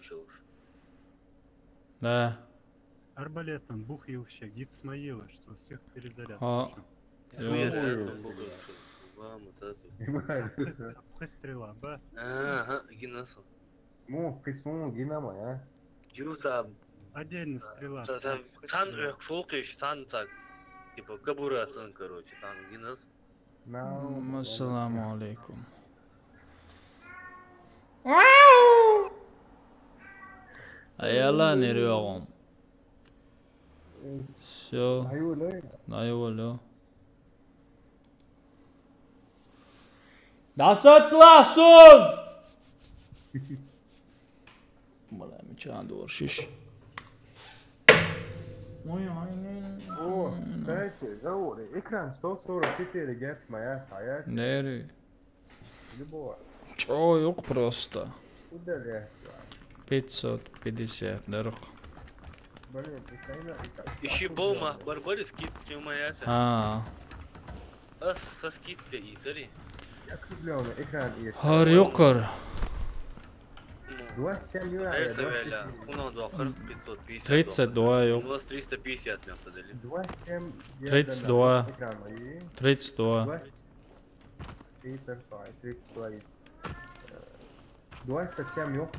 получилось. Да. Арбалетом бухился, гид смоила, что всех перезаряд. Хуярят, вам вот это. Запхай стрела, бац. Ага, гинаса. Ну, присунул гинамо, а? Юза. Отдельно стрела. Тан шолкиш, тан так. Типа кабурасан, короче, тан гинас. Ассаламу алейкум. Ayala nereye oğlum? Все. Наёло. Насоцлаsun! Бля, мечан доршиш. О, кстати, Заури, экран 144 Гц моя цаять. Нери. Любого. Чё, yok просто. Удаляйся. 550 дорог. Блин, ты сами... Ищи Боума, Барбарис, скидки моя. Со скидкой и смотри. Как рублёвый экран и... Har yokar. 27 юаня. 32 yok. У нас 350 нам подали. 27 32. Экран мои. 32. 27 yok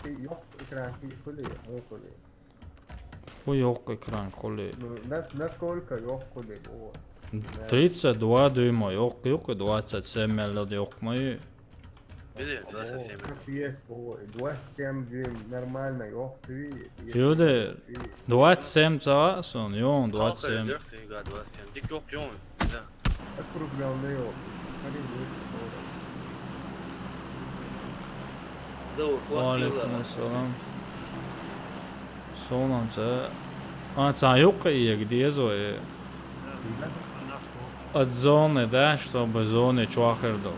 экран хули. Bu yok ekran kolu. Насколько yok хули? 32 дюйма yok 27 мл yok mu? Или 27. 27 дюйм нормально yok. Люди 27 цавасон, yok 27. 27. Dik yok yok. Да. Округлённый yok. Aleyküm selam. Солнце. Цаюка и где зоe? От зоны, да, чтобы зоны чуахердош.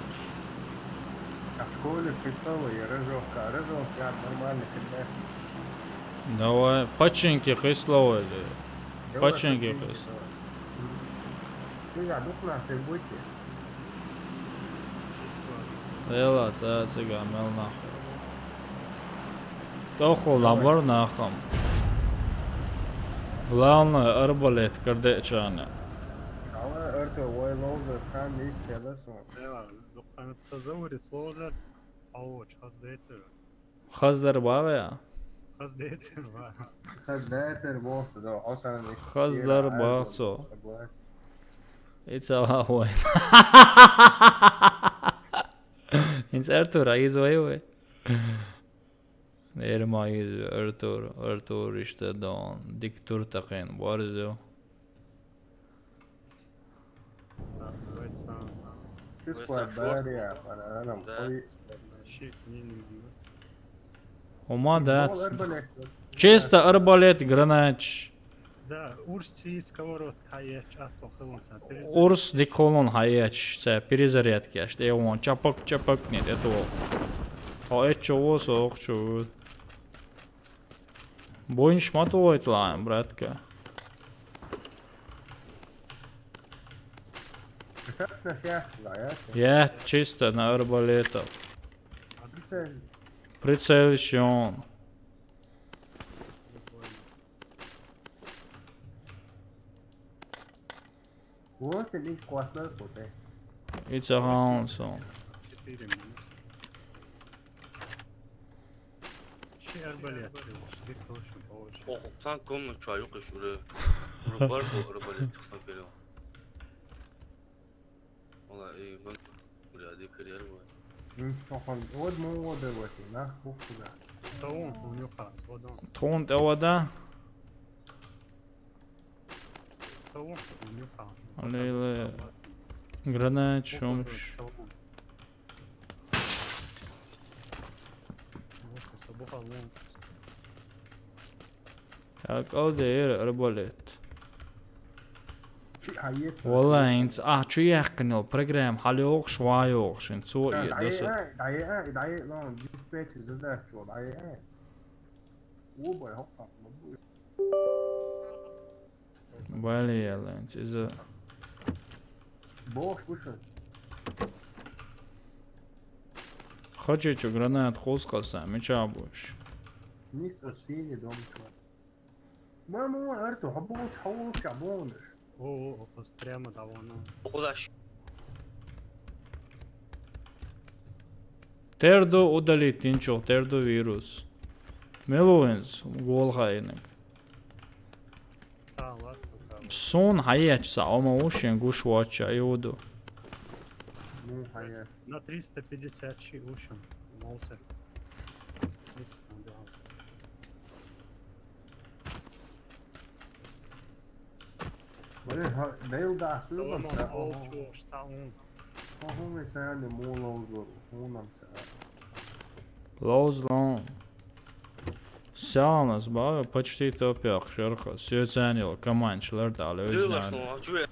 А в школе пришел и рыжовка нормально когда. Давай, паченьки хисло или? Паченьки хисло. Ты я духна ты будете. Ела, сега мел нахуй. Тоху лабар нахам. Главное, арбалет кардечане. Örtü oylauzer tam ilk seversin. Ja, dokkanatsa Zauris lozer. Auč, hazdēcer. Hazdar bavya. Hazdēcer var. Hazdēcer bolsa da Hasan. Hazdar bavso. It's a way. It's Arthur izvajoja. Irma iz Arthur işte don dik tur takın barzo. Чувствую барьер, нам ой. Ума да. Чисто арбалет гранач. Да, Урс сковород хаяч атто хылонса. Урс диколон хаяч, це перезарядки, аж я вон чапак нет, это вот. А это чего сок чего? Бойн шматовой тлаем, братка. Я чисто на арбалетах. Прицелищен. 8x квартал поте. It's a Hanson. 4 минус. Şey arbalet. Bir koşun koş. Sen komik çay yok şuraya. Burası var bu arbalet çıksak geliyor. Valla iyi ben buraya dikkat ederim var. Сохон од мode вати на хухуда. Таун у него хас, водон. Тонт авада. Саун у него хас. Алейле. Гранат шумш. Як алдер арбалет. والله انت شو يحكي برنامج حلوق شوايوق شن سوق يدس دقيقة لون ديسباتش زداش شو دقيقة وبا هوبا بالي يلا انت اذا بوش وش خجي شو جرانات خوص قسم مش عبوش Mis Orsini домчва. Маму, арту, хабуч, хауч, абониш. О, прямо довольно. Кудаш. Тердо удалить ничего, тердо вирус. Мелуинс, гол хайнек. Салат, пока. Сон хаячса, ома ушен гуш вача, иуду. Ну, хая. На 350 чи ушем. Молся. Дейл да, сюргам Соломон, са. олчуш, саун. Хохуме са не мулоузор. Хунам са. Лоузлон. Саламас, баба, почти топях, шерха. Все ценил, команч, лертали, Дылаш, узнали. ну, а чё я?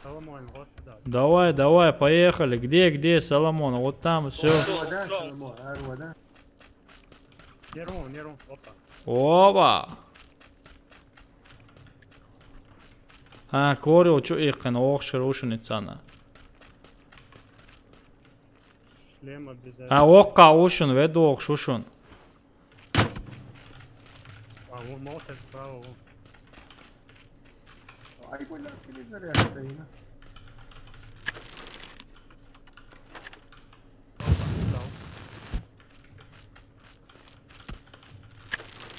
Соломон, вот сюда. Давай, давай, поехали. Где, Соломон? Вот там, все. Арвада, Соломон, арвада. Нерон, опа. Опа. Корио, чё икын, окшыр ушын ицана. Шлем обязательно. Окка ушын, веду окш ушын. А, вон молся вправо. Вон. Ай, бля, перезарядка, ина. Дал.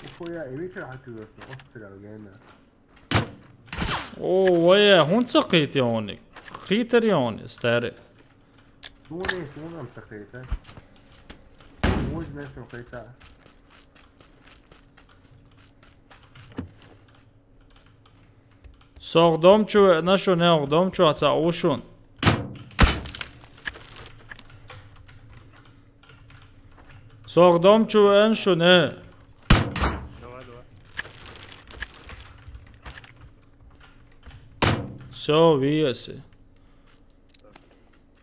Ухуя, и вечер хакивёрсун, офицер алгейна. О, вая, хунца қит яоник. Қитер яони, старый. Суне, сунам са хейта. Муж нешо хейта. Согдомчу, нашу не огдомчу, аца ушун. Согдомчу, эншу не. Давай. Все, вияси.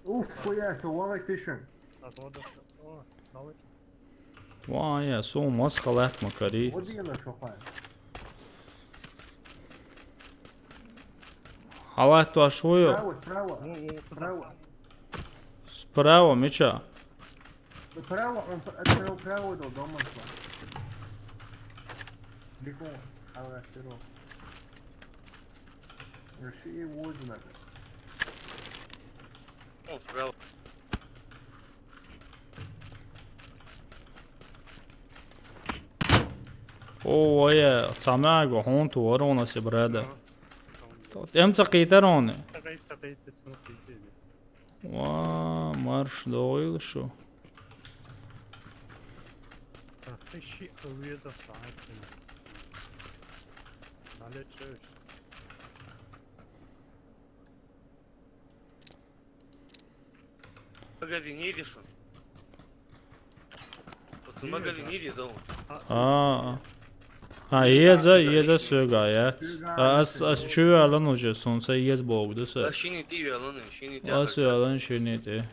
Уф, хуя, so one electrician. Развода. О, давай. Вая, су масхалат макари. Вот я на шофай. Халат туашую. Справа. О, позаца. Справа, меча. Справа, он отправил право до дома. Бегом, ала, сиро. Реши Вудна. Он справа. О, вая, цамаго, хунту, ворона си бреда. Эмца қитарони. Сaqayt смотри. Ва, марш дойл шо. Так, ты щи увеза фрайцен. Налечешь. Магазин не идешь он? Вот в магазин не идет, он. Yeza sögayet. As çöğü alan hoca sonsa yez boğdu sa. Да щини ты велоны, щини ты. As alan şeneti.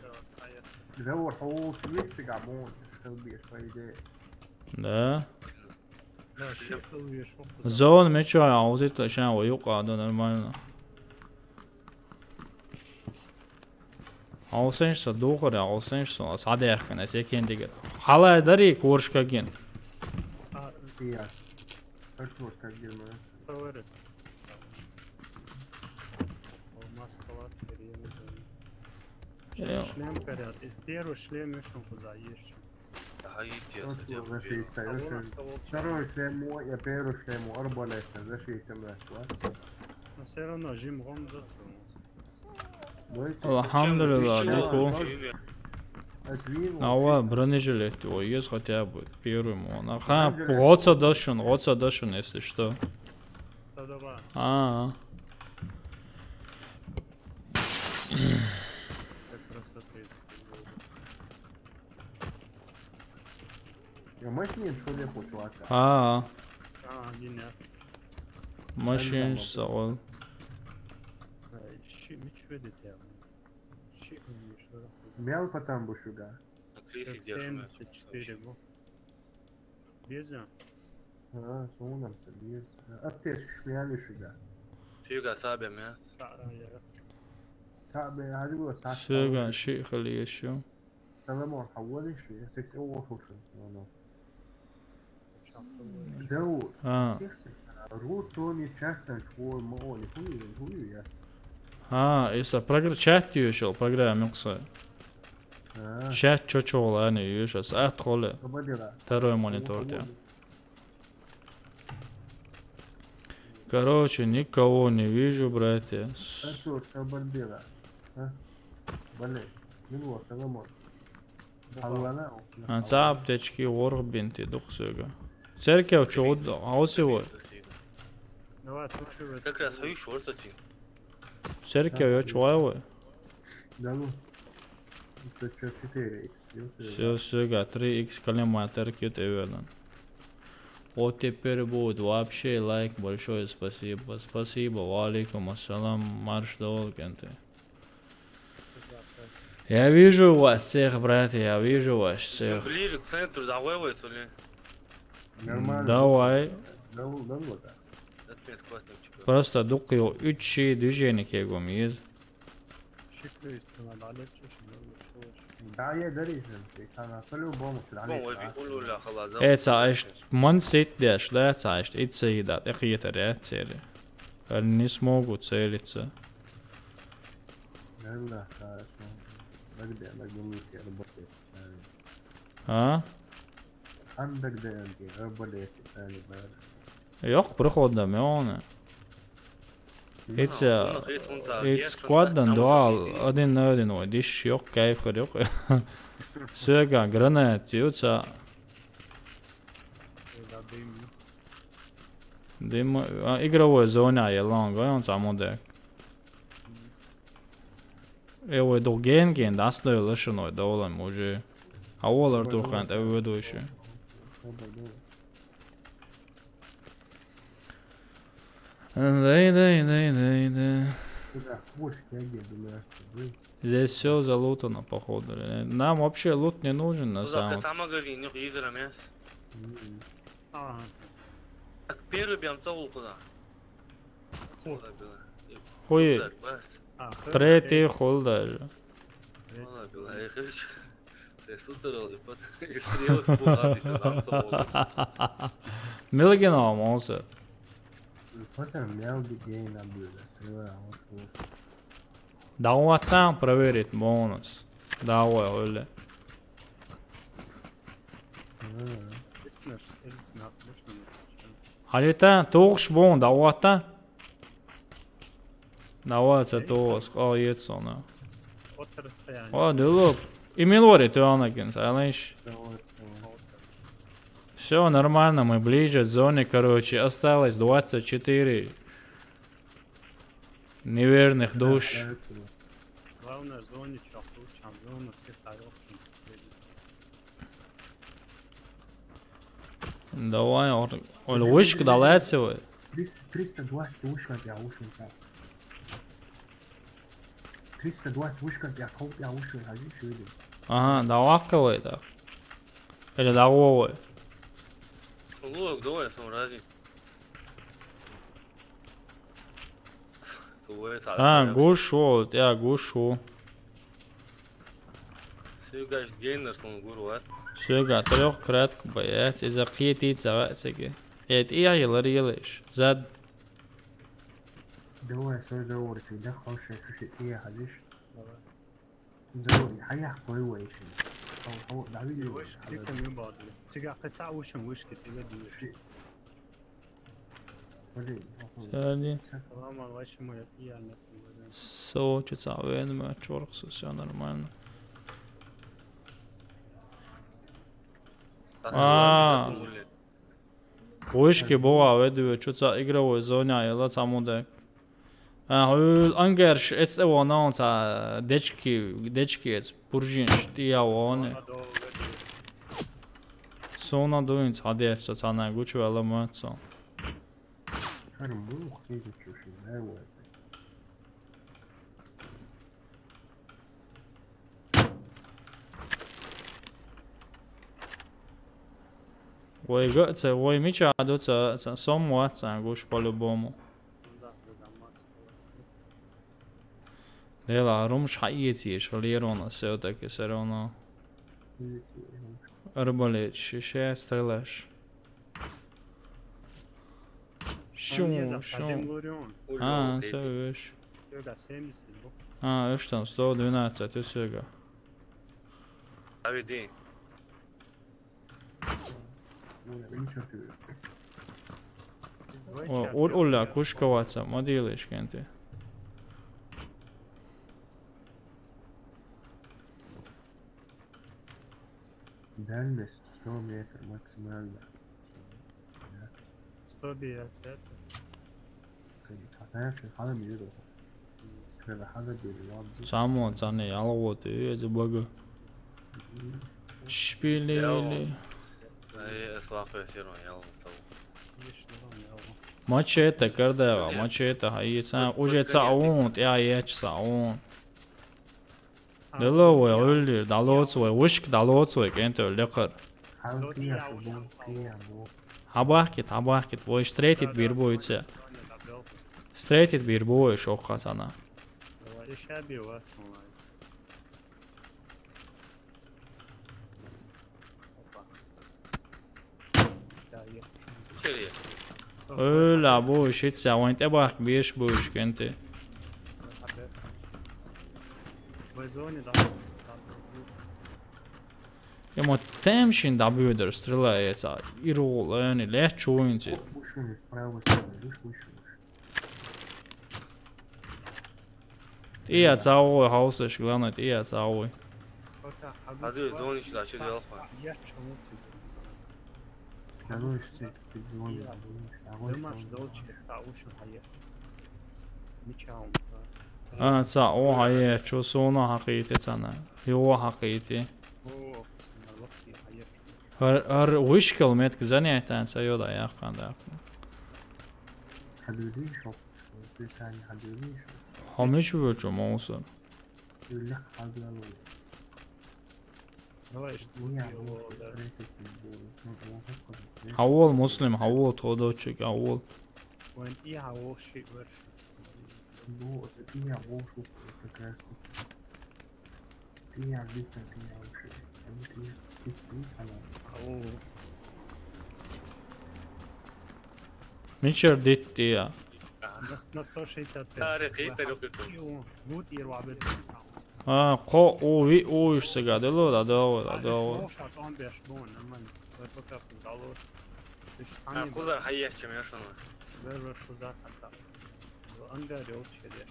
بدور حقوق ويتش قاعدون شغل بيه شوي دي. Да. Да, щи увезешь. Zon meço auzit la şan o yok adı normalno. Ausenş sa doğru ausenş sa sade yakın as ekendiger. Hala dari korşkagin. فيها. أشوف كذي ما. Саварет. О, маскалат переем. Шлем горят. Первый шлем еще куда есть. أشوف ذا شيء تايش. شروا شلمو يا بيرو شلمو أربعة ليش ذا شيء تملا شوي. Но все равно жим гом за. Alhamdulillah liko. أزوين. Ава бронежилет о есть хотя бы первый мон. Ха, гоца дашун, если что. Садова. Как красоты. يا ماشي شو اللي بوشوا هكا. А, один я. Машин савал. Щи мечведи тя. Щи увезешь. Мял потом бушуга. На крыше держим. 74 был. Безя. Сунам собир. أبتش شمالي شجع. Фига сабя, мя. تعب هذا هو ساعة. Sögen şey خليه شو. سلامون حولي شيء 6 أو خوشن. زود ها روتوني četnač ovo moli huju ja. ها إسا chat يوشل program يقصى chat чочол أنا يوشل أدخل Победила. второй монитор тя. Короче, никого не вижу, братья. Артур, победила. Блин, минула Соломон. Аллана. Аптечки ворг бинти духсуга. Церковь чууд аусивой. Давай, слушай, Как раз хаю шорта ти. Церковь чуайвой. Да ну. Это что, 4x. Все, суга, 3x калема теркет эвелан. Вот теперь будет вообще лайк. Большое спасибо. Спасибо. Валикум ассалам. Марш долгенты. Я вижу вас всех, братья. Я вижу вас всех. Ближе к центру завоевывается ли? Нормально. Давай. Да вот так. Это мне скватник. Просто дукио 3 şey düşeni kegomiyiz. شكله يستند عليك شو Да, я дарижен. Она по-любому сюда. Бом, вы фикулю ля халаза. Ецаишт man сидя шлецаишт ицеидат эхиетер ецели. Не смогу целиться. Да, хорошо. Тогда нагнуться работает. А? Андагда анги работает. Yok прохода меоне. It's squaddan dual один на один ой диш yok кайфхер yok. Söga granat юца. Дым игровой зона я лонг он самоде. Evo do gen dasno лошно долам уже. Аволар тухант эведуше. Да. Здесь все залутано, походу. Нам вообще лут не нужен на самом деле. Сама говори, не изера мяс. Так первый бьем цовул куда? Хуй, третий хол даже. Милгинов монстр. Давай проверить бонус. Давай, Оля. Халита, тугш бон, давай. Давай, это тугш. О, едсона. О, дылуп. И милори ты анакин, салыш. Все нормально, мы ближе к зоне, короче, осталось 24 неверных душ. Главное в зоне чахнуть, а в зону все тарелки. Давай, Оля, вышка далеко. 320 вышка я ушел. 320 вышка я хоп я ушел, а здесь Ага, давай так. Или давай. Лук, давай, сам рази. Гушу, я гушу. Сюгаш гейнер сон гуру, Сюга, трех кратко, боец, из-за пьети царацеги. Это я еларилиш. Зад. Давай, свой заворчик, да, хороший, слушай, я ходишь. Заворчик, а я какой вейшин. وش كم يبادل سيجا قطع وش كتير وش Сади. سلام وش ما يبيع Сочи, цавен, мы чорксу, все нормально. Вышки была, веду, что-то игровой зоне, я самудек. Ангерш, это его наунца, дечки, пуржин, штия воне. Сона дуинц, адеш, цана гучу elemento. Ой, меча, дуца, сомуаца, гуш по-любому. Lela rumš hajieci, šalierona, все-таки, все равно. Арбалет, 6 стреляешь. Не за Шо. Хазимлурион. Все вещь. Сёга 70 бух. Вещь там 112, Сёга. Давиди. Nичего тебе. Ulla kuškovaca, modeliš, kenti. Дальность 100 метров максимально. 100 بياسات. Конечно, хана миру. Когда хана бери, Samo cane jalvoti, iedzi baga. Špilili. Слабая сирон, я вам зову. Machete kardeva, machete hayitsa. Uje tsaun, ja jech tsaun. Delo ve öldür, dalot ve ushk dalot ve kenti öldür. Habahkit, voi straightit bir boyutsa. Straightit bir boyu şokka sana. ايش ابي واتسون Çeliye. Öyle bu iş hiç savunte bak bir iş bu iş kenti. وزوني да. Ja mo temšin da bjuder strelējiet, ir lēni lečuņci. Пушим справа себе, видишь, пушим. Iet cauri hauseši, glanēt, iet cauri. Hadi zoni şila şöyle yapma. Становишься, ты звонишь, Дымаш долчи цаушу хае. Мичаум. Ca o hayır, şu sonu hakiyeti sana. Yo hakiyeti. О, налогти хае. Har wishkel met занятия sayıda yakanda. حدودي شوف في ثاني حدودي شوف Hamış vurcum olsun. يقول لك حدودي Давай что يا Havol muslim, havol todoçuk, havol. وين ايها وشي ورش. Ну, я волшу как раз. Я обычно я вообще. او Miçer ditti ya. на 165. Tarihi tarikatı. Вот и рвабет. Ko o iş sagadelo da da. Шат он беш бон, нормально. Это как удалось. Ты же Ha сами kuzar hayyahçım ya şunu. ver kuzar hatta. Anga yok şeyler.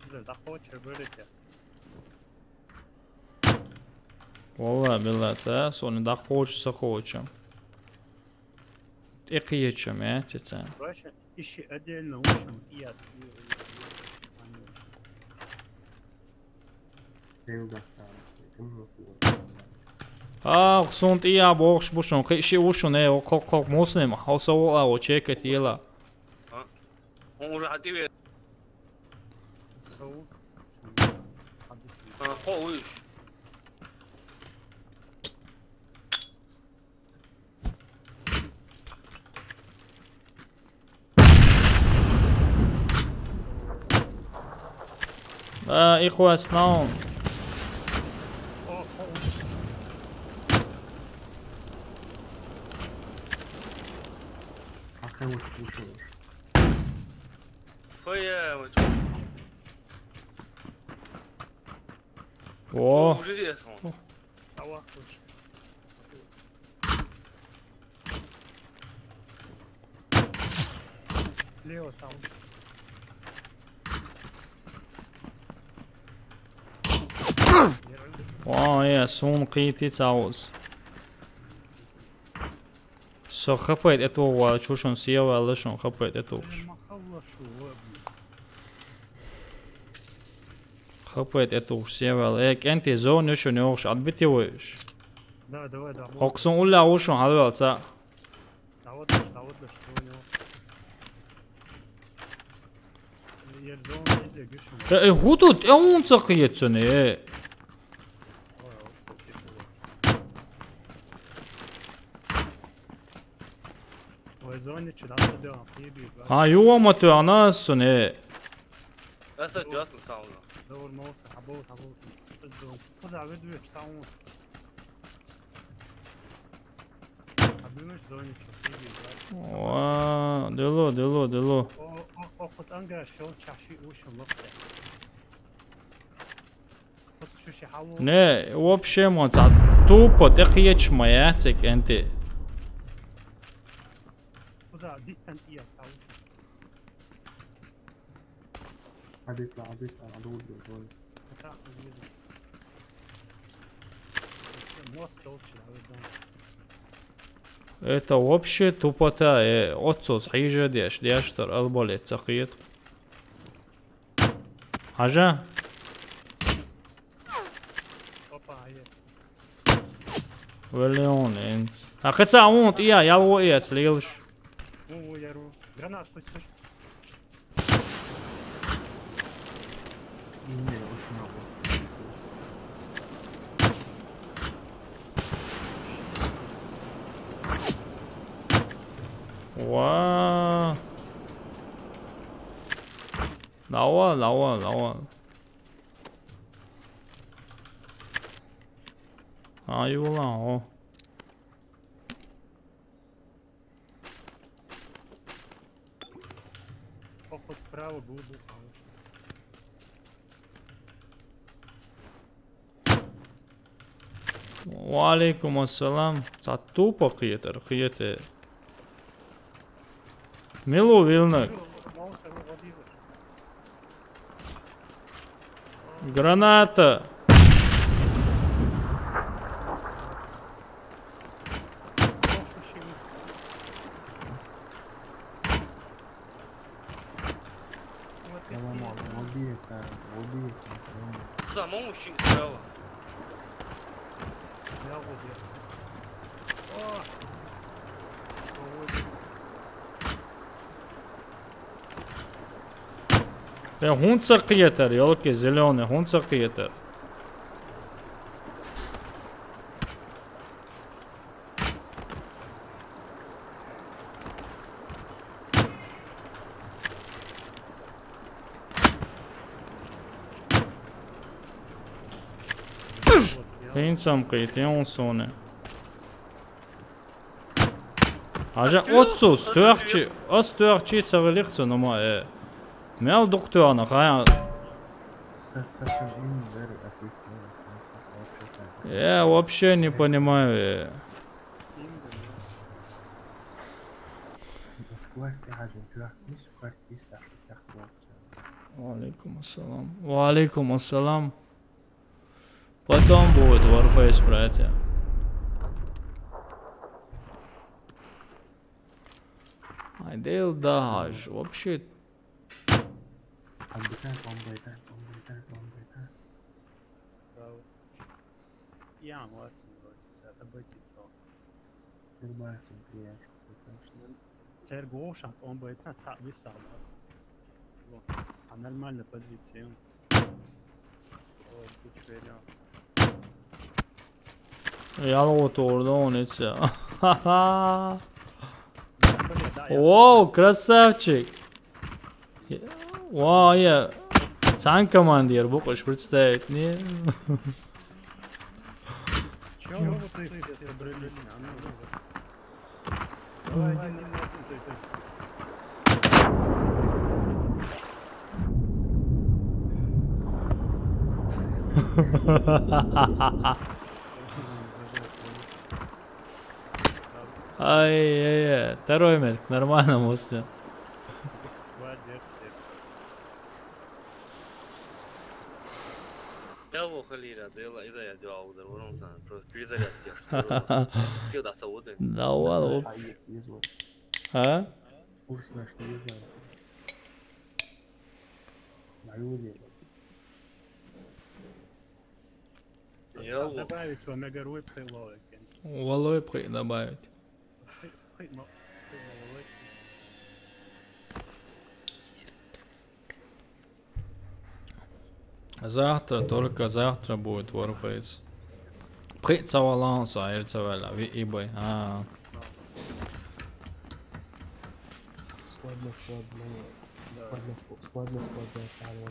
Güzel, daha hoşça böyle yapsın. Vallahi billahi sonra da hoşsa hoşum. Iqiyetçim ya teten. Başka işi ödeline uçun diyet. Sunt iya boş boşun kişi uşun o kok muslim hausa o çeket yela. Он уже ответ. Soğuk. Ko uyuş. İkhwa snow. Фая, O. уже здесь он. Hava hoş. Слева сам. O ya sun qiti cauz. So xapet eto çuşun siyava alışın xapet eto. ما خلصوا Xapet eto siyava enti zon yuşun yox adbiti wish. Да, давай, да. Oqsun ulla uşun halvalsa. Давай, что у него. Ерзон изе гüşün. Hudut on çaqiyetsin. Ой, зоне чудо делал. Ha yuvamatı anasın. هسه جات الصاونا دور موسى عبود الزوم فزع بدوش صاون عبدوش زوني تشوفي Ва, дело. او خص انجا شلون تشاشي وش اللقطه خص شو شي حاول Не, вообще, моца, тупо, ты хеч маяцик, энти. فزع دي تنقيه صاون هتطلع عدود بالجول. Это вообще тупота, отцос хижа диаштар алболет сахиет. Хажа? Валион, энт. А хотя он, я его и отслилш. О, я ру. Гранат пусть. Не, очень много. Ва. Лава. Аюла, о. Поход справа был бы وعليكم السلام. تطوبة خيتر. Милу вилнак. Граната. Самому щит справа. Хунца қиятар, ёлки зелёный, хунца қиятар. Хинцам қият, ён соне. Ажа отсус, стörchi цавелихца нома Мял доктора, хая. Я вообще не понимаю. Валейкум ассалам. Потом будет Warface, братья. Айдел даж, вообще. Отдыхай, Я молодец, это быть Цель Гошат, он будет на царь висал. А нормальная позиция. Я вот ордон это. Вау, красавчик. Вау, я сам командир, будешь представить, не? Чего все собрались? Давай, не Ай, второй метр, нормально мусте. Я его халира, да я делал удар, он там просто перезарядки. Все до сауды. Да ладно. А? Вкусно, что не знаю. Мою дело. Добавить в омега-руй приловик. Валой добавить. Завтра, только завтра будет Warface. Прицаваланса, ирцавала, ибой.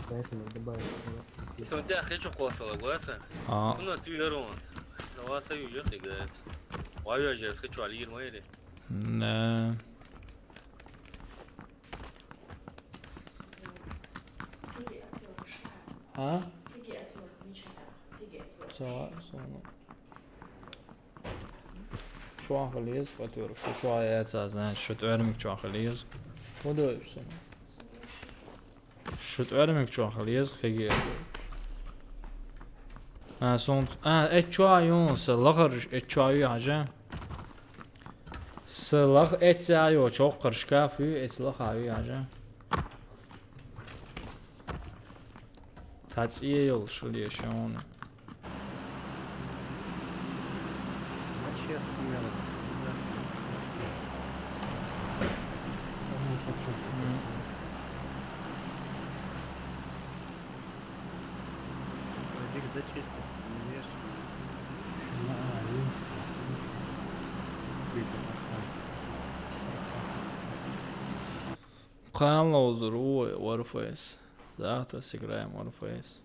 поэтому добавить. Если он тебя хочу косо лагуется, А, ну ты вернуться. Но вас уйдет играет. Ваю же хочу алир мои. ne. Ha? Sonra. Çoğu liez katıyor. Çoğu yetmez ne? Şut örmek çoğu liez. O da öyle. Şut örmek çoğu liez kegi. Ha son. Ha et çoğu yon salakır et çoğu yaca. Salak et yayo çok kırışka fü et salak abi yaca. Tatsiye yol şöyle yaşamını. Вообще охуенно, сказать. Биг зачистил, не вешай. Kan låser ro i Warface. Завтра сыграем Warface.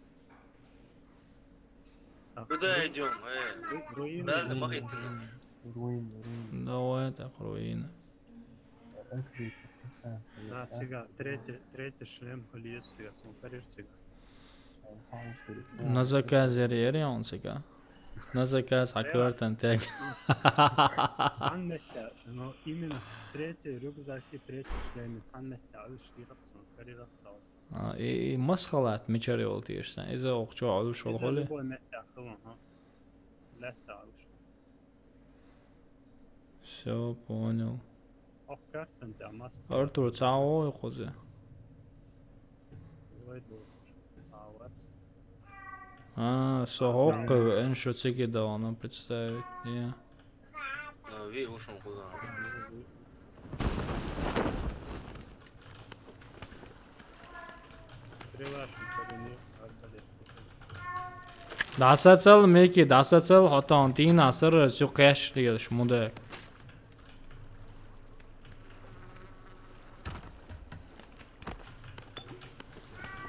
Куда идем? Руины. Да, это махительно. Давай так, руины. Да, цыган. Третий шлем Галиес, я смотрю цыган. На заказ yer он сега. На заказ аквартан тег. Аннетта, но именно третий рюкзак и третий шлемец. Аннетта, аль шкирапсан, карирапсан. И масхалат мичари oltiyersen. İze okçu alış olğulu. Любой мета, ха. Летта, аль. Все, понял. Оккартан, да, мас. Артур, цао хозе. Сохок, что цеги давно представить. Не. Ви ушел куда? Дасацал меки, дасацал хотан тин асар сюкеш диye шмуде.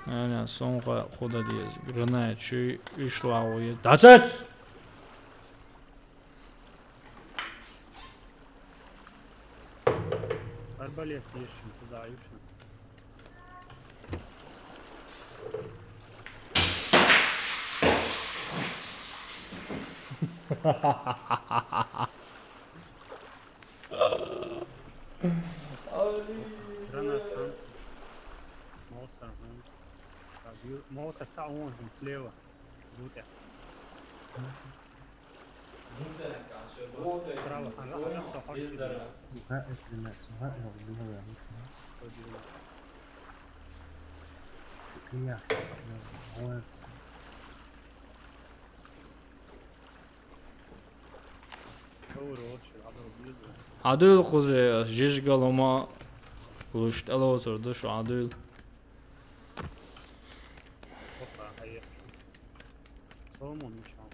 Aynen son koda diye. Rına şu 3 lavoyu. Dasat! Арбалет ещё, позающий. Гранатан. Монстр. Монстр цаун слева. Лута. Право, она все хочет. Adil kuze jishgaloma lusht alozurdu şu Adil. Опа, а я. Соломон мешал.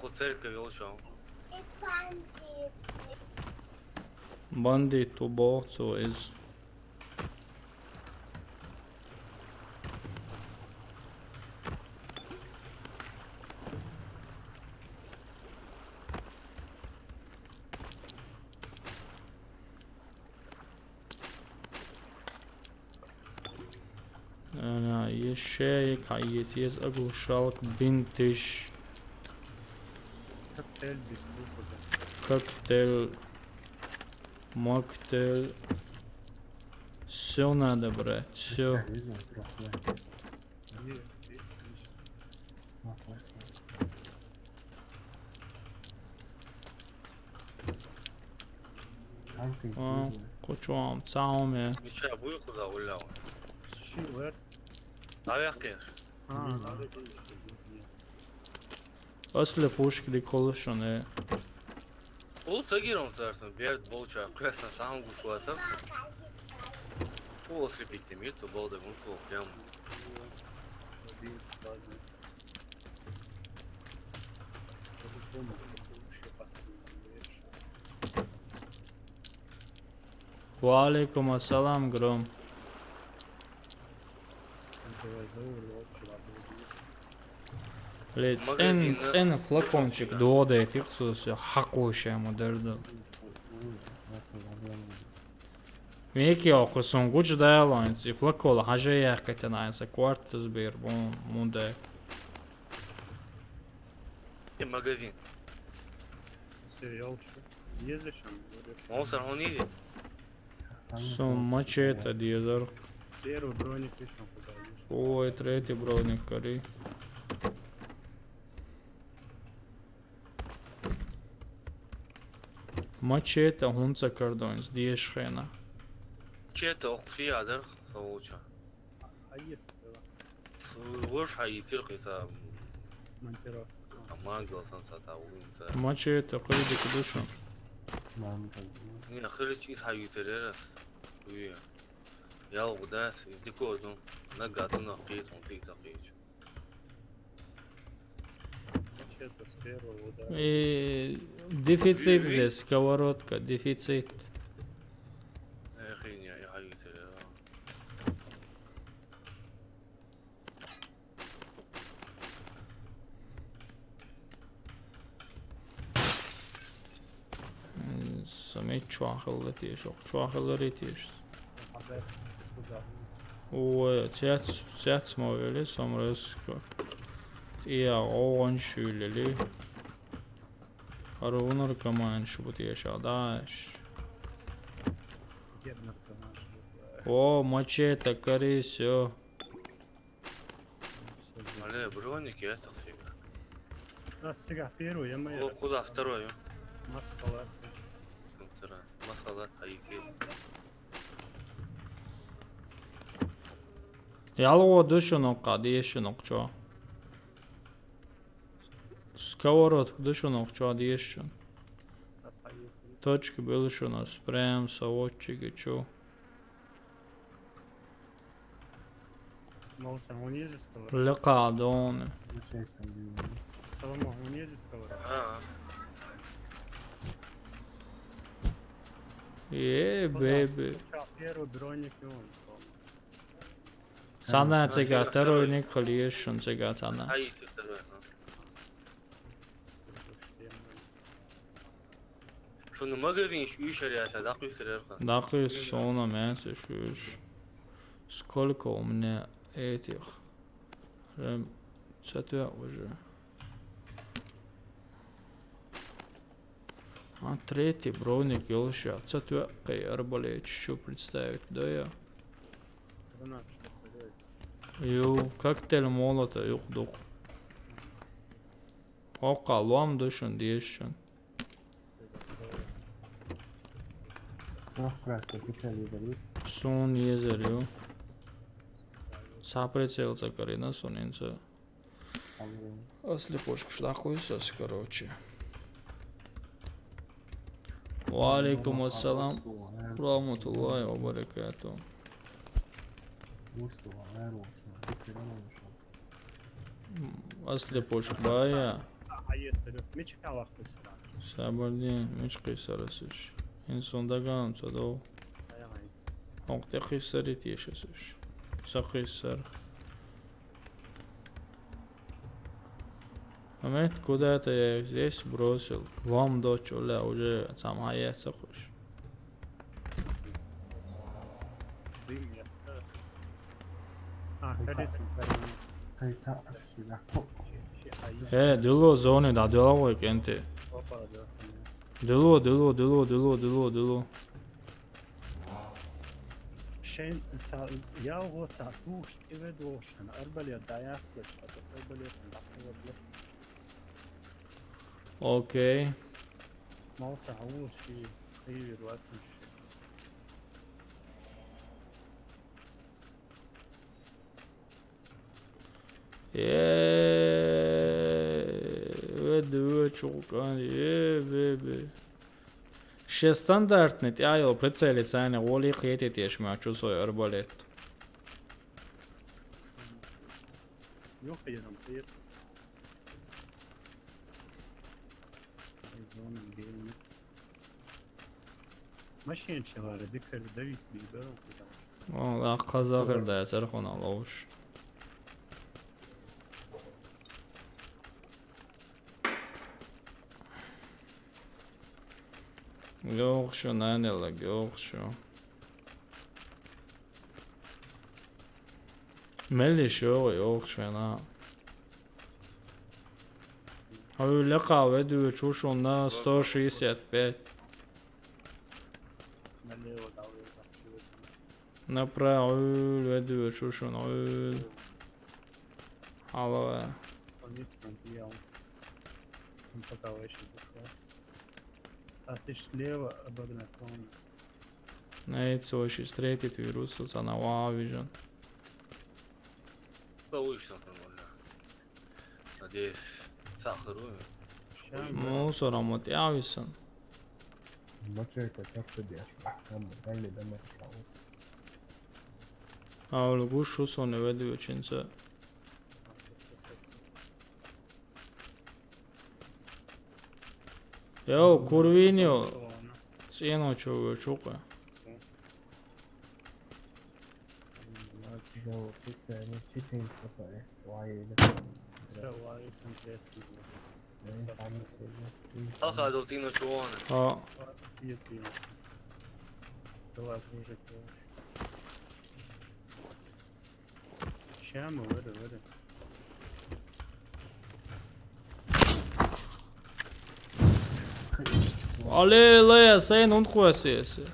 Ход церковь величал. Bandit to both so is. أنا يشيك عيتيز أقول شالك بنتش Коктейль без глюкозы. коктейль моктейль все надо брать все кучуам цауме Меча будет куда улял. Щивер. Наверх, конечно. Надо. أصل пушки деколошоне Ол цагиром царством, берд болча, красна сам гушла царство. Чего слепить темится, болда гунцов, прям. Один сказано. По-любому, еще пацаны, видишь. Валикум ассалам, Гром. Цен флакончик дуодает их все хакующая модерда. Меки окусон гуч дайлайнс и флакола хажая катанайса кварт сбер бон мунде. И магазин. Сериал что? Ездишь там? Он едет. Сум мачете дизер. Первый броник еще позовешь. Ой, третий броник кори. Мачете хунца кардонс диешхена. Че-то охфи адер соуча. А если Вож хаитир кита монтировка? амагал санса уинца. Мачете кредик душу. Не хрич из хаитирерас. Уи. Я удас дикозу нагату на пейс он тица пейч. Это с первого удара. И дефицит здесь, сковородка, дефицит. Эхиня я хаитирера. Самый чуахал тиеш, чуахал тиеш. Абер куда? Ой, цяц мовели самреско. Я он шулели. Арунар каман шубут ешадаш. Гернер наш. О, мачете, кори, все. Мале броник я так фига. Раз сега первый, я моя. Куда второй? Маскалат. Масалат хаити. Яло душунок кадиешунок чо. Сковородку душунок чо диешун. Точки белышуна спрям, соводчики чо. Молся, он ездит сковород. Лекадоны. Соломо, он ездит сковород. Бэби. Первый броник и он. Сана цега, второй ник халиешун цега сана. Хаити второй. Шуны магазин үй шариата да куйсырер. Дахи сона мясо шуш. Сколько у меня этих? Цатуя уже. А третий броник елша. Цатуя кай арбалет еще представить, да я. Ю, коктейль молота юх дух. Ока лом душун диешун. Сон езер ю. Саприцел закарина сонинца. Ослепошка шлахуйсас, короче. Валикум ассалам. Рахматуллахи ва баракатух. Ослепошка бая. А если мечка вахтыса. Сабардин мечкой сарасыш. Инсон даган цадов. Оңте хиссари тиешесыш. Сахиссар. Момент, куда-то я их здесь бросил. Вам дочь Оля уже сама я сахуш. Дыло зоны да дыло кенте. Дыло. Шен я вот атуш и ведошен. Арбалет даяк, это с арбалетом дацеводле. Окей. Молся ауш и привет латиш. Веду чулкан, бебе. Ще стандартный, я прицелиться, а не воли хейтить, я шмячу свой арбалет. Yok yedim, hayır. Zonun gelini. ماشيين شوارع ذكر دريت بيبر وكذا. والله قزا غير دا يسرخون على وش. Gökşu nanela gökşu. Melli şoğu gökşuna. Öyle kahve diyor çuşunla 165. ملي وداوي بحشي. Направо diyor çuşun öyle. Hava. ونيس كان فيها. انت كاويش الدكتور. اسيش ليوا ابغنا كون. Neicu hoši stretit virusu sa na Wavision. Получится нормально. Надеюсь, сахарую. Muusora mut javisan. Mačēka kapsadies, mēs tam gaļi damēr šaus. Aulu kušus on vedu činse. Jo, kurvinio. Sienoču čuka. Zo, ticēni, čitins sapēst, vajīda. سواي كونكريت. أخذوا طينة شوانة. تي. دوا بروجكت. شام ودا. Аллилуйя, сейн он хуасиеси.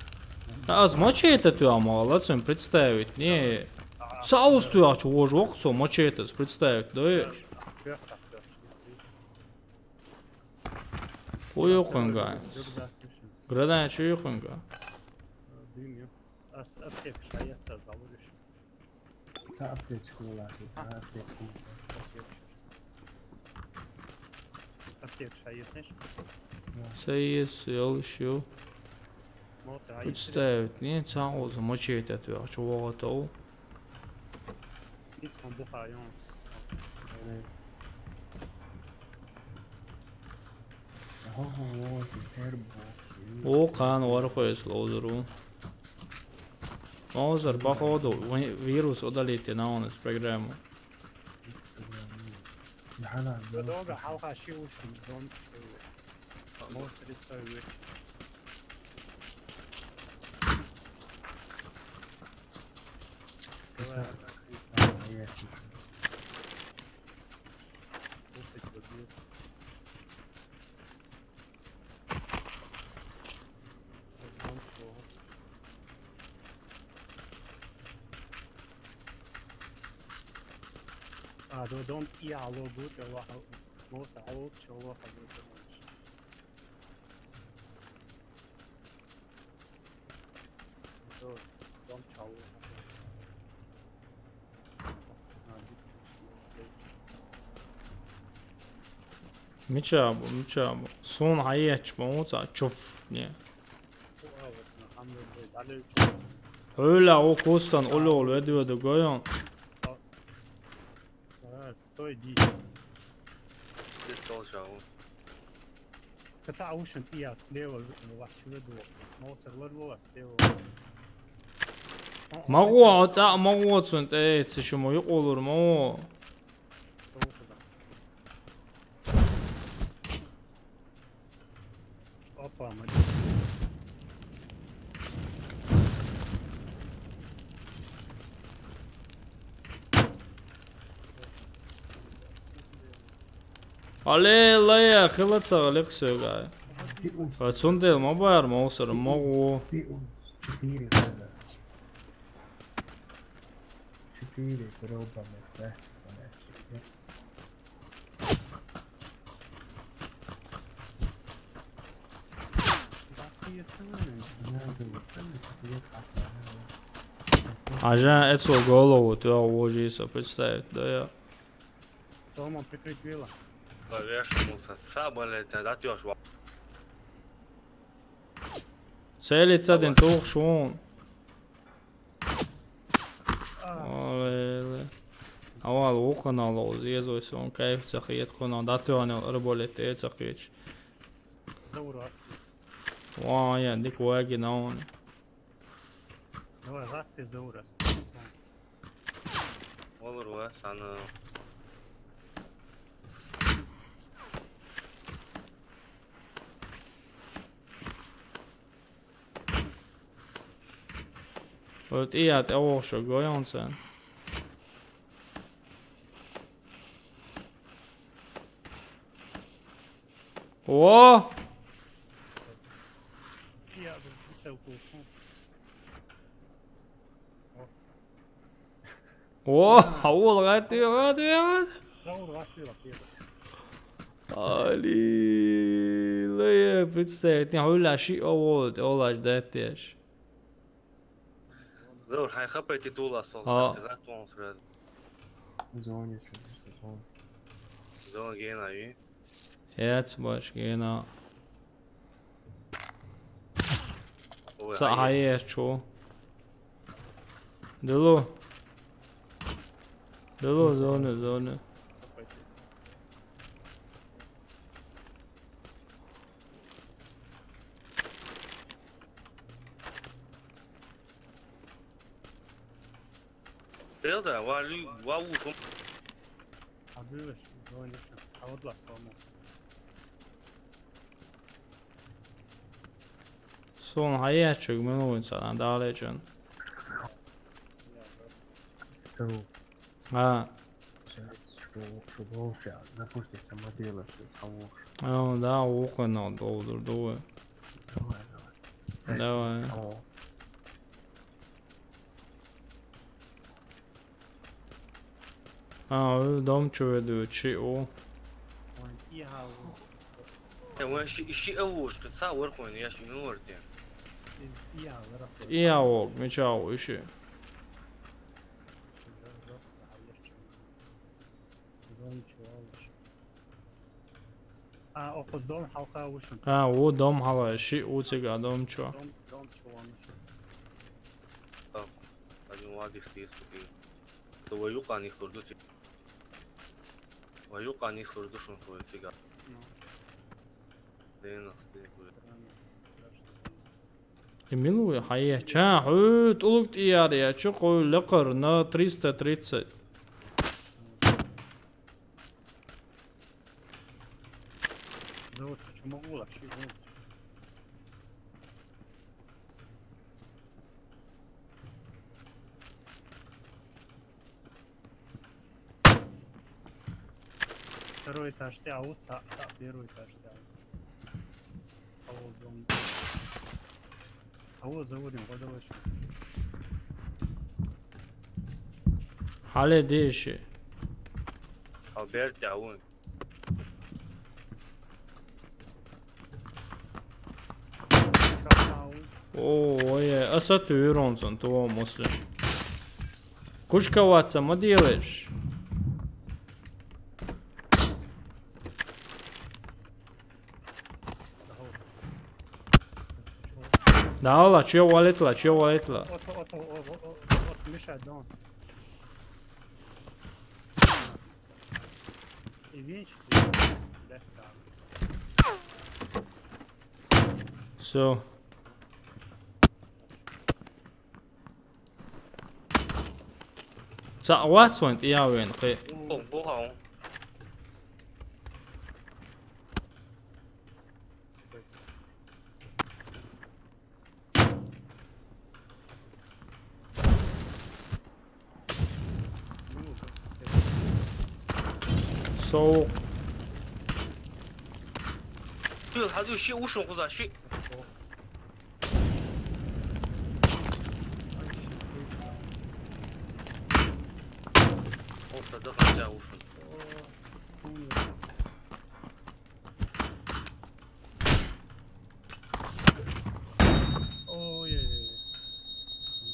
Мачете тя мала, цим представить. Не. Саус тя чого жок, со мачете представить, даешь. Uyukunga. Gradan uyukunga. Bilmiyorum. Aptek hayat sazalmış. Aptek skolası, aptek Aptek hayat ne? Sayıs yalışıyor. Представить, не саус мачете тя чого то. Biz bu hayvan. Okan var koyuslodru. Mozar походу вирус удалите на онес программу. Долго халка шиуш дон. Most рисует. Don't eat a little good or most old show up a little much. So don't chow. Мичабу. Сон хаяч моца чуф не. Öyle o kostan ol ediyordu goyan. Стой, ди. Здесь толща. Хотя ушен я слева вахчу до. Мосер лорло слева. Могу цунт еще yok olur mu? Опа, мать. Аллилуйя, хилаца Алексега. Цундел мобар мосер могу. 4 пробами тест. Ажа эту голову ты уложился, представь, да я. Соломон прикрыть вилла. Повешался, сабалете, да тёж. Целится den тух schon. Alele. Aval ukanalo ziezojas un kaifcah iet kunā datorā arbolete iecahieč. Zaurā. وايا ديك واجي نون هو غطي زور اسمه والله رواس أنا Olet iät oosho gojon sen. Oo! يا بنسوي كوكو Oo! Havulla lähti. دور غطي لطيف Ali, leje, представить, хуля ши овод, олаш дэтеш. زور حيخبرتي طول الصوت آه. بس غير طول صغير Зоне что-то. زور جينا يي Jetzt baš gena. هو Sa haje čo? Delo. Delo zone. بيضة والو واوكم حبيبش زوني عوض له صومه Son haje čo minun sa na dalečan. Что? A, Что лучше, запустится модели, что того. no da ukano doldur. Давай. A, dom čuvedu či o. وين فيها وين شي اوش تتصور خوين يا شي نورتين فيها ورقة Ia og, mi čao iši. اوقز دون حلقة وش نسوي A, o dom hala ši uciga dom čo. دون شو بعدين وادي سيس كتير تو يوقع نيخور دوسي ويوقع نيخور دوشون خوين سيجار دين أصلي Miluje haje. Ča, hüt, ulukt iar ja, čo koju lekar na 330. زوجة شو مقولة شو زوجة Второй этаж тяут, первый этаж тяут. Кого дом? Кого заводим? Водовочку. Hale deşi. Albert تعاون O, je, a sad tu Ironson, tu ovo muslim. Kuškavaca, ma dijeliš? Dala, čio valetla, čio valetla. Oco Miša dom. I vinci. So. Sa watson iyawen qe. 不好 So. 对了，他就血无生活的血， 我这还真无生。 Ой, ой, ой.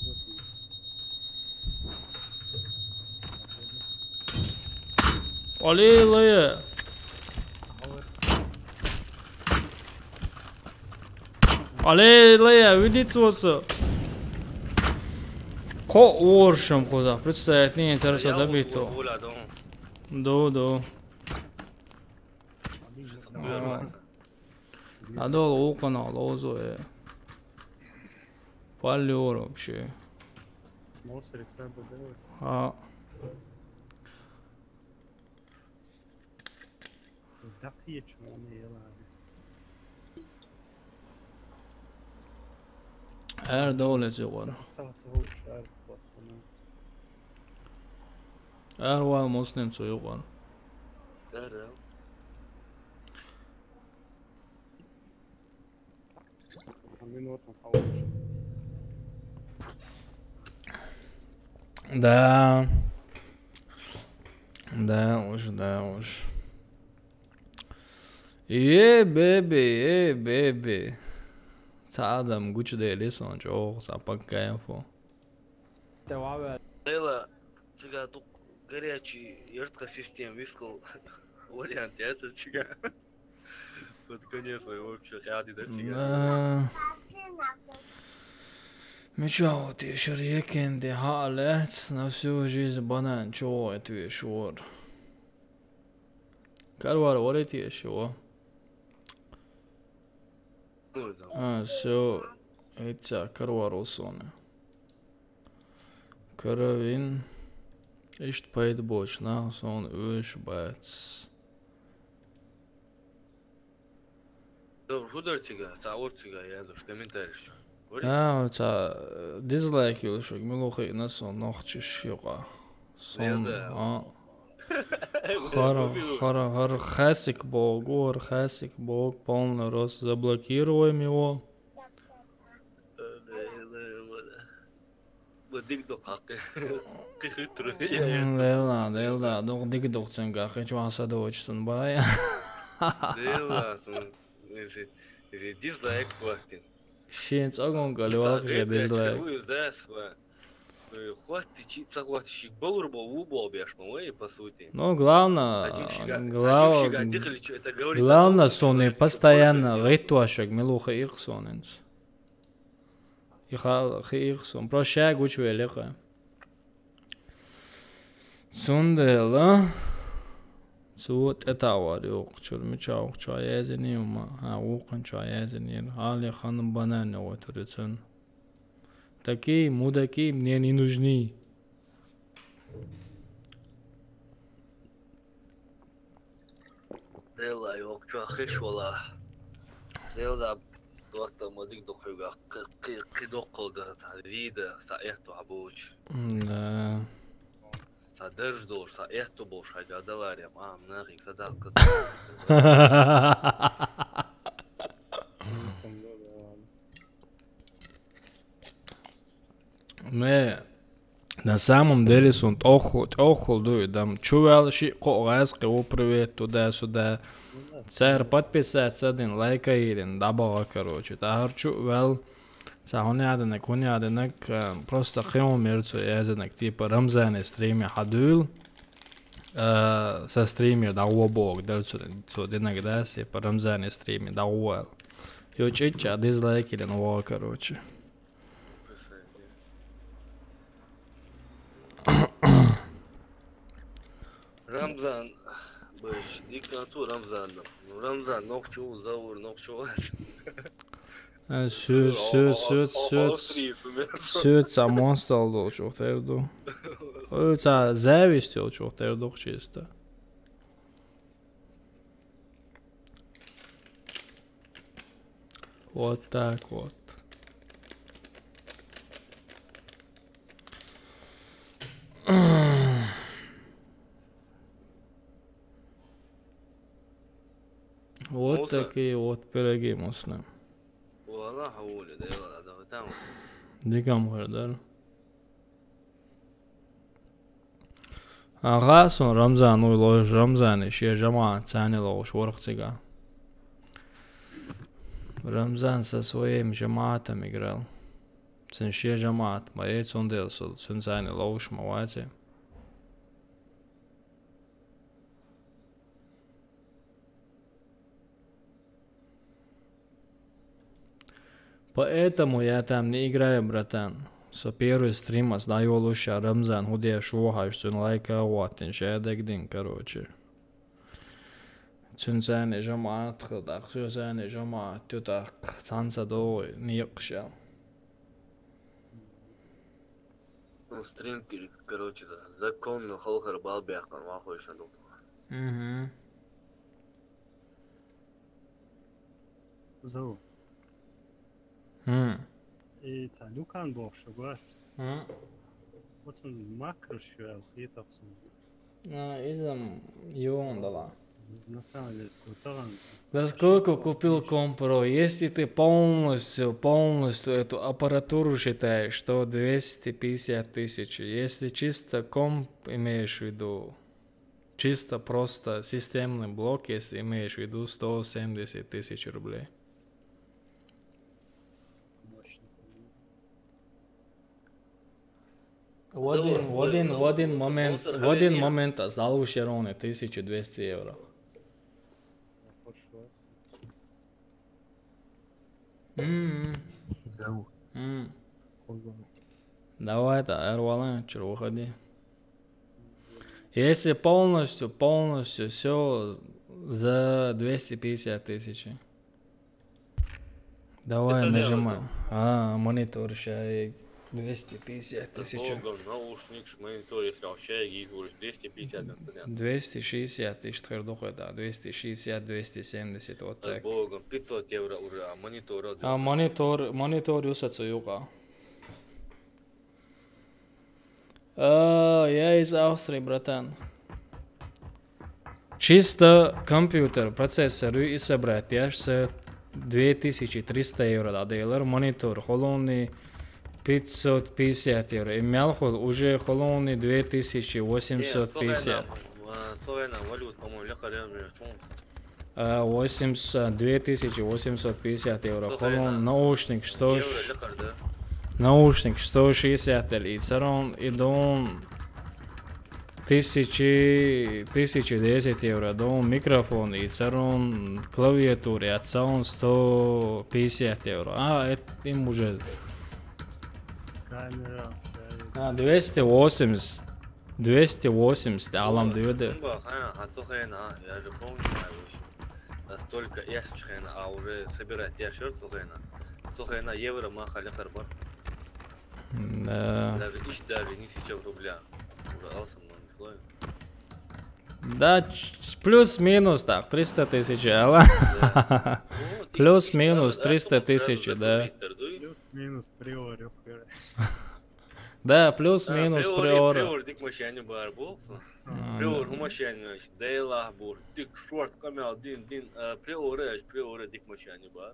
Вот видите. Alele. Alele, видите вот. Ko uvršam kuda, predstavljati nije interesno da bi to. هذول وقنا لوزو باليور вообще. موصل يتسبب دول. ها دقيقة شموني يلا. her دولة زوار صوت شعر بصفنا. her var muslim soyuqan. Nerede? عاملين وقت محاولش. Да уж. Baby. Adam güç değil son çok sapak kayfo. Лейла, сега тук горячий яртка систем вискал вариант, это сега. Под конец вообще ряди да сега. Мечо ти шарьекен де халет на всю жизнь банан чо это шор. Карвар варити шо. Ну да. Все это карвар усоне. Karavin işte paydı boşuna son öş bats. Добро, худар сега, цаур сега, я душ комментарий что. Ça dislike ju så mycket när så nachtjes yoga. Som har хасик бог полный рост, заблокируем его. Дик-док хаkke. Кихитру. Дейла, док дик-док ценга, хочу асада очсон бая. Дейла, если дизлайк хватит. Шенц огон галевах же дизлайк. Хватит читься, хватит болурбо убо бешмо, по сути. Ну, главное, соны постоянно ритуашек милуха их соненс. Их сон, прощай, гучу элеха. Сундела. Суот это var yok. Çölümü çabuk çay yazınıyım ha uğun çay yazınıyım. Hali hanım bana ne oturuyorsun? Такие мудаки мне не нужны. Дейла yok çok hiç valla. Дейла وقت ما ديك دقيقة قدوق تهديد سايحتو عبوش. Да. Садерж долж, саэхту бош, хагадалария, нахик, садалка. Не, на самом деле сон охол дует, там чувал ши когаски привет туда-сюда. Цер подписаться один, лайка один, добавок, короче. Тахарчу вел, хуни аденек, просто хему мерцу язенек, типа Рамзане стриме хадул, со стример дауа бог, дальцу денек дас, типа Рамзане стриме дауа. И учить, дизлайк или нового, короче. Рамзан, диктатура Рамзан. Рамзан, нокчу, заур, нокчу. Söt monster oldu çok terdo. Öyle zavist çok terdo чисто. Вот так вот. Вот такие вот пироги муслим. والله حولي ده يلا ده تمام. Dikam kadar. Ağason Ramzan uyloş Ramzan şey cemaat sani loş воркцига. Ramzan со своим жамаатом играл. Sen şey cemaat, maet он делал, sen sani loş мавати. Поэтому я там не играю, братан. Со первый стрим сдаю лучше Рамзан, худея шухаш, сын лайка ватин, шедек дин, короче. Цунцаны жамаат қылдақ, сөзәні жамаат түтақ, санса доғой, ниықша. Ну, стрим, короче, законно холхар балбяхкан, вахой шандук. Zo. Eta Lukan boş gott. Wat een makro хитовцем. Изам ёндала. На самом деле, цветован. За сколько купил компро? Если ты полностью эту аппаратуру считаешь, что 250 тысяч. Если чисто комп имеешь в виду, чисто просто системный блок, если имеешь в виду 170 тысяч рублей. В один момент сдал Шероне 1200 евро. Давай-то, Эрвалан, уходи. Если полностью все за 250 тысяч. Давай нажимай. Монитор шай 250 тысяч. Наушник, монитор, если вообще и 250. 260 тысяч, да, 260, 270, вот так. Богом, 500 евро уже, а монитор? Монитор юсацу юга. Я из Австрии, братан. Чисто компьютер, процессор и собрать, я же 2300 евро дадейлер, монитор, холодный 550 евро. Имел уже холодный 2850. Словена валют, по-моему, лекаря 2850 евро. Холодный наушник, что ж... лекарь, да? Наушник 160 лицарон и дом 1010 евро. Дом микрофон и царон клавиатуре от саун 150 евро. Это им уже... Камера. 280 алам дюде. Столько ясчхена, а уже собирать ящер сухена евро маха лекарь бар. Да. Даже не 1000 рубля. Уже алсам, но не слоем. Да, плюс-минус так, 300 тысяч, ала. Плюс-минус 300 тысяч, да. Плюс-минус приорю. Да, плюс-минус приорю. Приор дик машине бар болса. Приор машине дейла бур. Дик шорт камел дин приор дик машине бар.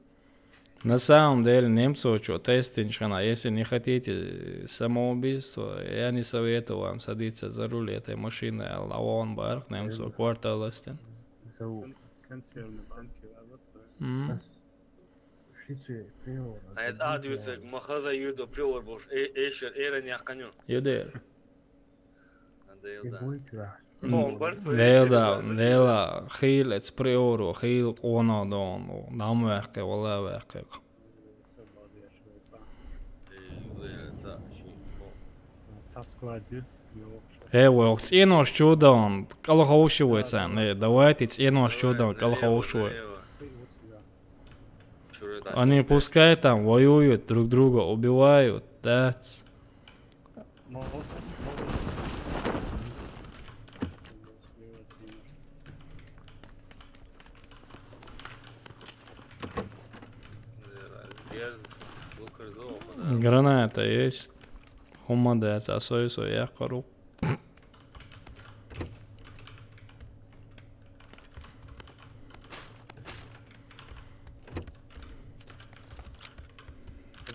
На самом деле, немцу что тестинг, если не хотите самоубийство, я не советую вам садиться за руль этой машины, а лавон барх немцу кварталостен. Консервные банки, А это адвица махаза юдо приор буш эшер эра няхканю. Юдер. Дейла, хил эц приору, хил онадон, намвехке, валавехке. Эвок, ценош чудан, калахаушивается, давайте ценош чудан, калахаушивается. Они пускай там воюют, друг друга убивают, да. Граната есть. Хумадец, а сойсо я кору.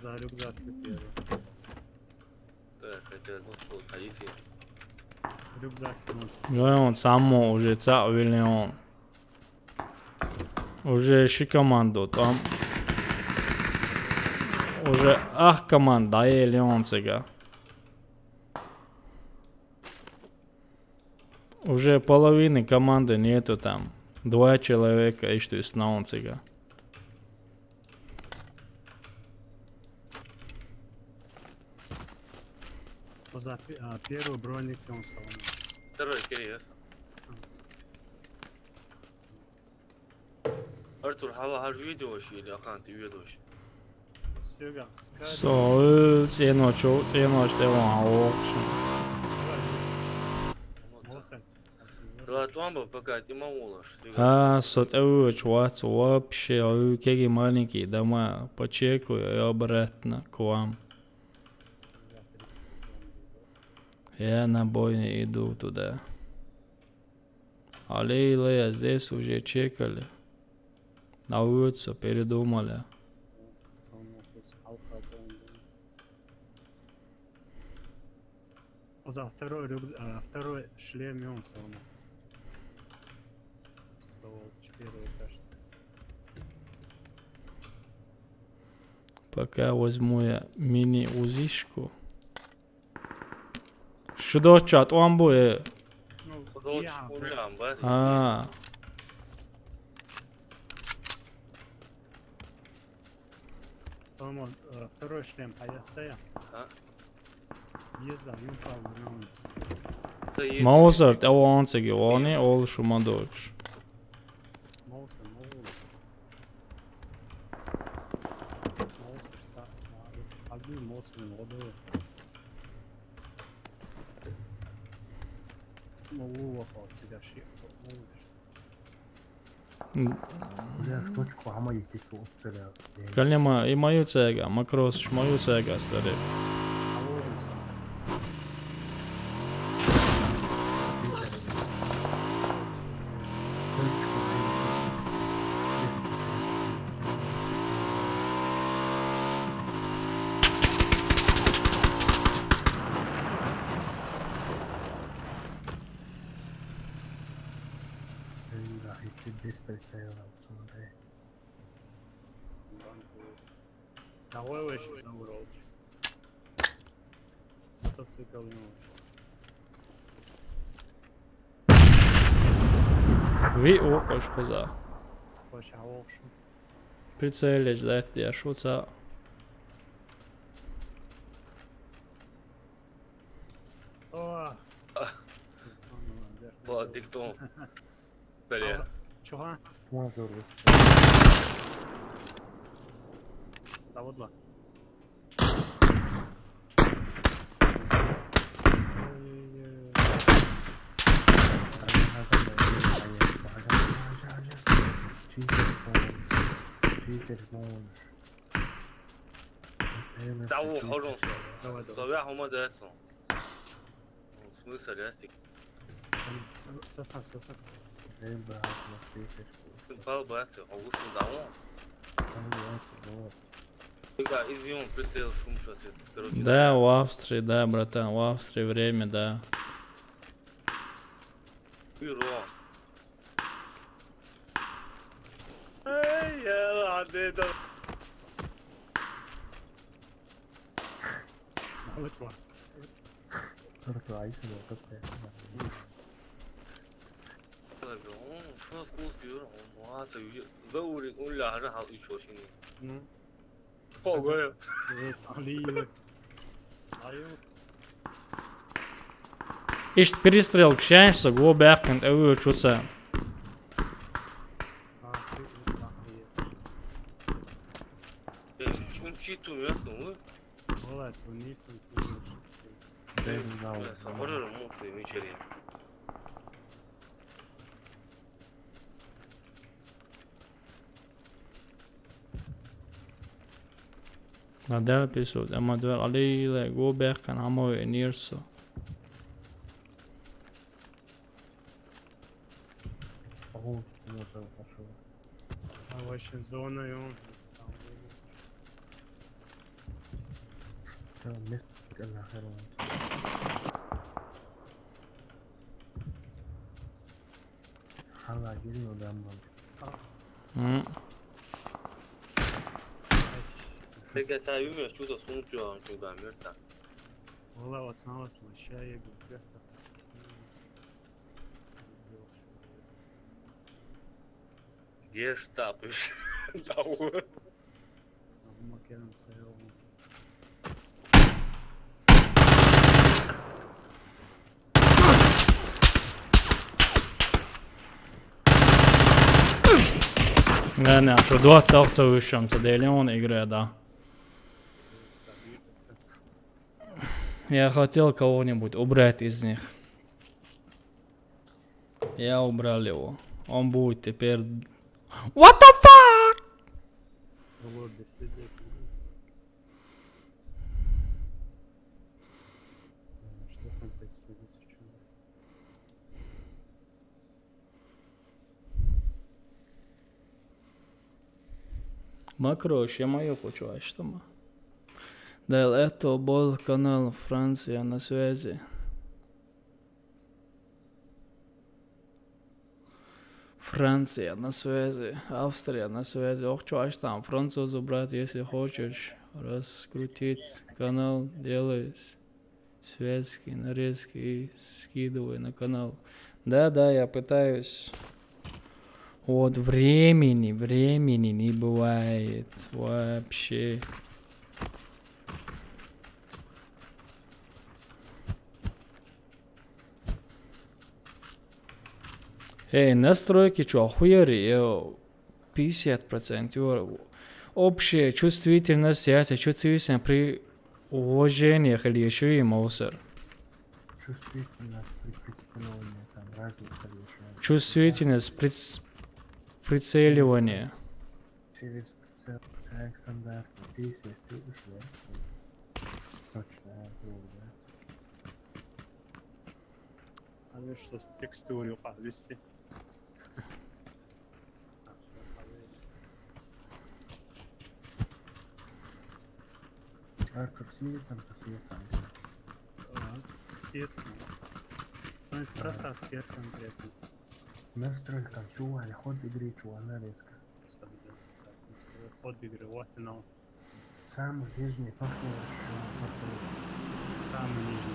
За рюкзак первый. Так, хотя ну ходите. Рюкзак. Он само уже Вильон. Уже шикоманду там. Уже команда Леон сега. Уже половины команды нету там. 2 человека и что есть на он сега. За первый броник он салон. Второй Кирилл. Artur, hala videoši ili akanti viedoši? Sjugā, skaidrs. So, cienošu tev augšu. Mosēc. Да, твамба пока ты мамулаш. Сот вот вообще, какие маленькие дома. Почекаю, я обратно к вам. Я на бой не иду туда. Але здесь уже чекали. На улицу передумали. За второй шлем и он сломал. Первый этаж. Пока возьму я мини-узишку. Что чат, он будет? Ну, Подолчи улям, бать. Соломон, второй шлем паяцея. Еза, юнфал граунт. Маузер, tev on cik joni, olšu madoču. Mauser sa, albi Mauser modu. Mogu cik šie. Skočku hamajiti su uspjeli. Kad njema imaju cega, makros imaju cega stari. Ovo je še samo rođe. To se kao imamo. Vi åker skoza. Hoće avokšu. Pricelić leti, ja šuca. Pa, dikton. Belje. Čuha? Mazur. Zavodla.大雾好重视，左边好没得重。没事的，Sad. Palo basta, Augusto dá Только изъем прицел шум сейчас. Да, в Австрии, да, братан, в Австрии время, да. Бюро. Эй, я ладно, да. Which one?说school student，哇，这这屋里我俩人还有小心的。好过呀。Ишь перестрел к счастью, глубоко эвую чуца. Читу место, мы. Молодец, вы не сам. Можно муться и вечерин. Надел эпизод, ама две алиле глубоко на мой нирсо. А вообще зона и он. Ты сами умеешь что-то сумку, что-то мерца. Вала в основном смущает как-то. Где штапишь? Да вот. Макером целом. Не, что 20 овцев вышел, это дели он играет, да. Я хотел кого-нибудь убрать из них. Я убрал его. Он будет теперь... What the fuck? Вот, без сидеть. Что там происходит? Макрош, я мою почуваю, что мы. Да, это был канал Франция на связи. Франция на связи, Австрия на связи. Ох, что аж там, французу, брат, если хочешь раскрутить канал, делай связки, нарезки и скидывай на канал. Да, я пытаюсь. Вот времени не бывает вообще. Эй, настройки что, охуели? 50%. Общая чувствительность, чувствительность при уважениях или еще и мусор. Чувствительность при прицеливании, там разница решает. Чувствительность прицеливания. Через прицел, как стандартно, 50, ты ушла. Точно, да. А видишь, что с текстурой повиси. А как светится, то светится. Светится. Значит, просадки конкретно. Настройка, чували, ход игры, чували, резко. Ход игры, вот оно. Самый нижний повтор. Самый нижний.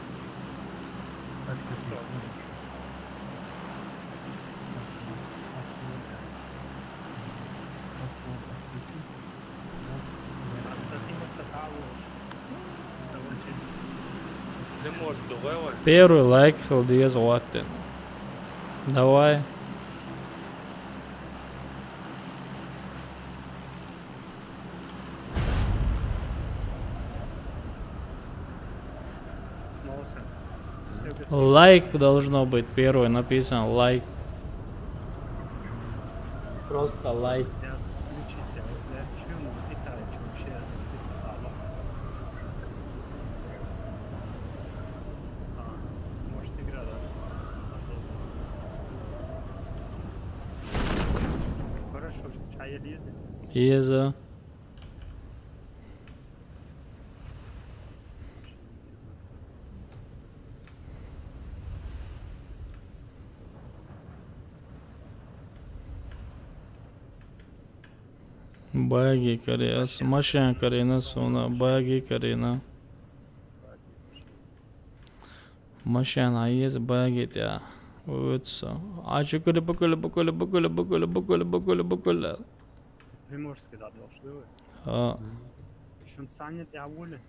Ты можешь добавить. Первый лайк, халдез, ваттен. Давай. Лайк должно быть первый, написано лайк. Просто лайк. Может игра, да? Хорошо, чай лезет. Еза. Баги кариас, машин карина суна, баги карина. Машина есть баги тя. Утса. А чукули букули. Приморский, да, должны вы. А. Причем цанят я воля.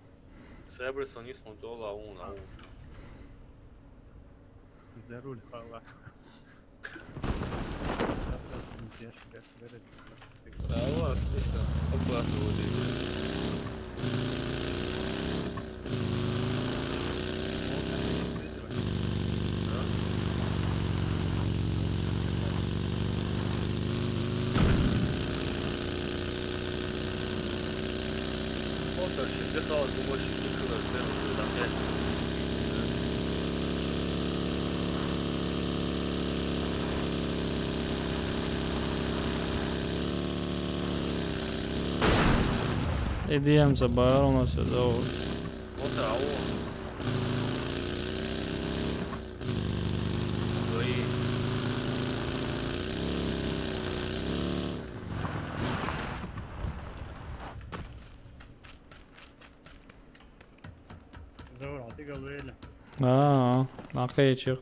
Себрисон не смотрел, а он. За руль хала. Да, у вас просто оплатывали. Просто отдыхал, думаешь, не было, там 5 минут. Idiem sa baronas ir daudz. Otrā O. Свои. Zaur, ты говорили. Nakayacak.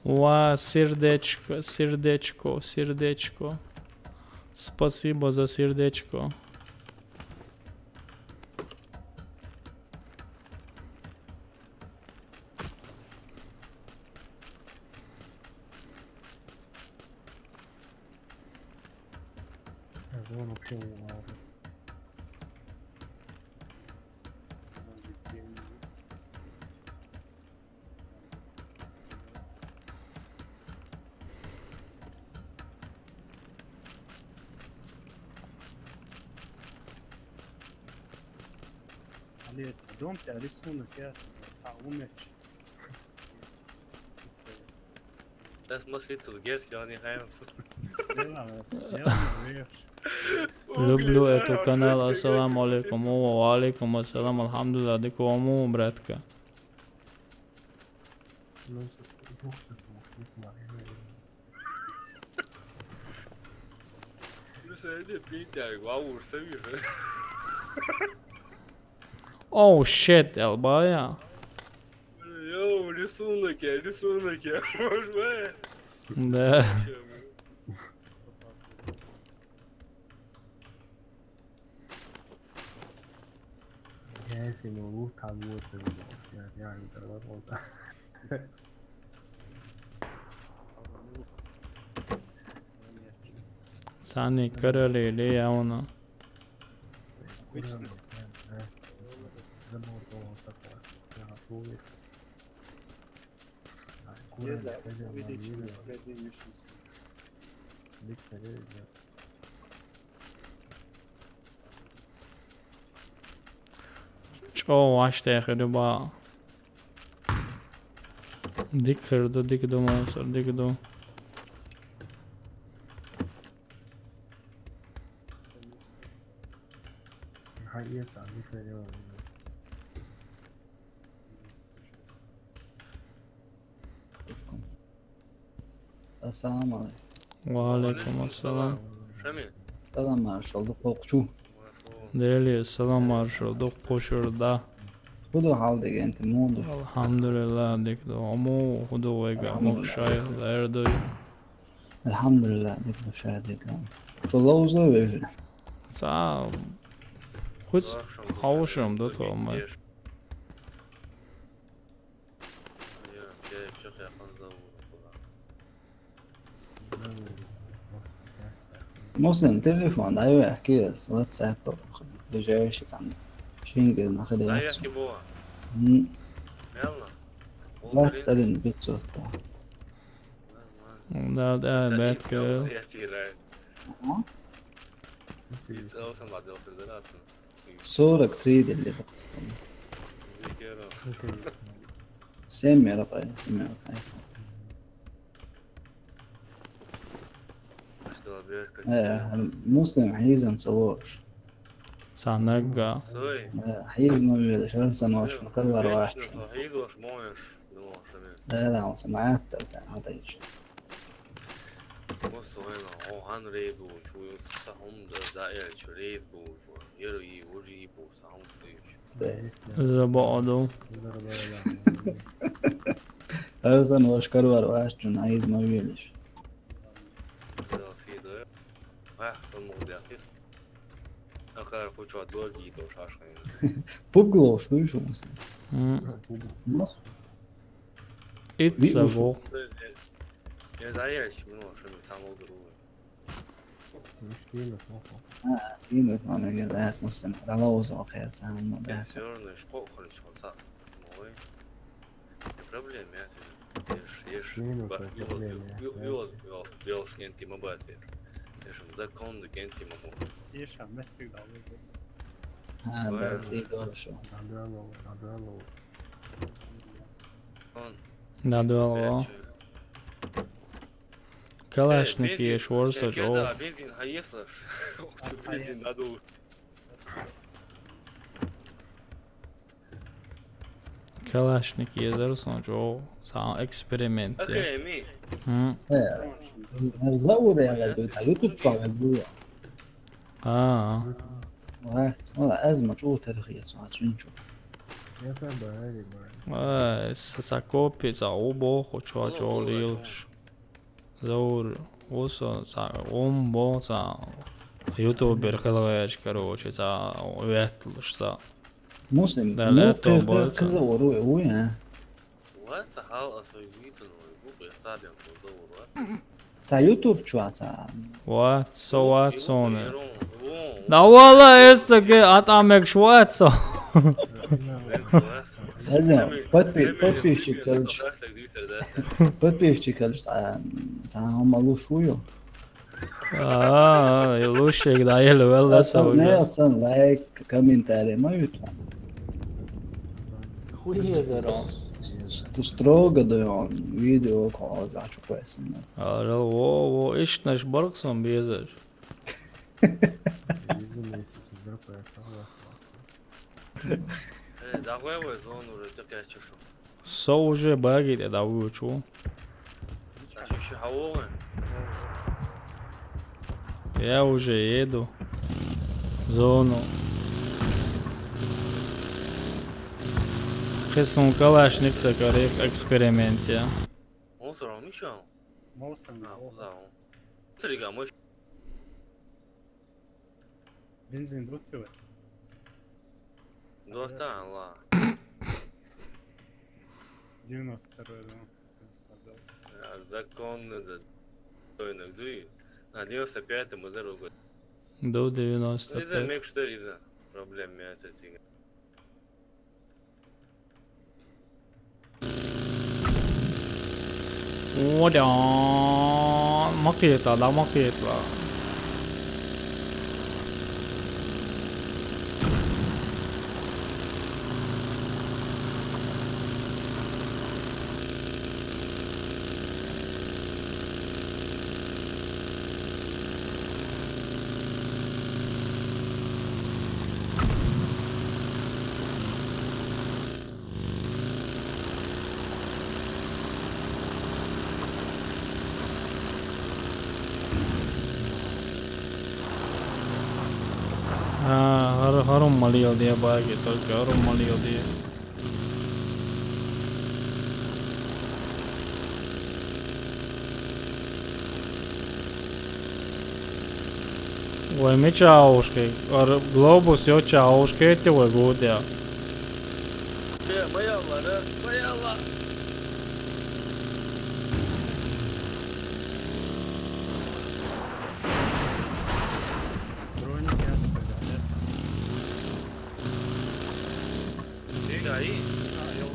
Ва, сердечко, сердечко, сердечко. Спасибо за сердечко. Он вообще не надо. عليه تصدم تعرف رسمونك يا صعومك Das muss viel zu Geld, ja nicht heim. Люблю эту канал. Ассаламу алейкум. Ва алейкум ассалам. Алхамдулилlah. Дикому, братка. Oh shit, Elbaya. Yo, рисунок я, может быть? Да. Ya si me gusta mucho, ya te lo voy a contar. Sani karali le yauna. Çoğu aştağıdı ba. Dikirdu monster dikirdu. Assalamu alaikum. Ve aleyküm assalam. Şamil. Salam marshal qo'qchu. Deli salam marshal dok poşurda. Xudo hal degenti mo'du. Alhamdulillah dikdu. Amu hudu vega mokşay erdo. Alhamdulillah degdu şadegan. Şolawza veje. Sa Хуц hauşum da tolma. Muslim telefon ayva kiyas WhatsApp بجايش عندك شينجر ناخذ لا واتس يحكي بوها يلا لا تستدن بيت صوت Da bet girl. صورة تريد اللي بقصة سمي رقعي سمي رقعي مسلم حيزة مصورش Sanaga. حيز ما بيدش رنسا نوش مكرر واحد لا لا سمعات ما تيجي بصوا هنا هو هنريد وشو يصحهم دائرة شريد وشو يروي وجيب وصحهم Zabado. رنسا نوش كرر واحد جن حيز ما بيدش Cara, continuador aqui, então eu acho Puglof, não é muslim. Nossa. It's a go. Я заявляюсь, что мы там угрозы. فينا أنا قاعد أحس مستمع على وضع خير تعمل ما Я بعد все равно школу хочу отца. Мой. Проблем я Белшкен тима базер. Закон ген тима му. ايش عم نحكي على هذا سيد ولا شو Надо. Калашник есть, ворса, Да, бензин хаеслаш. Бензин надул. Калашник yazarsan o sağ eksperiment. Окей, ми. زور يا غالبي يوتيوب تطلع مقبولة Aa. والله أزمة شو تاريخية ساعات شو نشوف Iesam bēgi. Es sakopi, ubohu, čo lielš. Zaur, uso, umbo, YouTuber, helvēč, karoči, vētluš, Muslim, Da lēto nu, bolca. ka zauru je uje. Вася хал свой видно, губы ставим по Ca YouTube čuaca. Vecone. Da valla, es tagad atāmēkšu veco. Nezinu, patpiešķikaļš tā malu šuju. Lušīgi da ili vēl Tas esavu. nejasan laika komentāriem na YouTube. Tu stroga da je on video ko začu pesem. Ovo, ištneš barksom biezeš. Да хуево зону уже такая чешу. So уже bagīti da uču. Чешу хавовы. Ja уже jedu. Zonu. Хесун калашникца карек экспериментия. Он все равно мешал. Mūsam Да. Смотри-ка, мой benzīna drutļoja. достал, ла. 92. Закон достойных дуи. На 95-м за руку. До Из-за 95. мег что из-за проблем мяса тига. Oda, makita da makita. Harum maliyal diye bagi, только harum maliyal diye. Vai mi čauškai, ar globus jau čauškai te vai gūdē? Моя ла, моя ла. Bronīgi atspēļā, ja? Тига и. Jau.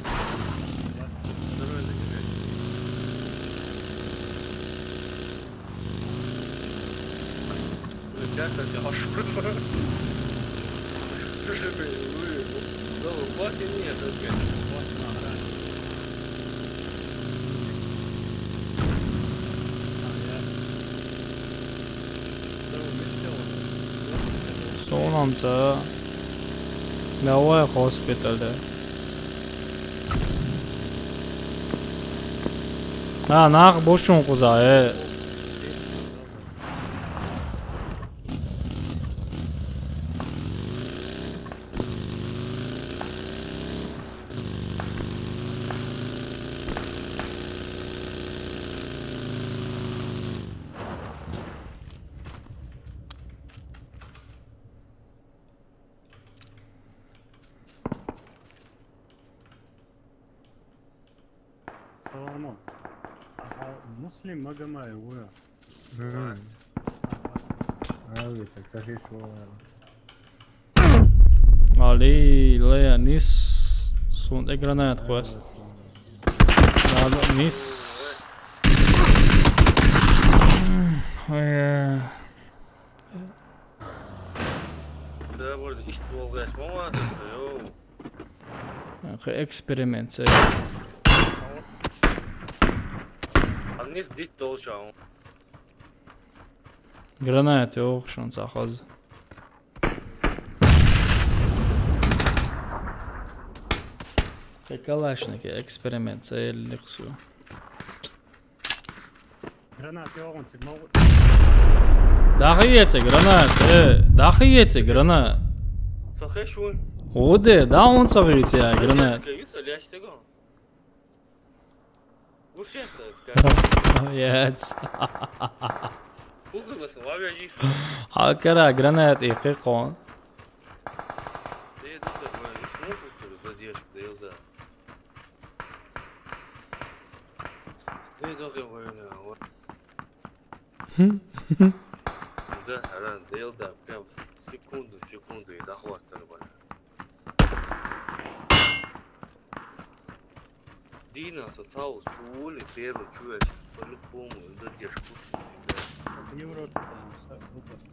Как это ошибка? Слушай, ну, хватит нет, опять. Sonamca. Давай hospital'de. Naq boşun kuzağı. Salamo. Aha, Muslim magama je uja. Evo, tak sad je što Ali Leia nis sunt e granat quas. Nis. Да, вот, и что волгать, мама, Eksperiment. А мне здесь толчал. Granāti augšana sākās. Kā kalāšniki eksperiments ēļiks. Granāti jau un cik malu. Dahietse granāti, dahietse granāti. Сахешун. Оде, да, он сагыйцы я гранат. Yes. Hakara granat iqiqon. Да, ран, да, прям секунду и дохватывали. Дина сосал, чули, первый чуя, по-любому, задержку. В Европе там выпуск.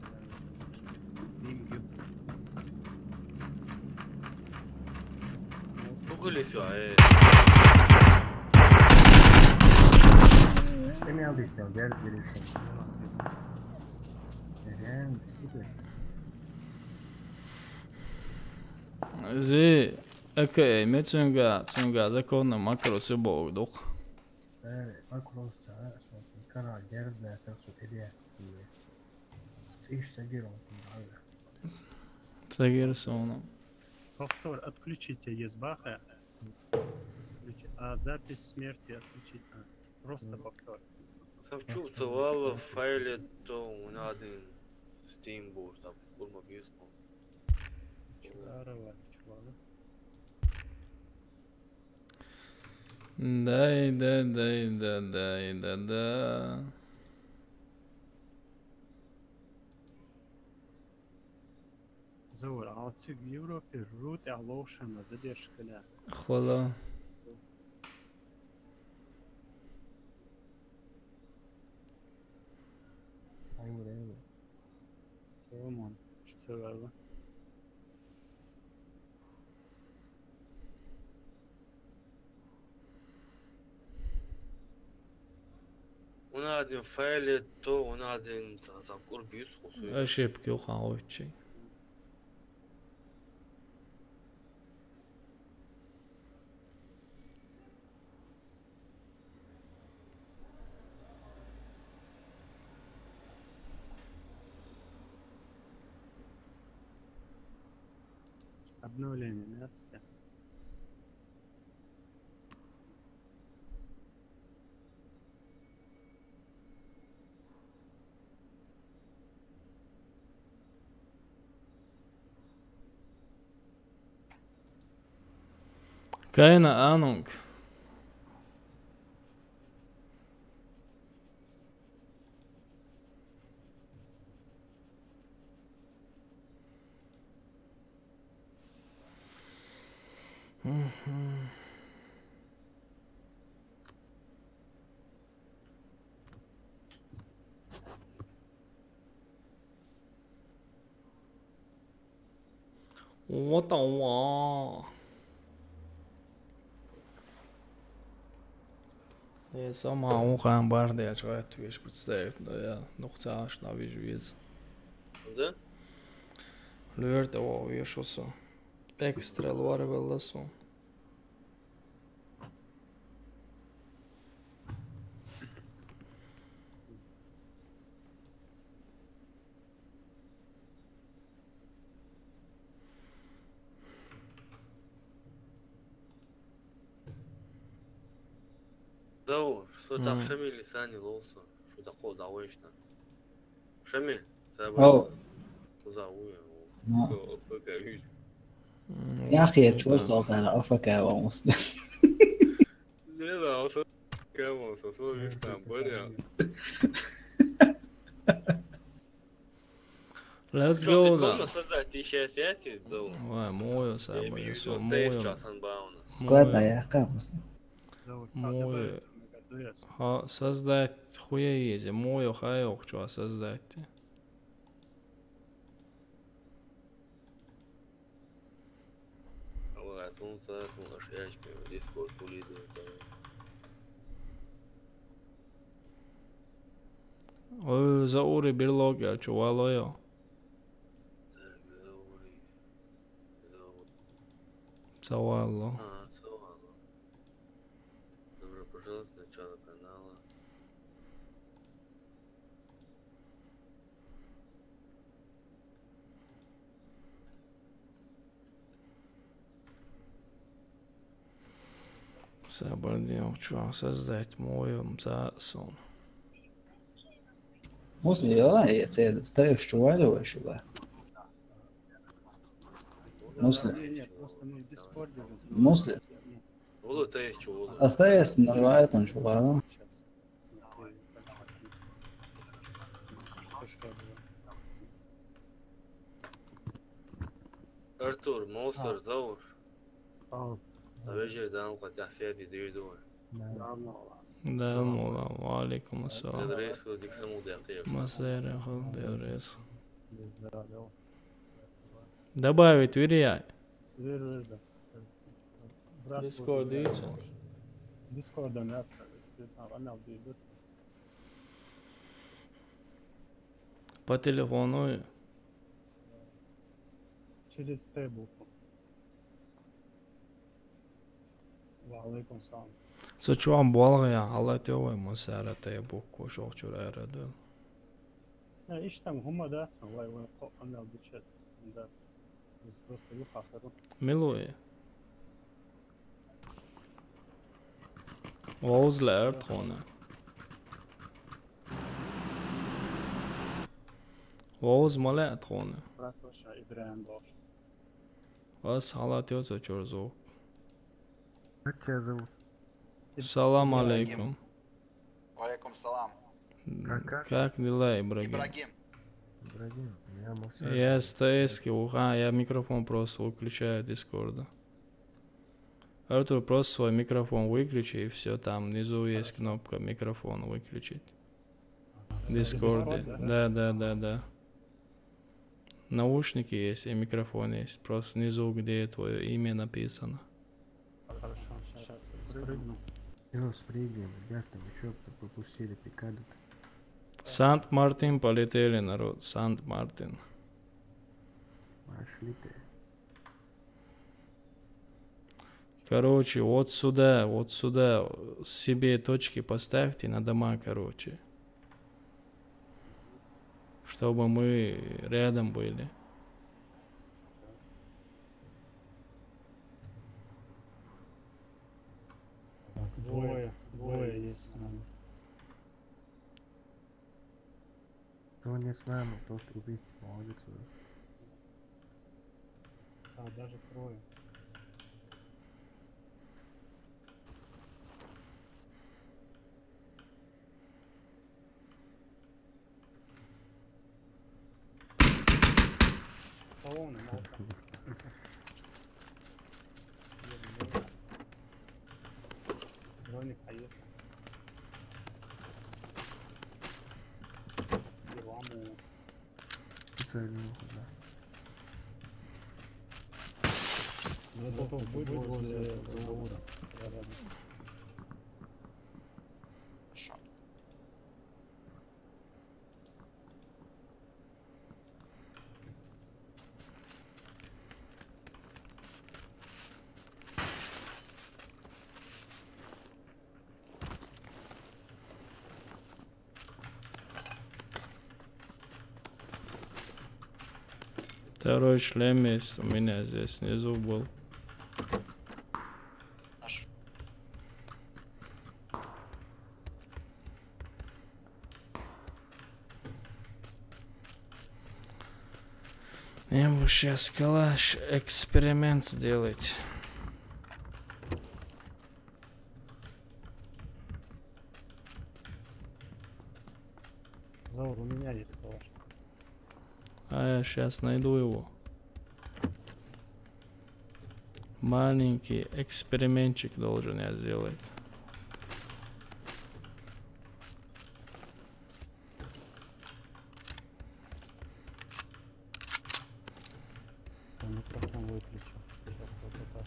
Google все, Seni aldı işte, ders verirsin. Neden? Зи, окей, ми цунга законно макросы богдук. Evet, makrosa, sonra kanal geride, sen hediye. İşte gir olsun abi. Цагир сону. Повтор, отключите езбаха. А запись смерти отключить. Просто повтор. Савчу цевала в файле, то у меня один Steam был, там, курма бьюску. Чуварова, чувала. Да. Заур, алцыг Европе рут алошана задержкаля. Хвала. Hayır. Tamam. Что было? У нас один файле, то у нас один там кур бьюску. Ошибки ухаочи. Обновление, мерзко. Keine Ahnung. What the wow. Я сама ухаем барды, я чего ты вещь представить, да я нухца аж на вижу. Да? Лёрт его вешался. Экстра лварвелласу. Зау, что так Шамиль лисани лолса, что такое довольно. Шамиль, أو зау ما то покажи. يا أخي شو صوت أنا أفكر ومسلم Не да, он кому со своим там понял. Let's go Дома да. создать 1005, зау. Ой, мою сабы, Я со имею в виду мою. Тейс Санбауна. سكواد يا أخي مسلم Заур, Мой. добавить. Ха, создать хуя есть, мою хайок, что создать. Вот, солнце, шячки, дискорд улидывает. Ой, заури bir log ya, чувалоё. Цавало. Добро пожаловать в начало канала. Sabadão, чувак, создать моем засон. Mums ir jāiet ēdas tevis čuvaļojuši, vai? Не, просто мы в Дискорде Мусли? Улу ты что, улу? Остаясь на этом чувала. Сейчас. Артур, Моусер, Заур. اه أبجر دام قد تحسياتي ديردون. Да, мола, алейкум ассалам. تدريس كل ديك سمو دقيق. Масэр, Деврес. Добавить Вирия. Discord iyice. Discord'dan istiyorsan anlam değil. По телефону. Через T-букву. Алейкум салам. Сочуан болгая, Allah tevay masara tebuk koşok çüreredi. Ya işte هم داتنا والله وين قلنا بتشات دات بس просто يخاطروا Милуи. Oğuz Lertone. Oğuz Malertone. Rakosha İbrahim Boş. Вас халатёца чурзок. как тебя зовут? Салам алейкум. Алейкум салам. Как дела, Ибрагим? Ибрагим. Ибрагим, я Муса. Я СТС, я микрофон просто выключаю Дискорда. Артур, просто свой микрофон выключи, и все, там внизу есть кнопка микрофон выключить. В Дискорде. Да. Наушники есть и микрофон есть. Просто внизу, где твое имя написано. Хорошо, сейчас спрыгну. Все, спрыгиваем, ребята, вы что пропустили пикады-то? Сант-Мартин полетели, народ. Сант-Мартин. Пошли ты. Короче, вот сюда себе точки поставьте на дома, короче. Чтобы мы рядом были. Двое есть с нами. Кто не с нами, тот убить, молодец. А, даже трое. Салоны, молодца. Броник поехал. Ламу. Специально, да. Готов быть возле Заура. Хорошо. Второй шлем есть у меня здесь снизу был. Наш. Я бы сейчас калаш эксперимент сделать. Заур, у меня есть калаш. А я сейчас найду его. Маленький экспериментчик должен я сделать. Микрофон выключу. Сейчас вот это.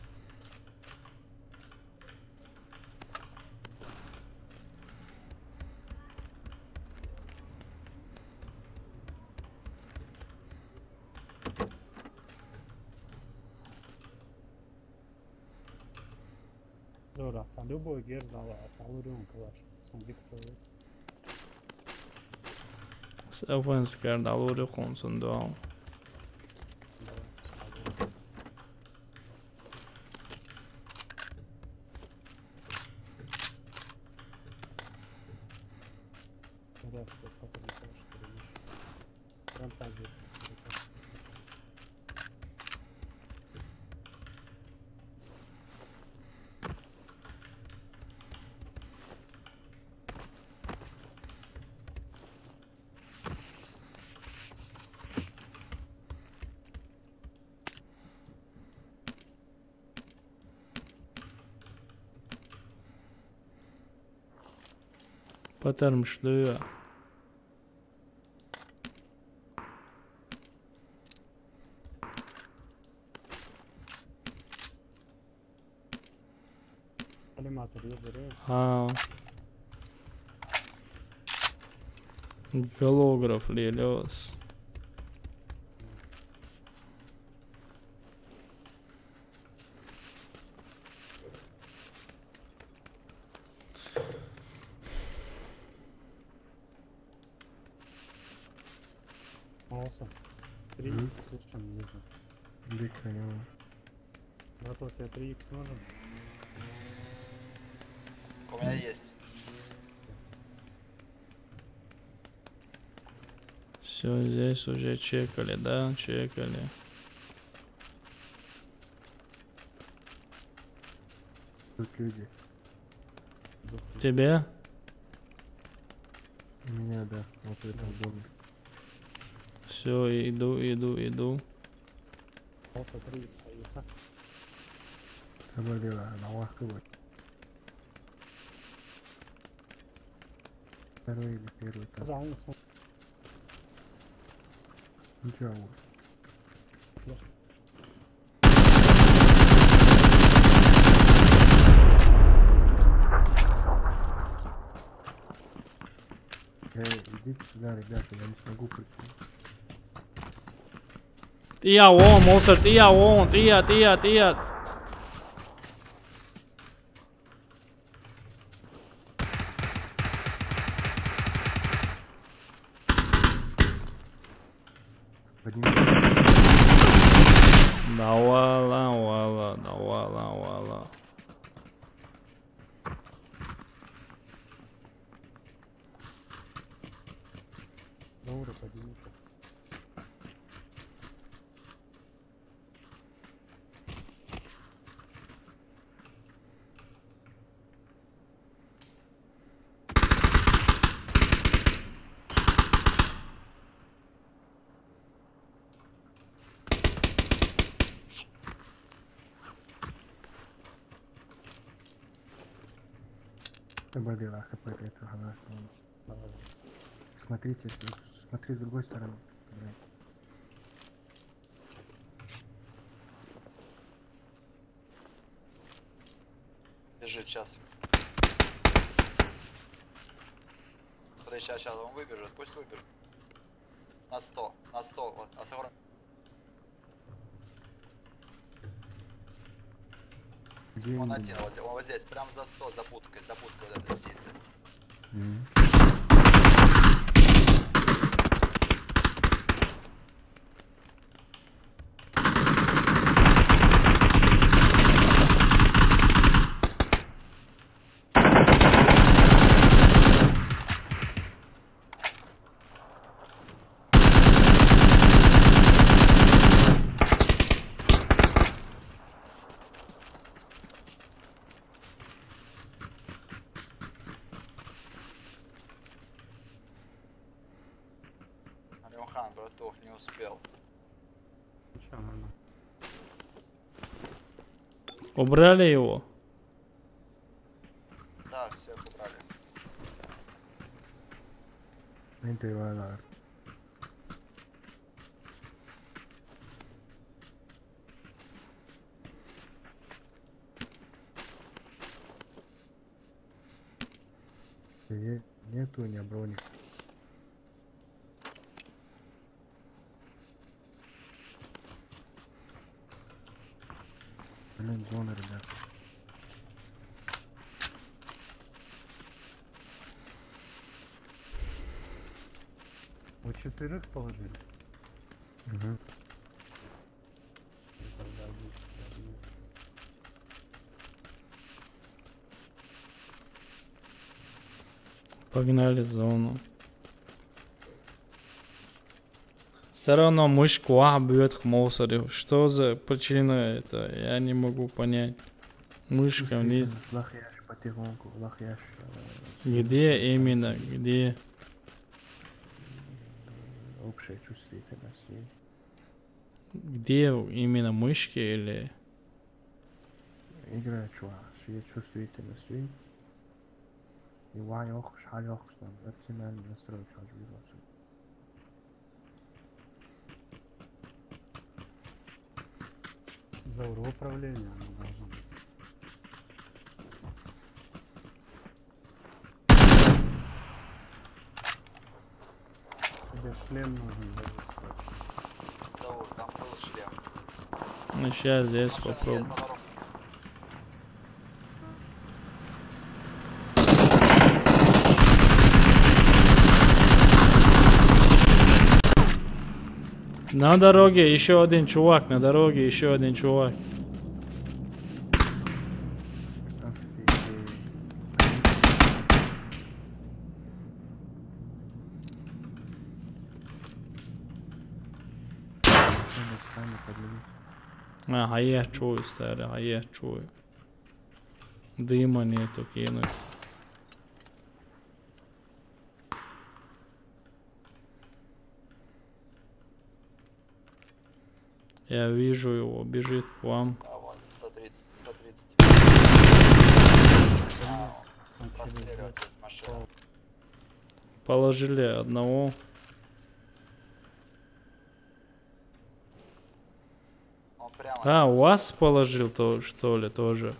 Zora, sen любой гер знала, основной калаш. Сумбиксовый. Sen skärd aluri konsun då. Потому что я. Коллиматор езеря. Голограф лелёс. Молодца. 3 совершенно нужно. Дик на него. Зато у тебя 3х нужен. У меня есть. Все, здесь уже чекали, да? Чекали. Тут люди. Тебе? У меня, да. Вот в этом доме. Все, иду. Молодца, 3х яйца. Заболела, на лавку вот. Второй или первый там. За умысл. Ничего. Идите сюда, ребята, я не смогу прийти. Тия вон, монстр, тия вон, тия. Поднимите. Давала. Заура, поднимите. Заболела, хп это хорошо. Смотрите, смотри с другой стороны. Блядь. Бежит сейчас. Подожди, сейчас он выбежит, пусть выбежит. На 100, вот, осторожно. Где Он они? один, вот здесь, прям за 100, за будкой вот это сидит. Алёхан, братов, не успел. Ничего, нормально. Убрали его? Да, всех убрали. Vente va a dar. Нету у меня броник. Блин, зона, ребят. Вы 4 положили? Угу. Тогда будет. Погнали в зону. Все равно мышку бьет к мусору. Что за причина это? Я не могу понять. Мышка вниз. Лахьяш потихоньку, лахьяш. Где именно? Где? Общая чувствительность. Где именно мышки или? Игра чувак, есть чувствительность. يوعي وخش حالي وخش احتمال نسرق حاجة Зауру управление оно должно быть. Тебе шлем нужен завести. Заур, там был шлем. Ну сейчас здесь Машина попробуем. едет по дороге. На дороге еще один чувак, на дороге еще один чувак. А я чую, старый, а я чую. Дыма нету кинуть. Я вижу его, бежит к вам. А, вон, 130, 130. Он через Простреливается с машины. Положили одного. Он прямо. А, у вас положил то, что ли, тоже?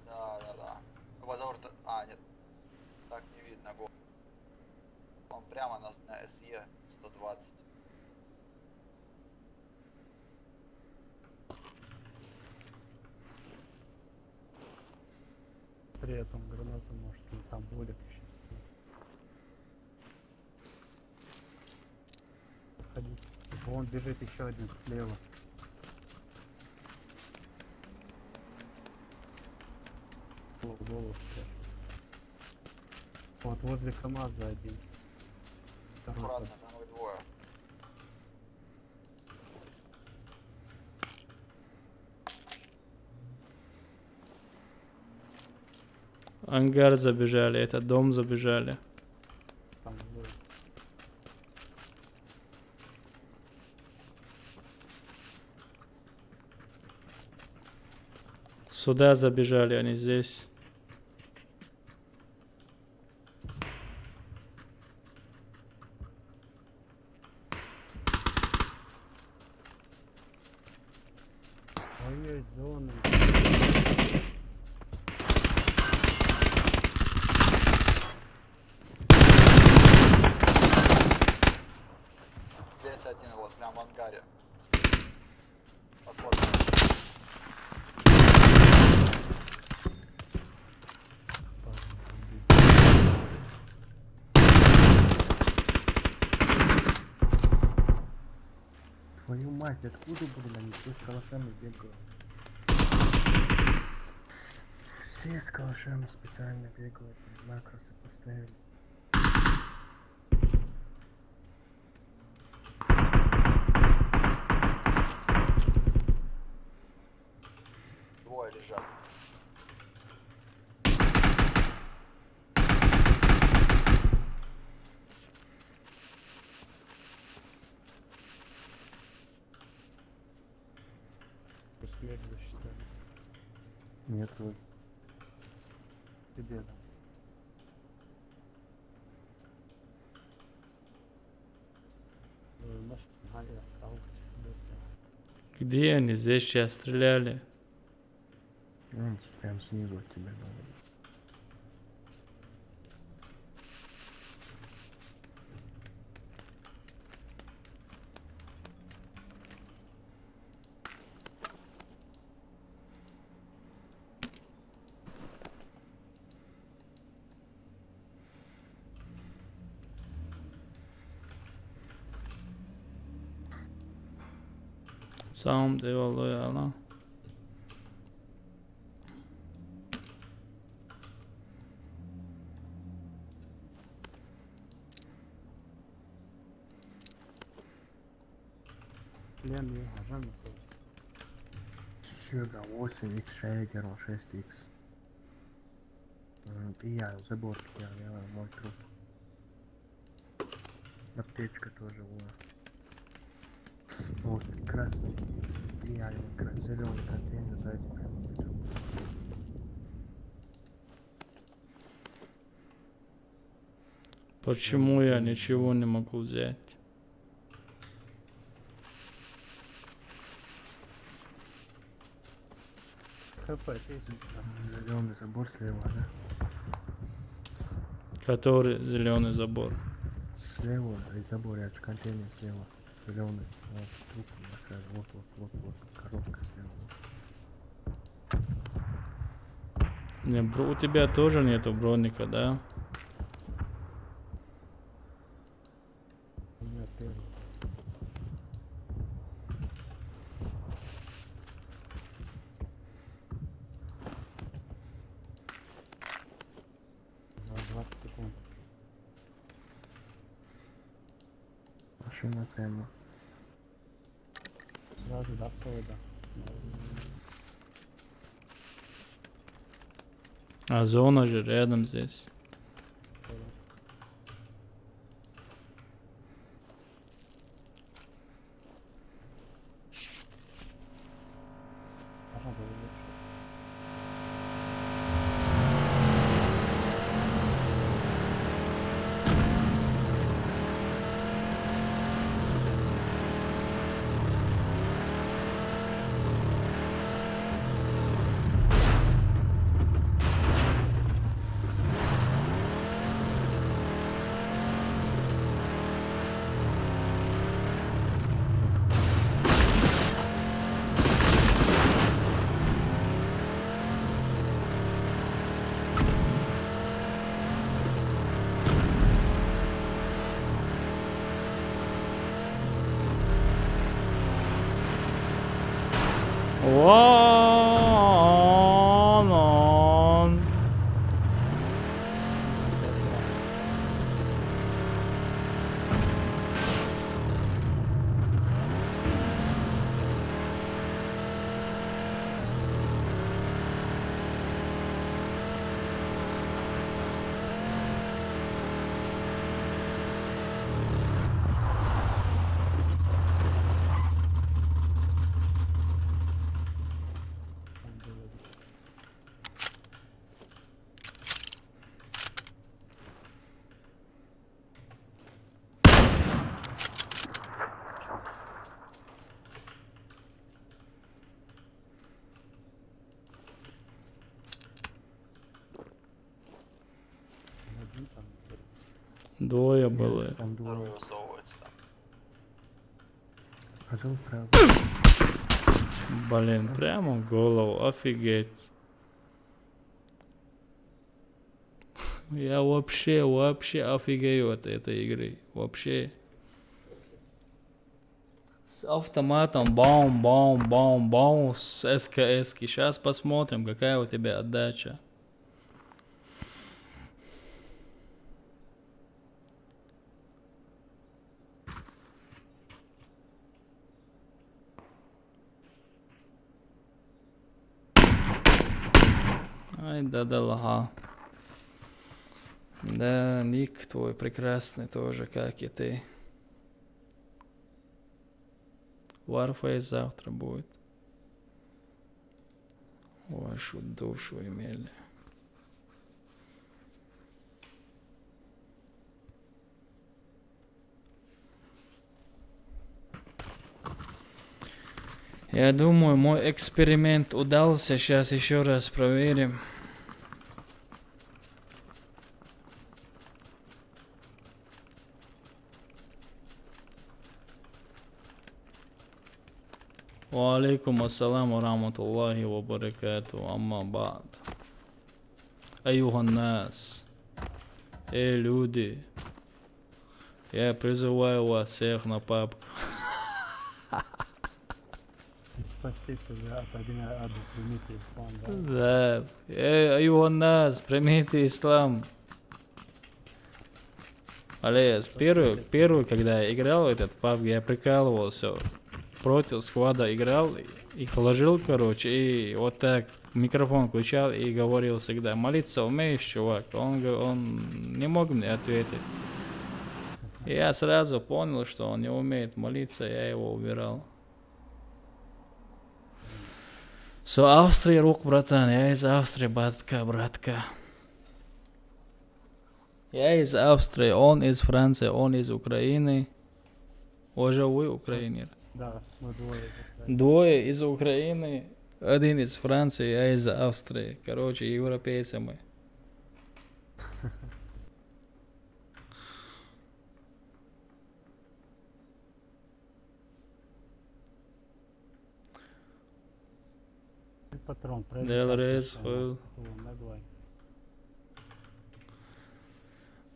Да, да, да. Вот Заур, а, нет. Так не видно. Он прямо на СЕ 120. при этом граната может там болик еще стоит. Посадить. Вон бежит еще один слева. Голову спрячь. Вот возле КамАЗа один. Второй Аккуратно, там их двое. Ангар забежали, этот дом забежали. там двое. Сюда забежали, они здесь. Ой-ой, зона. Здесь один вот, прям в ангаре. Поход. Твою мать, откуда, блин, они все с калашами бегают? Все с калашами специально бегают, накросы поставили. Двое лежат. Смерть засчитали. Нет, вы. Тебе да. Где они? Здесь сейчас стреляли. Он прям снизу от тебя надо. Sağım eyvallah ya lan. Пленный оженится. Сюда 8x шейгер, 6x. И я, забор, я мой труп. Аптечка тоже была. Вот, красный. И я, зеленый контейнер сзади прям мой труп. Почему я ничего не могу взять? ХП 1000. Зеленый забор слева, да? Который зеленый забор? Слева, и забор, я контейнер слева. Зеленый. Вот, труп, вот, коробка слева. Не, у тебя тоже нету броника, да? У меня первый. За 20 секунд. Машина прямо. Сразу, да, целый, да. А зона же рядом здесь. Можно было лучше. Вон он. Один там. Двое были. Там Второй двое. высовывается там. Пошел вправо. Блин, прямо в голову. Офигеть. Я вообще офигею от этой игры. Вообще. С автоматом бам, с СКС-ки. Сейчас посмотрим, какая у тебя отдача. Ай, да лага. Да, ник твой прекрасный тоже, как и ты. Warface завтра будет. Вашу душу имели. Я думаю, мой эксперимент удался. Сейчас еще раз проверим. وعليكم السلام ورحمة الله وبركاته. أما بعد أيها الناس, люди, я призываю вас всех на папку. Спастись уже от огня ада, примите ислам, да? Да, أيها الناس, примите ислам. Алес, первый, когда я играл в этот паб, я прикалывался. Против сквада играл, их ложил, короче, и вот так микрофон включал и говорил всегда: молиться умеешь, чувак? Он не мог мне ответить. И я сразу понял, что он не умеет молиться, я его убирал. Австрия, рук, братан, я из Австрии, братка. Я из Австрии, он из Франции, он из Украины. Уже вы украинер. Да, мы двое из Украины. Двое из Украины, один из Франции, я из Австрии. Короче, европейцы мы. Патрон, Делрез, проверь. Давай.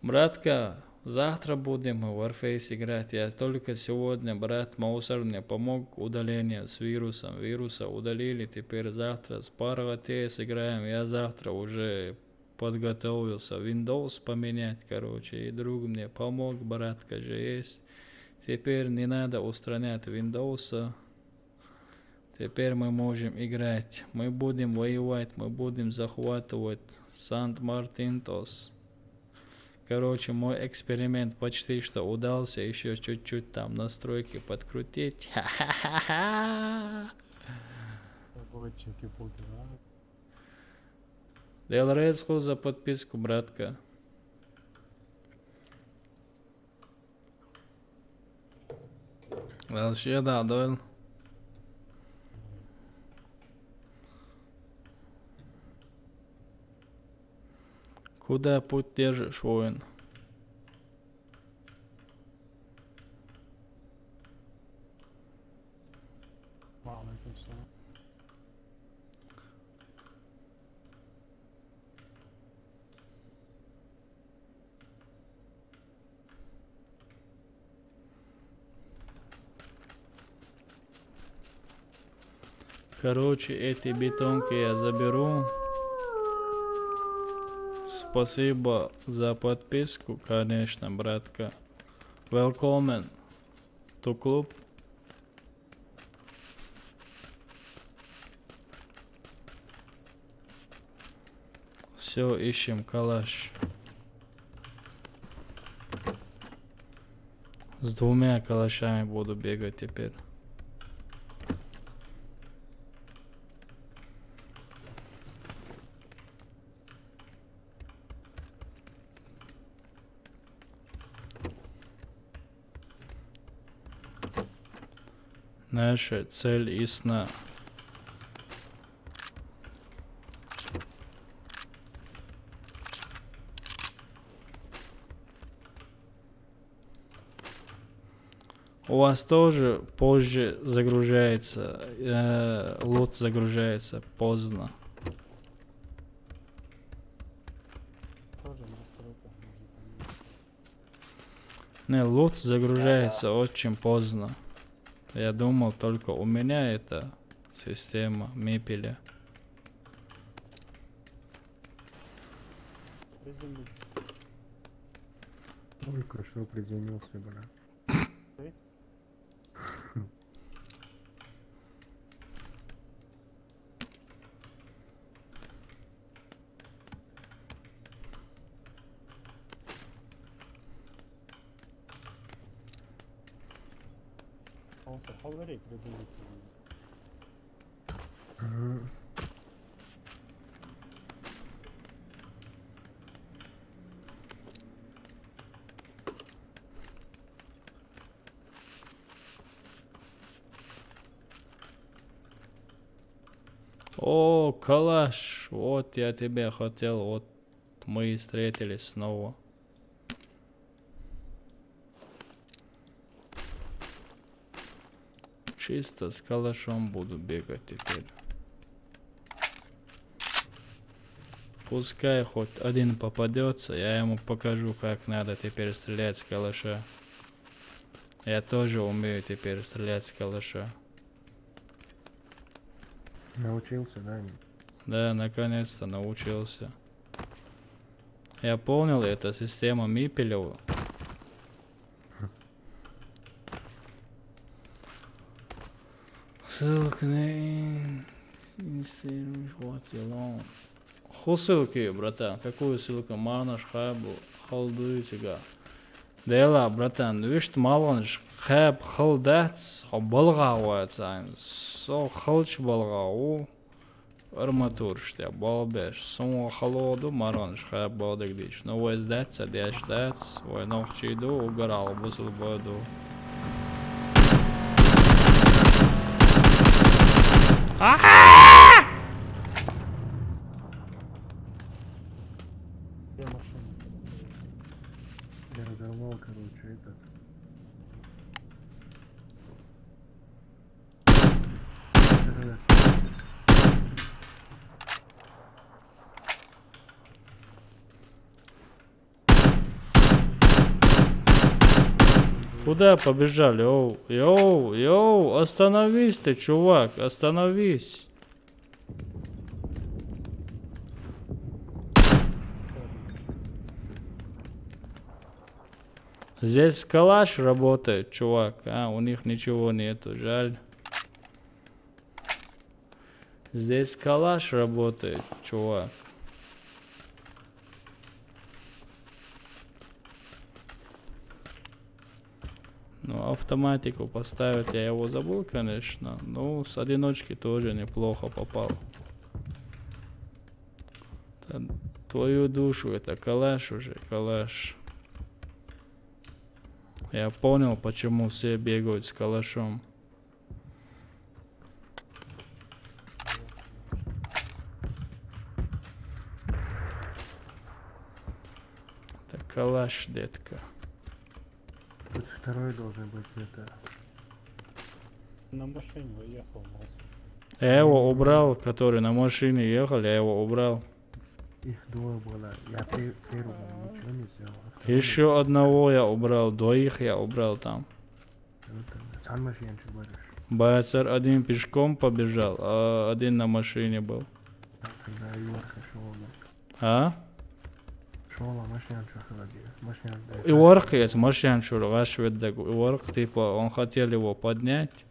Братка, завтра будем в Warface играть. Я только сегодня, брат Маусар мне помог удаление с вирусом. Вируса удалили, теперь завтра с парой сыграем. Я завтра уже подготовился Windows поменять, короче. И друг мне помог, братка же есть. Теперь не надо устранять Windows. Теперь мы можем играть. Мы будем воевать, мы будем захватывать Сант-Мартинтос. Короче, мой эксперимент почти что удался. Еще чуть-чуть там настройки подкрутить. Ха-ха-ха-ха! Делрез за подписку, братка. Вообще, да, Дойл. Куда путь держишь, воин? Короче, эти бетонки я заберу. Спасибо за подписку, конечно, братка. Welcome to клуб. Все, ищем калаш. С двумя калашами буду бегать теперь. Наша цель ясна. У вас тоже позже загружается, лот загружается поздно. Тоже настройка можно поменять. Не, лот загружается очень поздно. Я думал, только у меня это система мепеля. Приземли. Только что приземлился, брат. Ты? Olsa, говори, приземлиться. О, калаш, вот я тебя хотел, вот мы и встретились снова. Чисто с калашом буду бегать теперь. Пускай хоть один попадется, я ему покажу, как надо теперь стрелять с калаша. Я тоже умею теперь стрелять с калаша. Научился, да? Да, наконец-то научился. Я понял, это система Мипелева. Ссылка на... Ссылки, братан. Какую ссылку? Манаш, хабу, халду тебя. Дела, братан. Вишь, маланш, хаб, халдац, балгауается. Со халч балгау. Armatūras, balbēs, sumo halodu, maronas, kā baudegdīši. Nu, vai es deca, dieši dec, vai nokčīdu, ugarālu busul bodu. Где машина? Я разорвал, короче, этот. Куда побежали? Йоу, остановись ты, чувак, остановись. Здесь калаш работает, чувак, у них ничего нету, жаль. Здесь калаш работает, чувак. Ну, автоматику поставить я его забыл, конечно. Ну, с одиночки тоже неплохо попал. Твою душу, это калаш уже, калаш. Я понял, почему все бегают с калашом. Это калаш, детка. Тут второй должен быть где-то. На машине уехал, мол. Я его убрал, который на машине ехал, я его убрал. Их двое было. Я первого ничего не сделал. Еще одного я убрал, двоих я убрал там. Сам машинчик будешь. Байцер один пешком побежал, а один на машине был. Когда Юрка шел. А? Шел, машинчик холодил. Машинчик. Иорк есть, машинчик, ваш веддек. Иорк, типа, он хотел его поднять.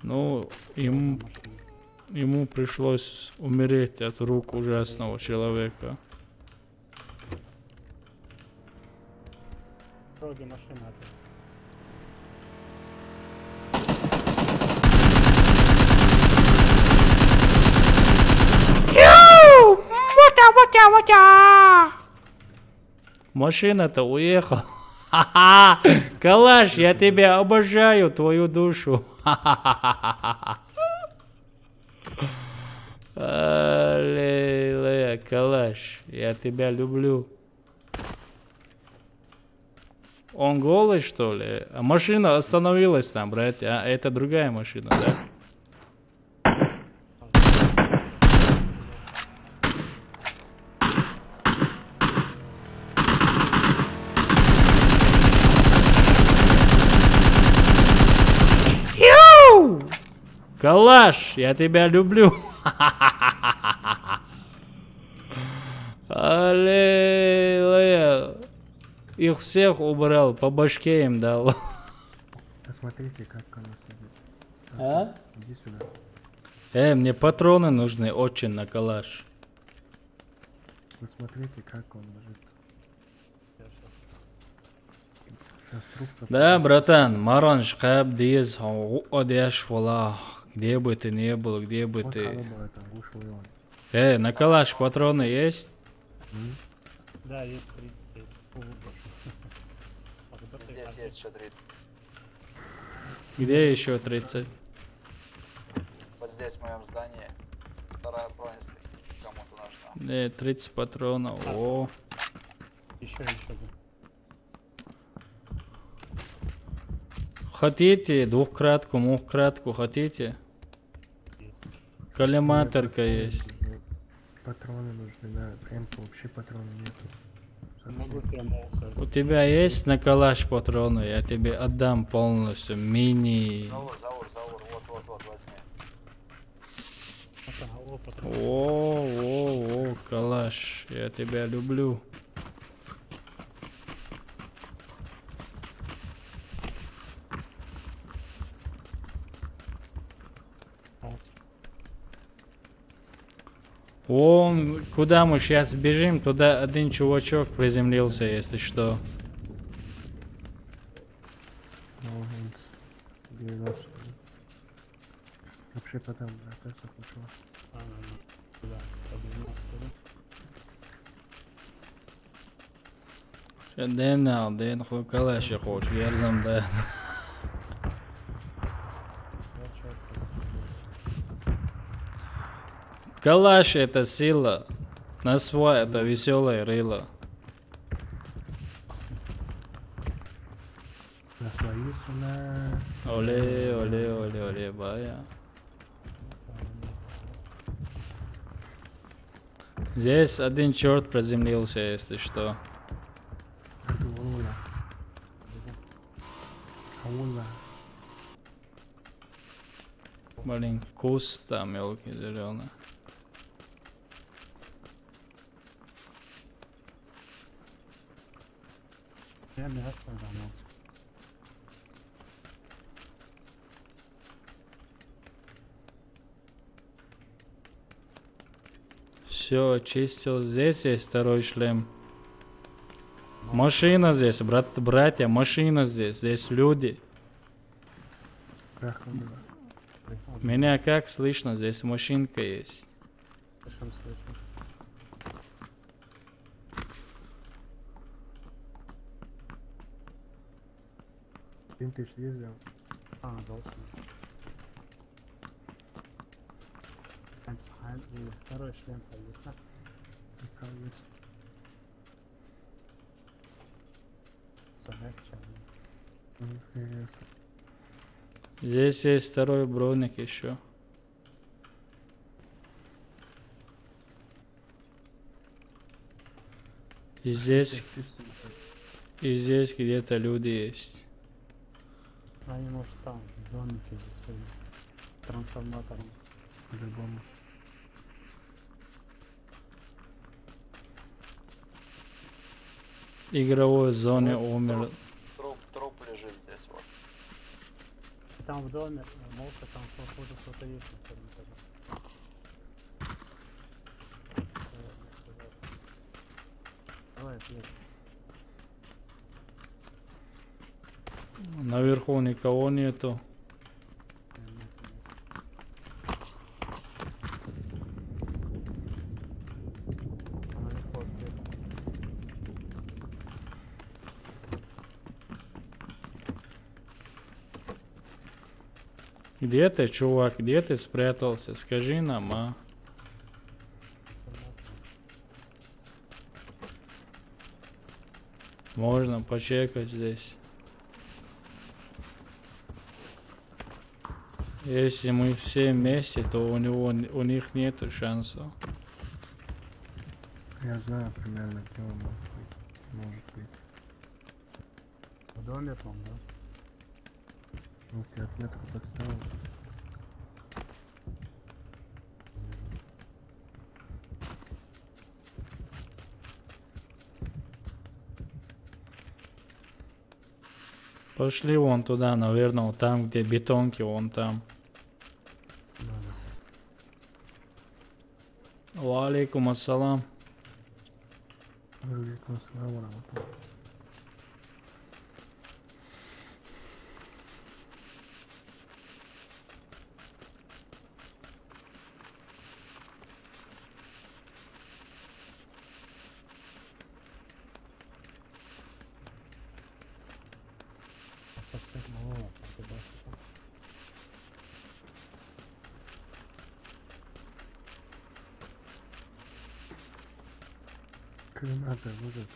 Ну, ему пришлось умереть от рук ужасного человека. Дороги машина опять. Машина-то уехала. Ха-ха! Калаш, я тебя обожаю, твою душу. Аллилуйя, Калаш, я тебя люблю. Он голый, что ли? А машина остановилась там, братья. А это другая машина, да? Калаш, я тебя люблю. Аллилуйя. Их всех убрал, по башке им дал. Посмотрите, как оно сидит. А? Иди сюда. Мне патроны нужны очень на калаш. Посмотрите, как он лежит. Сейчас труп. Да, братан, Маранж, Хаб, Диз, Одеш, Вала. Где бы ты не был, где бы Вот ты... колоба это, вышел и он. На калаш патроны есть? Да, есть 30 здесь. Здесь есть еще 30. Где еще 30? Вот здесь в моем здании. Вторая броня кому-то нужна. 30 патронов. О, Еще. хотите двухкратку, мухкратку хотите? Коллиматорка есть. Патроны нужны, да. Прям вообще патроны нету. Могу тебе молсу. У тебя есть на калаш патроны? Я тебе отдам полностью. Мини. Заур, вот, возьми. О, калаш. Я тебя люблю. Вон, куда мы сейчас бежим, туда один чувачок приземлился, если что. Вообще потом, брат, это почему? Да, по 90, да? Šodien dien ko kalēšie hoši gērzam dēd. Я чё, Калаш это сила. На свой это веселая рыла. На свои сuna. Оле, оле, оле, оле, бая. на самом месте. Здесь один черт приземлился, если что. Аула. Аула. Блин, куст там мелкий зеленый. Я мясо вернулся. Все, очистил. Здесь есть второй шлем. Машина здесь, братья, машина здесь. Здесь люди. Пряха-мула. Меня как слышно? Здесь машинка есть. Слышим, слышим. Ты съездил? Должен. И второй шлем палится. Лица. Все легче. Интересно. Здесь есть второй броник еще. И здесь где-то люди есть. Они, может, там, в домике за своим трансформатором. По-любому. Игровой зоне умер. Труп лежит здесь, вот. Там в доме, молча, там походу кто-то есть на втором этаже. Давай, отъедь. Наверху никого нету. Наверху отъедь. Где ты, чувак? Где ты спрятался? Скажи нам, а? Можно почекать здесь. Если мы все вместе, то у них нет шансов. Я знаю примерно, где он может быть. В доме там, да? Вот я отметку подставил. Пошли вон туда, наверное, вот там, где бетонки, вон там. Ва алейкум ассалам. Алейкум ассалам ва рахматуллах. Совсем мало, там туда. Гранаты выжат.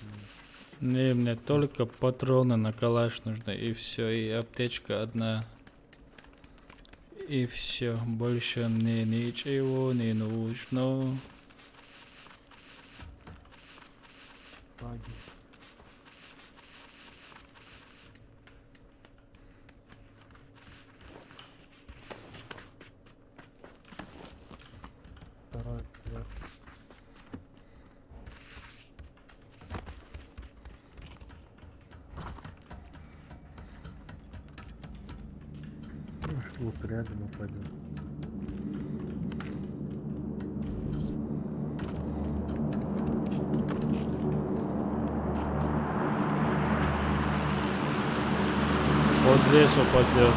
Не, мне только патроны на калаш нужны, и все, и аптечка одна. И все, больше мне ничего не нужно. Баги. Второй вверх. Может, вот рядом упадет. Вот здесь упадет.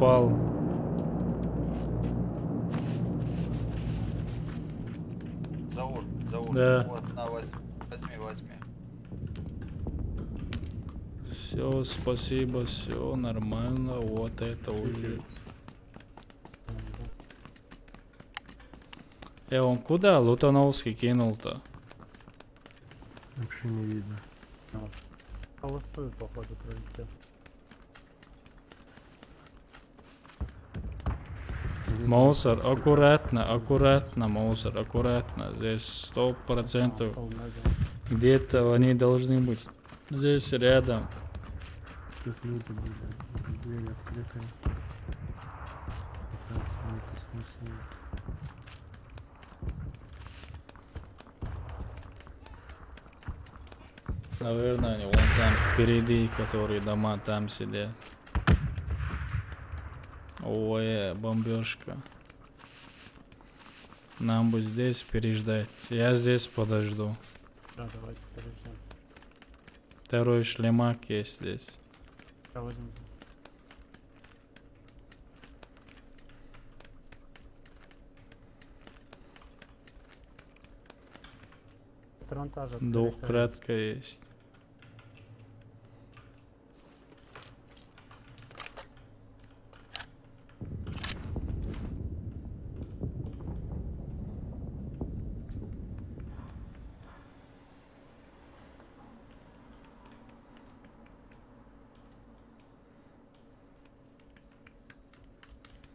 попал. Заур, Заур. Да. Вот, на, возьми. Все, спасибо, все нормально. Вот это уже. Он куда Лутановский кинул-то? Вообще не видно. Холостую, походу, пролетел. Мусор, аккуратно, мусор, аккуратно. Здесь 100%. Где-то они должны быть. Здесь рядом. Тут люди были. Дверь открыта. Пытаются найти смысл. Наверное, они вон там впереди, которые дома там сидят. Ой, бомбежка. Нам бы здесь переждать. Я здесь подожду. Да, давайте перейдем. Второй шлемак есть здесь. Я возьму. Патронтаж открыт. Двухкратка есть.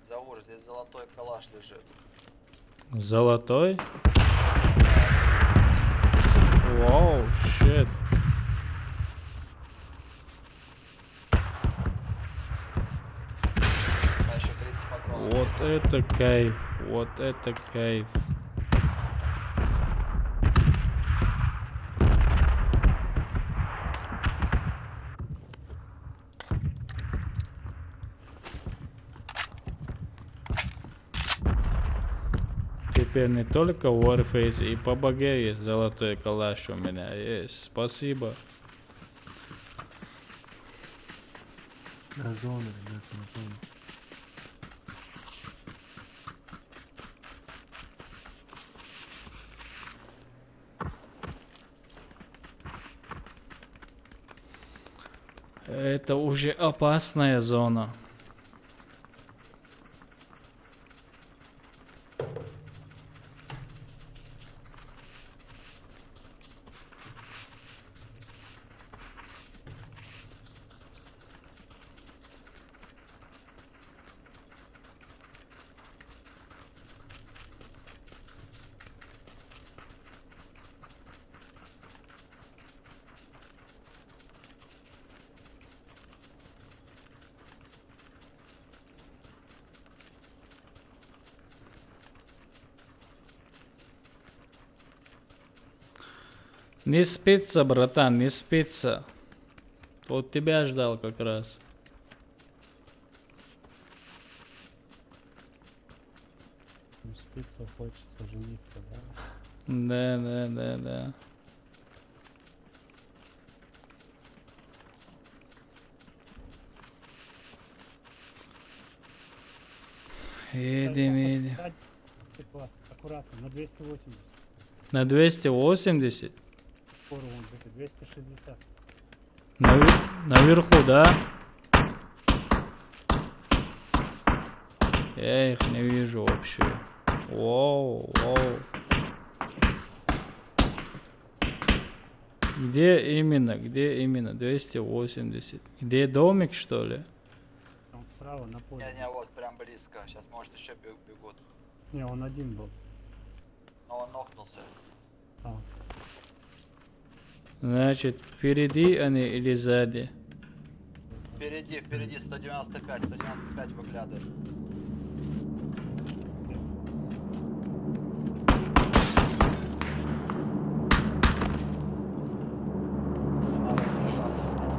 Заур, здесь золотой калаш лежит. Золотой? Вау, щит. А еще 30 патронов. Вот это кайф, вот это кайф. Теперь не только в Warface, и по баге есть золотой калаш у меня есть. Спасибо. На зону, ребята, на зону. Это уже опасная зона. Не спится, братан, не спится. Вот тебя ждал как раз. Не спится, хочется жениться, да? Да. Едем. Класс, аккуратно, на 280. На 280? Скоро он будет 260. Наверху, да? Я их не вижу вообще. Воу. Где именно? 280. Где домик, что ли? Там справа на поле. Не, вот прям близко. Сейчас может еще бегут. Не, он один был. Но он нокнулся. А, Значит, впереди они или сзади? Впереди 195 выглядывает. Надо сближаться с ним.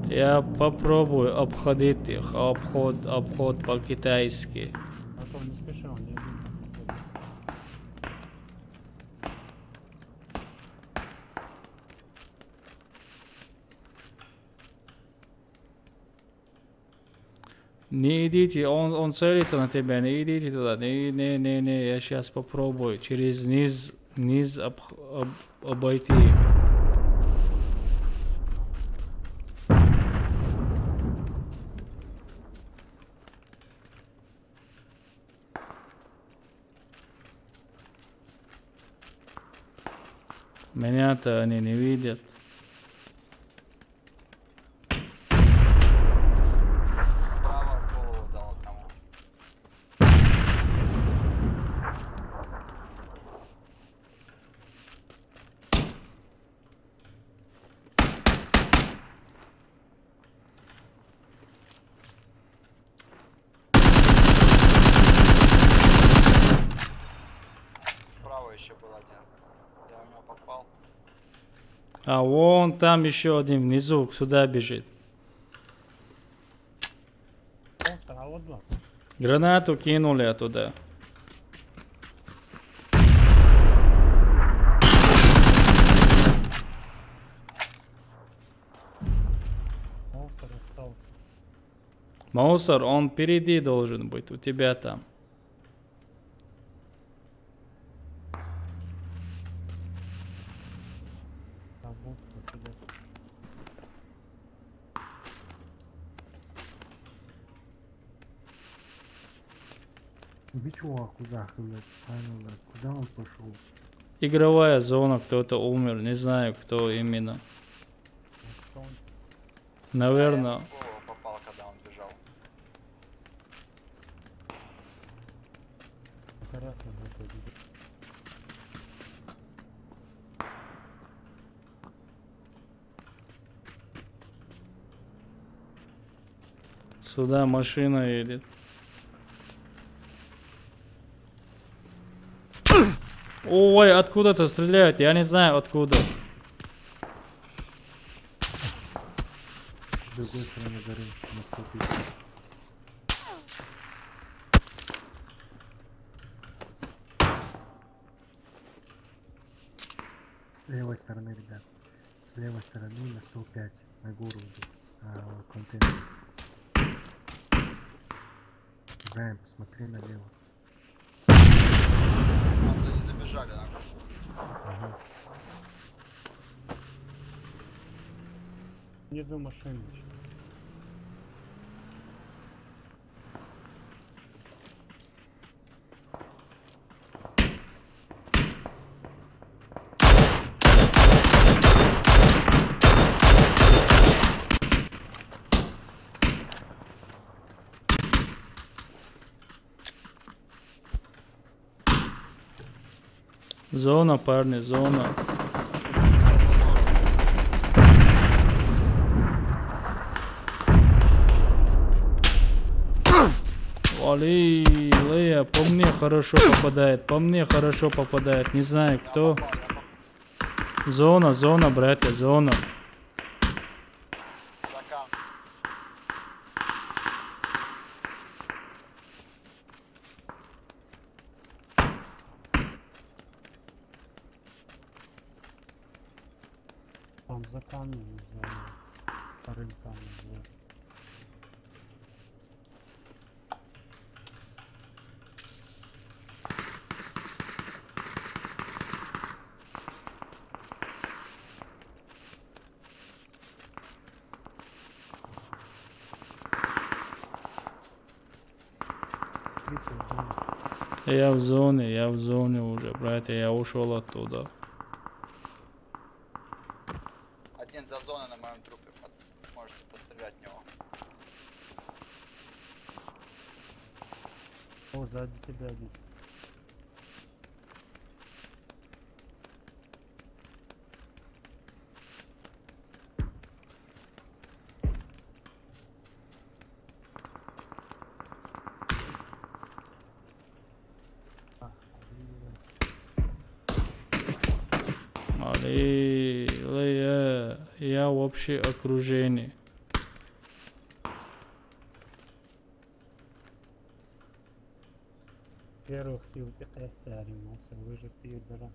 Я попробую обходить их. Обход по-китайски. а то он не спешил, он не один там походу. Не идите, он целится на тебя, не идите туда, не, я сейчас попробую через низ обойти. Меня-то они не видят. Справа в голову дал одному. Справа еще был один. Я в него попал. А вон там еще один внизу, сюда бежит. Monster, а вот два. Гранату кинули оттуда. Monster остался. Маусер, он впереди должен быть, у тебя там. Там будут кидаться. Вы чувак, куда, блядь? Правильно, блядь. Куда он пошел? Игровая зона, кто-то умер, не знаю, кто именно. Что он? Наверное. Я ему в голову попал, когда он бежал. Аккуратно выходит. Сюда машина едет. Ой, откуда-то стреляют, я не знаю откуда. С другой стороны горы, на 100 000. С левой стороны, ребят. С левой стороны на 105. На гору идут. Контейнер. Играем, посмотри налево. Там не забежали, да? Ага. Внизу машины еще. Зона, парни, зона. Вали, Лея, по мне хорошо попадает, не знаю кто. Зона, братья, зона. Закан. Там за камнем, за вторым камнем. Вот. Открытая зона. Я в зоне уже, братья, я ушел оттуда. Один за зоной на моем трупе. Можете пострелять в него. О, сзади тебя один. Али, Лея, я вообще окружение. Первых يودي قيحتاري موصل وجه في البلد.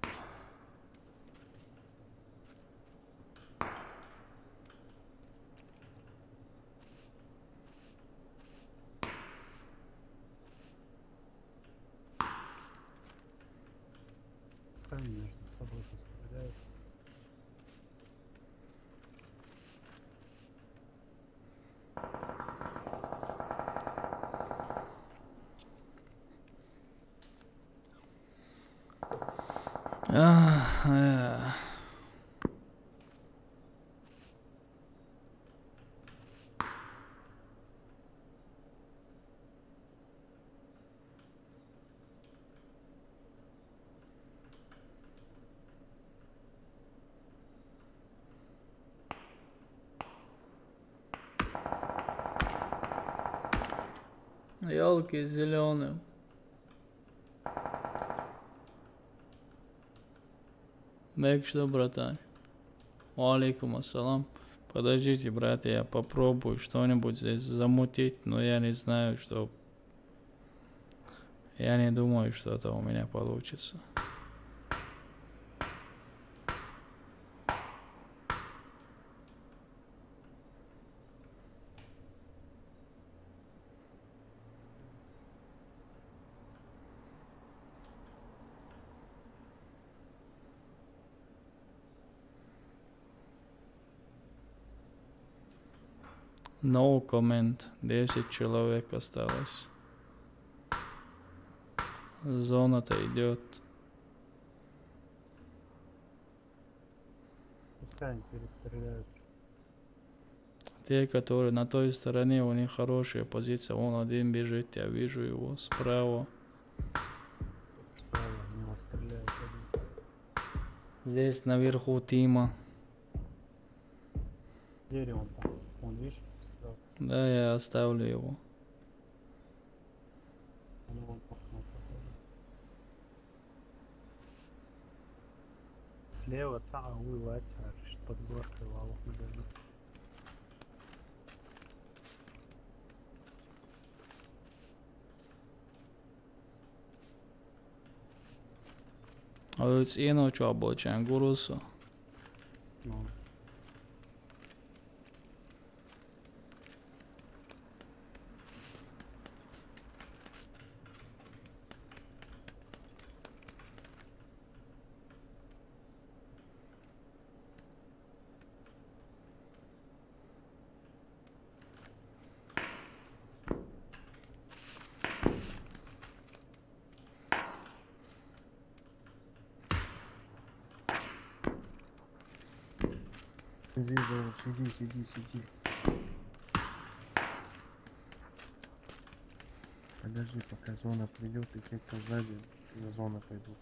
Пускай они между собой постреляются. Ялки зеленым. Бек, что, братан? Алейкум ассалам. Подождите, братья, я попробую что-нибудь здесь замутить, но я не знаю, что... Я не думаю, что это у меня получится. No comment. 10 человек осталось. Зона-то идет. Пускай они перестреляются. Те, которые на той стороне, у них хорошая позиция. Он один бежит, я вижу его справа. Справа в него стреляют один. Здесь наверху Тима. Где он там? Он, видишь, справа. Да, я оставлю его. Он вон в окно походу. Слева вылазь, под горкой валов наверное. Ălți ino cioabocea gurusu. Ну, Сиди, Зоя, сиди. Подожди, пока зона придет, и те, кто сзади, на зону пойдут.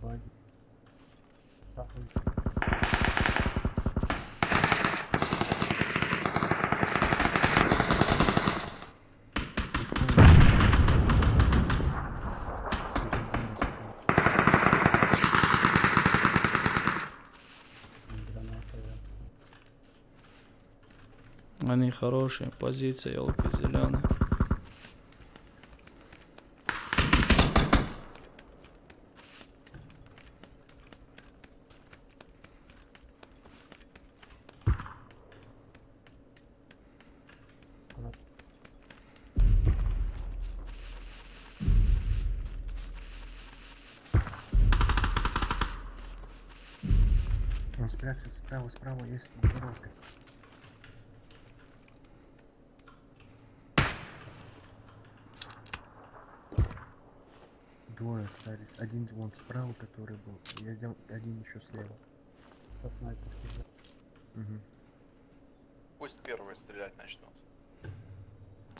обади. Сахар. Граната. Они хорошие, позиция елки зеленая. Он спрячется справа есть коробка. Двое остались. Один вон справа, который был, и один еще слева. Со снайперки. Угу. Пусть первые стрелять начнут.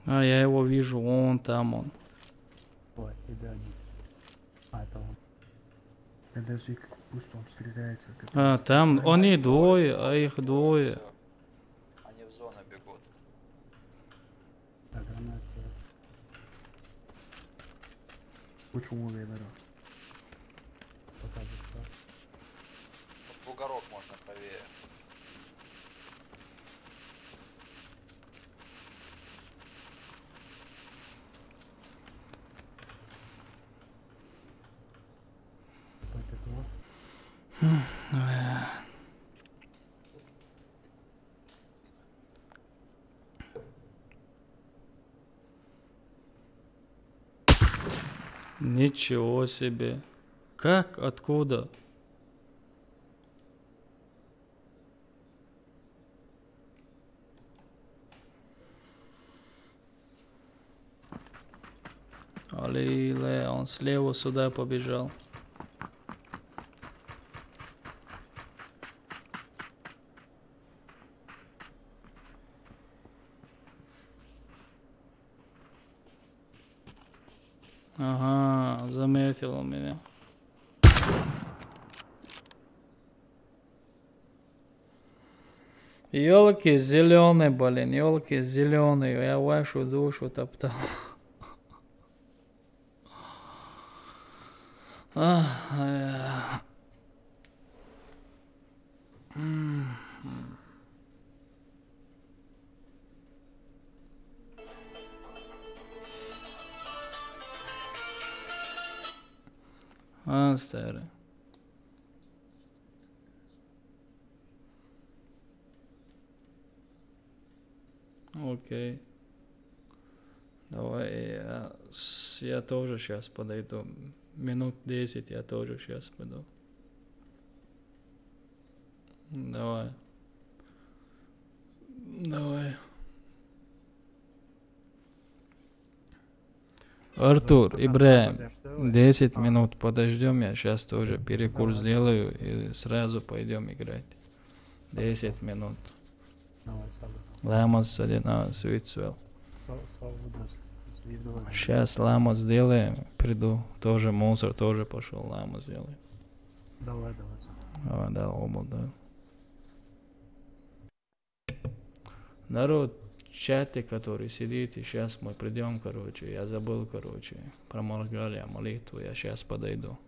А, я его вижу, вон там он. Ой, от тебя один. А, это он. Подожди, пусть он стреляется. А, там они двое, а их двое. Всё. Они в зону бегут. А, граната. Which one way better? Показывает, да. Вот в бугорок можно правее. Какой-то двор. Ничего себе. Как? Откуда? Алиле, он слева сюда побежал. Ага, заметил он меня. Ёлки зеленые, блин, ёлки зеленые. Я вашу душу топтал. Старый. Окей. Давай, я тоже сейчас подойду. Минут 10 я тоже сейчас пойду. Давай. Давай. Артур, Ибраим, 10 минут подождем, я сейчас тоже перекур сделаю и сразу пойдем играть. 10 минут. Давай, салют. Ламас садина, свитсвел. Салют. Сейчас ламас сделаем, приду. Тоже мусор тоже пошел, ламас сделаем. Давай. Да, оба, да. Народ, в чате, который сидит, и сейчас мы придем, короче, я забыл, короче, проморгали молитву, я сейчас подойду.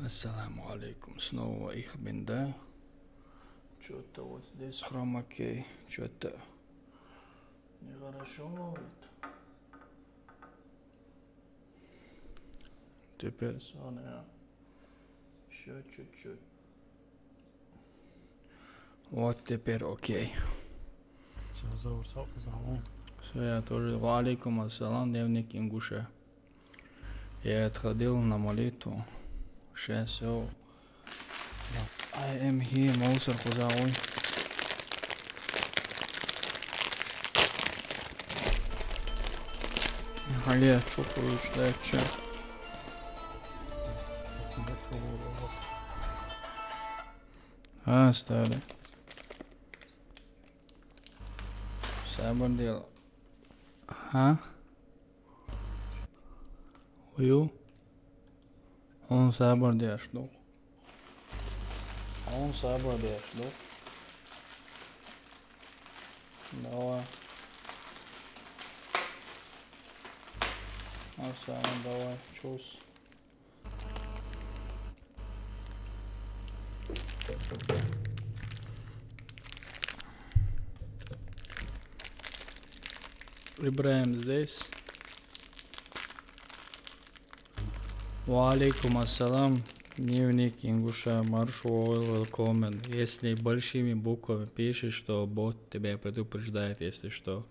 Ассаламу алейкум, снова их bin da. Что-то вот здесь хромакей, что-то нехорошо ловит. Теперь Соня, еще чуть-чуть. Вот теперь окей. Все, зовут зовут. Все, я тоже. Валикум ассалам, дневник ингуша. Я отходил на молитву. Сейчас все. I am here, мусор хузауй. Халия, чукую, ждать, че? Стали. Sabır değil. Ha? Uyu. Он sabır değil, что? Он sabır değil, что? Давай. Арсен, давай, чус. Ибраим здесь. Валейкум ассалам. Дневник ингуша маршал welcome. Если большими буквами пишешь, что бот тебя предупреждает, если что.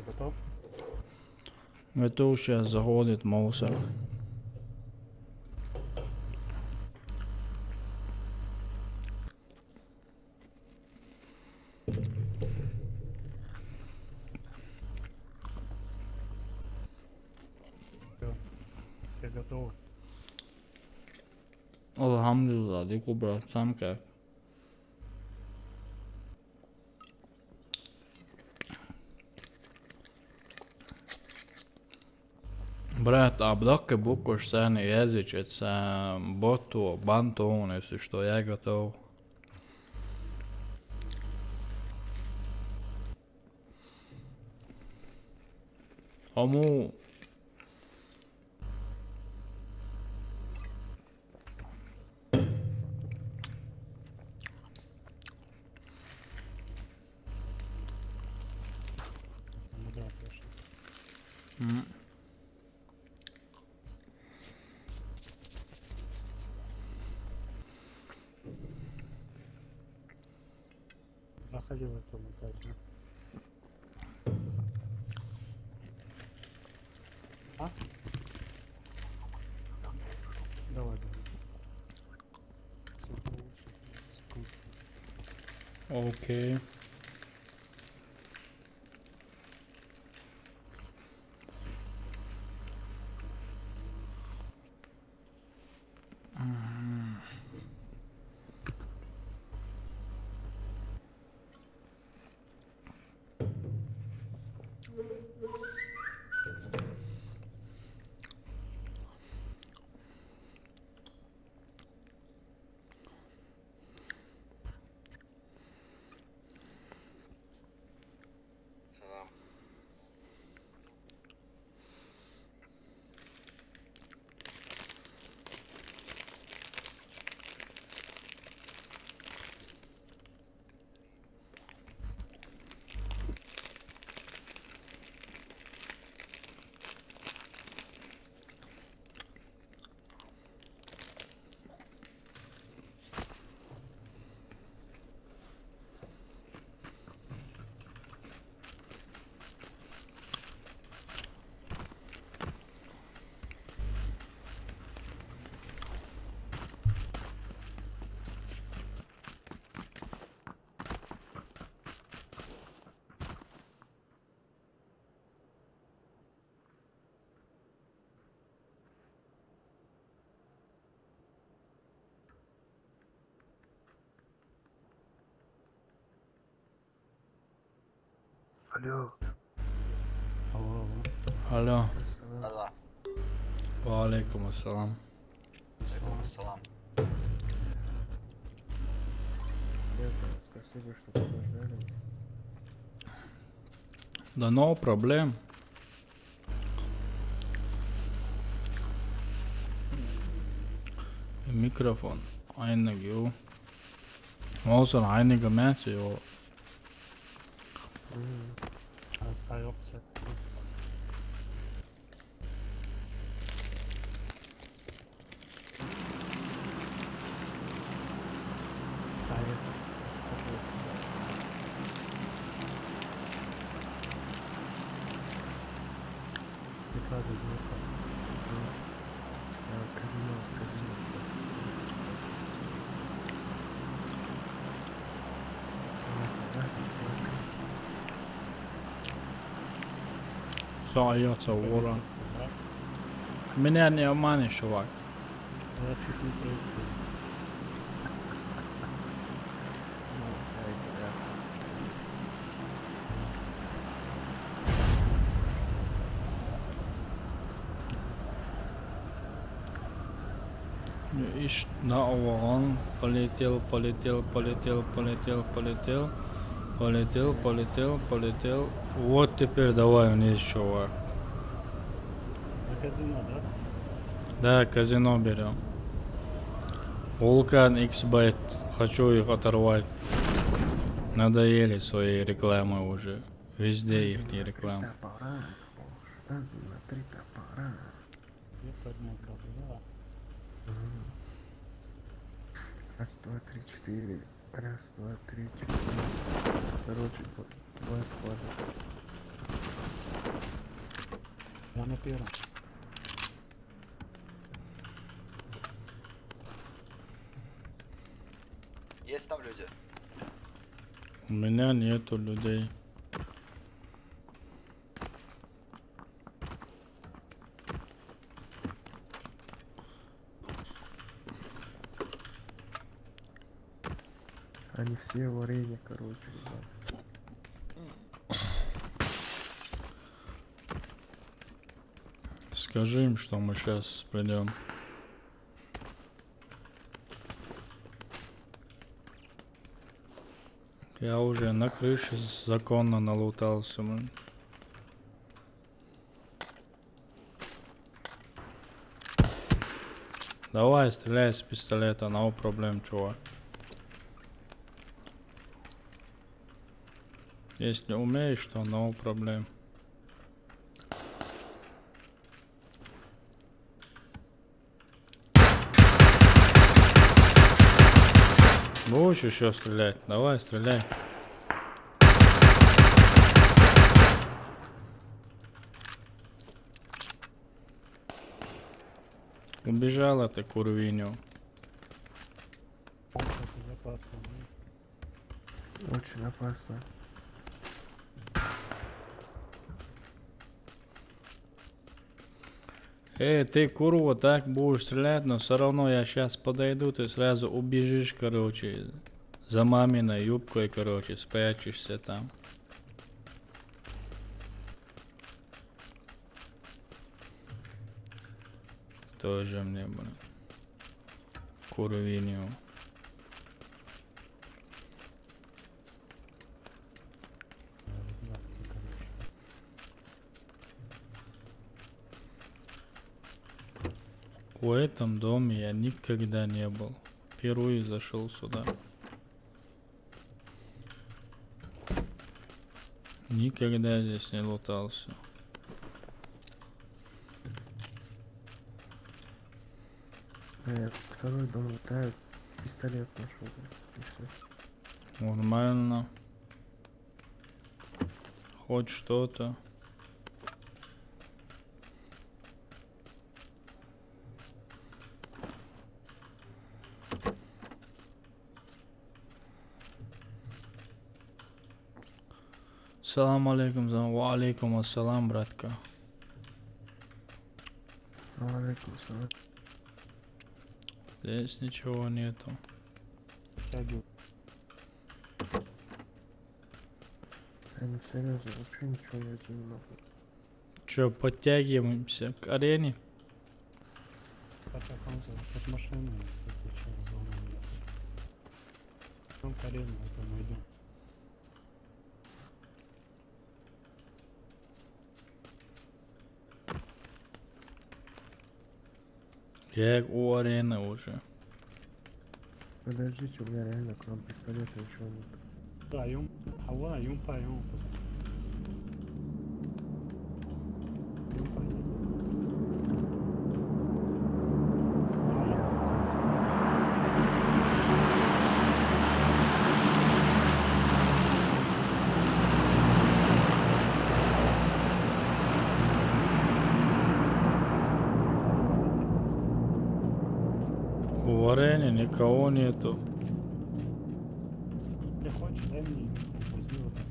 Готов? Это сейчас заходит мусор. Все готовы? Алхамдулилlah, дику брат, сам как? Брат, обдакай букваш сани язычец, боту, бантон, если что, я готов. Ому. Да, хорошо. Заходи в эту монтажную. А? Давай, давай. Секунду. Окей. Алло. Алло, алло. Алло. Да-да. Валейкум ассалам. Алейкум ассалам. Это, спасибо, что подождали. Да no проблем. Mikrofon. Einige. Olsun einige mensen joh. Остается. Ставится. Прикладывай звука. Казино. Saajatsa vuoron. Minä ne on manishuvak. Я чуть не пройду. Иш на овогон полетел. Вот теперь давай вниз, чувак. На казино, да? Да, казино берем. Вулкан, Xbet. Хочу их оторвать. Надоели свои рекламы уже. Везде их не рекламы. Топора, боже, на 3 топора. Я поднял топора. Раз, два, три, четыре. Раз, два, три, четыре. Короче, 2 склада. Я на первом. Есть там люди? У меня нету людей. Они все в арене, короче, да. Скажи им, что мы сейчас придем. Я уже на крыше законно налутался, man. Давай, стреляй с пистолета, no проблем, чувак. Если умеешь, то no проблем. Будешь еще стрелять? Давай, стреляй. Убежала ты, курвиню. Кстати, опасно. Очень опасно. Ты, курва, так будешь стрелять, но все равно я сейчас подойду, ты сразу убежишь, короче, за маминой юбкой, короче, спрячешься там. Тоже мне, блин. Курвиню. В этом доме я никогда не был. Впервые зашел сюда. Никогда здесь не лутался. Второй дом лутает, пистолет нашел. И все. Нормально. Хоть что-то. Салам алейкум, ва алейкум ассалам, братка. Алейкум салам. Здесь ничего нету. Тягиваю. Ну серьезно, вообще ничего найти не могу. Че, подтягиваемся к арене? Под машиной, кстати, сейчас зона нет. Там Карину, это мы идем. Я у арены уже. Подождите, у меня реально кроме пистолета ничего нет. Да, يوم حولها يوم با يوم بس. يوم با يوم. В арене никого нету. Не хочешь, дай мне, возьми вот так.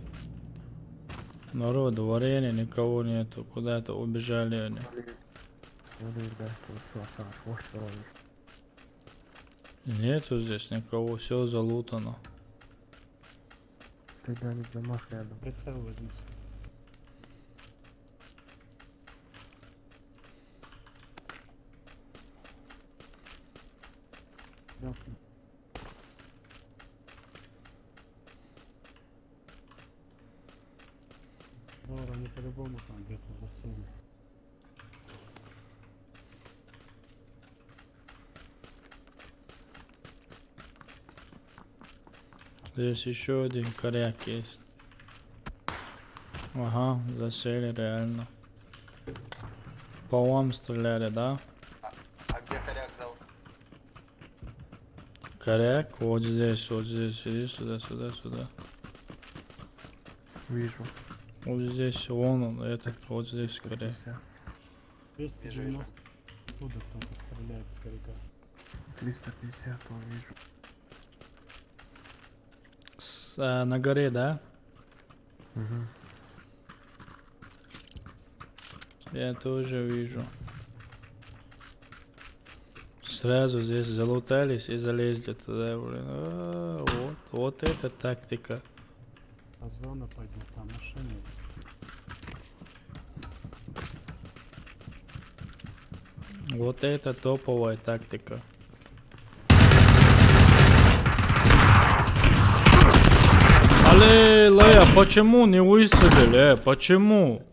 Народ, в арене никого нету. Куда-то убежали они. Валерий, да, хорошо, Саш, вот что ровишь. Нету здесь никого, все залутано. Ты где-нибудь в домах рядом. Прицел возьми. Ясно. Заура, они по-любому там где-то засели. Здесь еще один коряк есть. Ага, засели реально. По вам стреляли, да? А где коряк зал? Коряк вот здесь. Иди сюда, сюда. Вижу. Вот здесь, вон он, этот, вот здесь коряк. 290. Оттуда кто-то стреляет с коряка. 350, он вижу. На горе, да? Угу. Я тоже вижу. Сразу здесь залутались и залезли туда, блин. Вот это тактика. А зона пойдет, там машины есть. Вот это топовая тактика. Але, Лея, почему не выстрелили? Почему?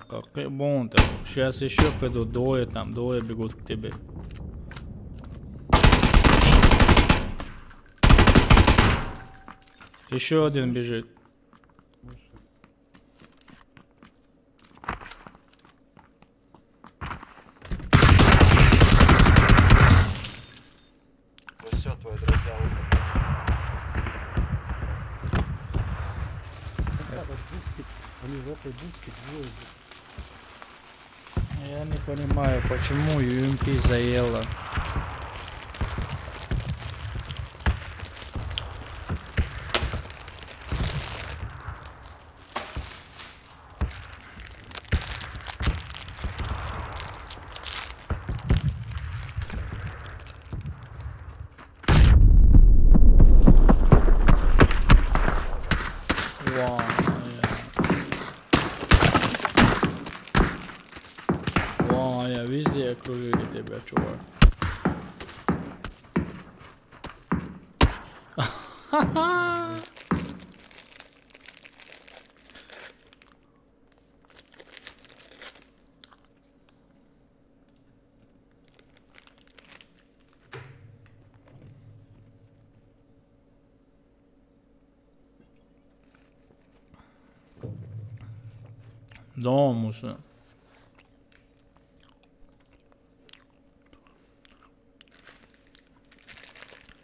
Какой бунт. Сейчас еще придут двое бегут к тебе. Еще один бежит. Все, твои друзья умерли. Они в этой будке двое здесь. Я не понимаю, почему UMP заело. Я везде окружили тебя, чувак. Дом уже.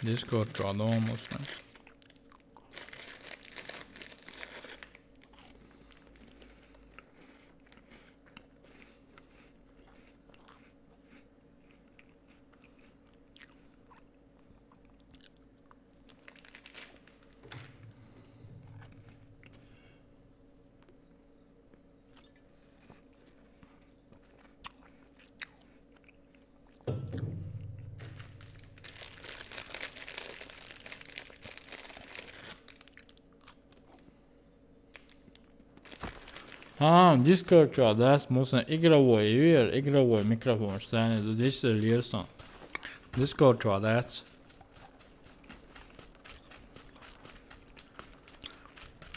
Discord kādu omusne. Discord čā, das mūsu игровой микрофон, здесь лесом. Discord валяется.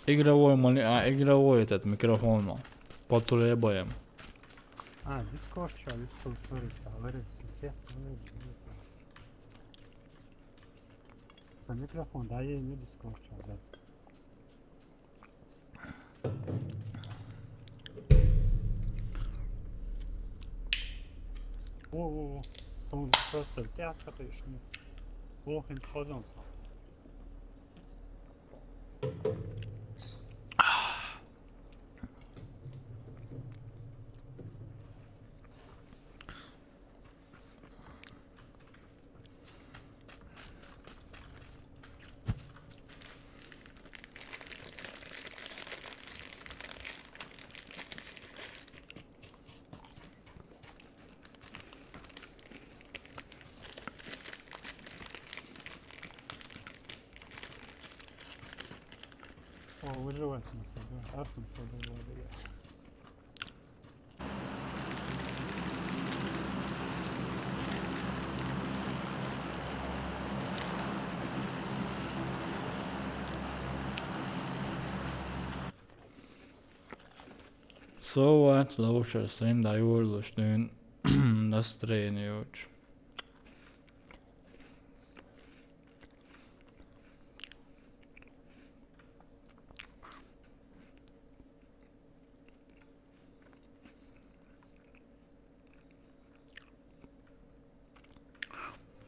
Игровой этот микрофон. Потребуем. Discord şu üstü şurası alırız. Ses Sen mikrofon daha yeni Discord çaldı. Oo, son просто gerçekleşti. Hoch ins Haus. О, выживать на тебя. Аж на тебя благодаря. So what? Lauša stream da jullustyyn настроение.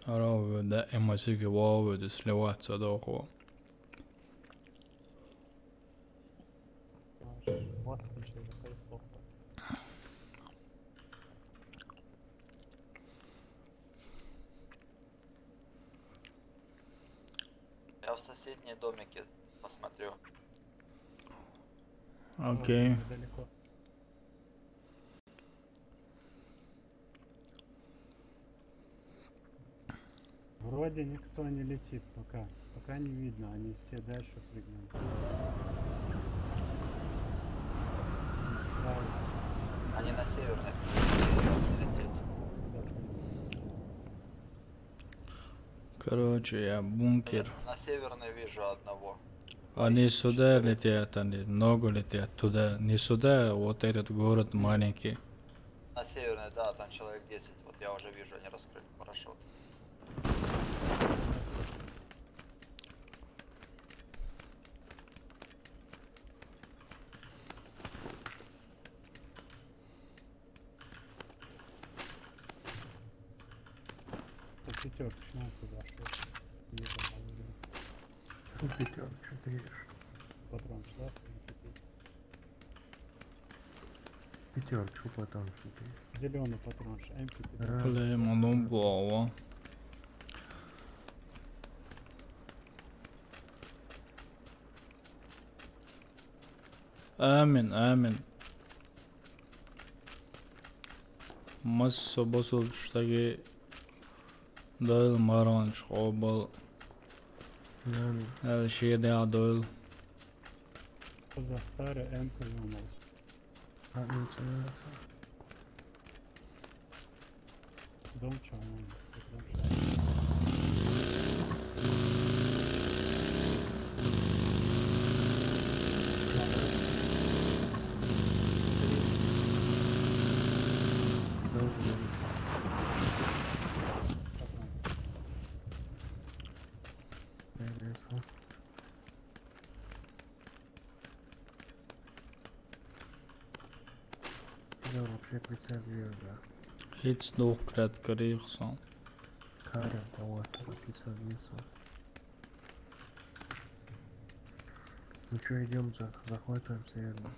أراو دائما سيكي واو دسلوات صدوقوا. Вот ничего не происходит. Я в соседние домики посмотрю. Окей. Недалеко. Вроде никто не летит пока. Пока не видно, они все дальше прыгнули. Не справились. Они на северных не лететь. Короче, я бункер. На северной вижу одного. Они сюда летят, они много летят туда. Не сюда, вот этот город маленький. На северной, да, там человек 10. Вот я уже вижу, они раскрыли парашют. Пятерка, почему туда шел? Не знаю. Ну, пятерка, что ты видишь? Патрон шла, смотри. Пятерка, что потом, что ты видишь? Зеленый патрон, МП. Раз. Блин, ну баво. Амин. Масса босулчтаги дойл маранч обал. Эл шеде дойл. За старый МК вернулся. Интересно. Дом черный. Да, вообще прицел вижу, да. Hiç dokret kırıyorsan. Каря, вот, прицел вижу. Ну что, идем, захватываем северную.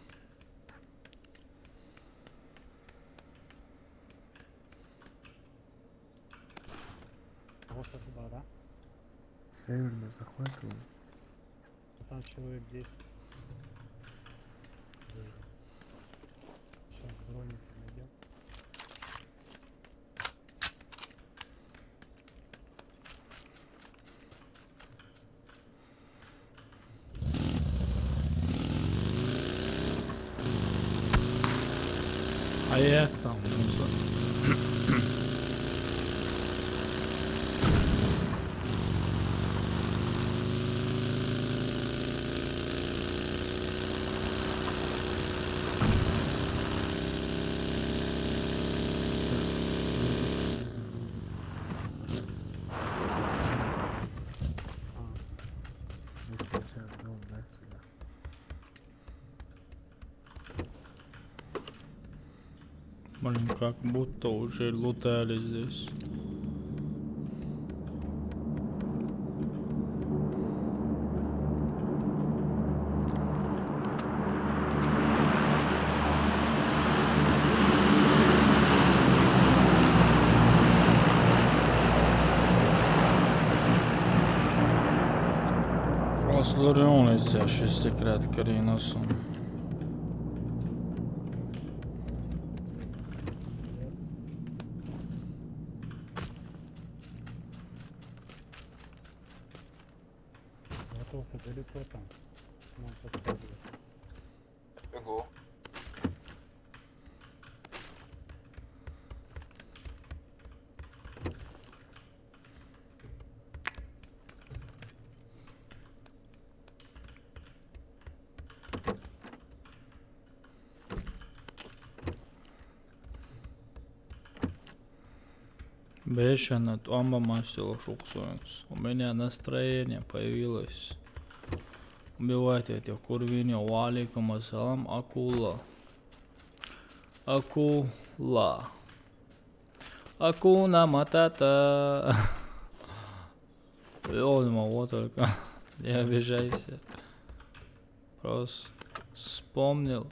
Просто туда, да? Северную захватываем. Там человек 10. Сейчас броник найдем. А я там мусор. Блин, как будто уже лутали здесь. Slurioon izdzēš šis sekrēta karīnos un... Готов, ты далеко там. Нам подходит. Бегу. Бешено, амба мастила шуксуенс. У меня настроение появилось. Убивайте этих курвиньев. Валикум ассалам. Акула. Акула. Акуна матата. Ёлма, вот только. Не обижайся. Просто вспомнил.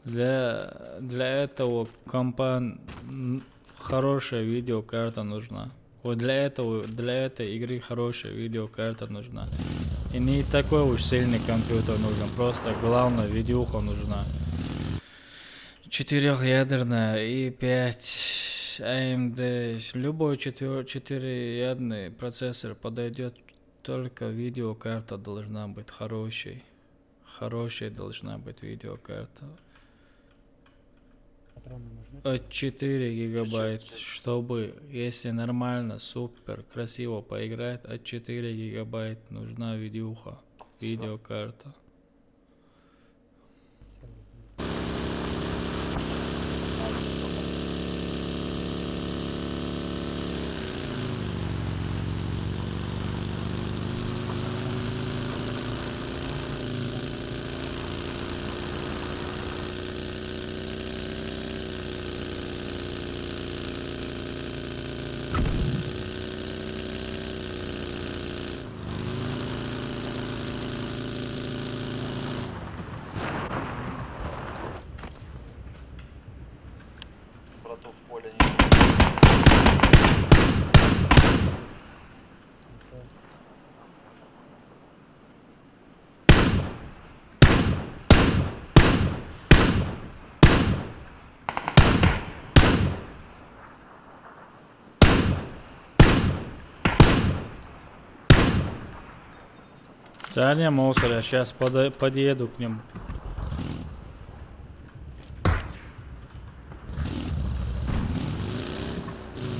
Для этого компа хорошая видеокарта нужна. Вот для этой игры хорошая видеокарта нужна. И не такой уж сильный компьютер нужен, просто главная видюха нужна. 4-ядерная и 5 AMD. Любой 4-ядерный процессор подойдет, только видеокарта должна быть хорошей. Хорошей должна быть видеокарта. От 4 гигабайт, чтобы, если нормально, супер, красиво поиграть, от 4 гигабайт нужна видюха, видеокарта. Брату в поле не... Здание мусора, сейчас подъеду к нему.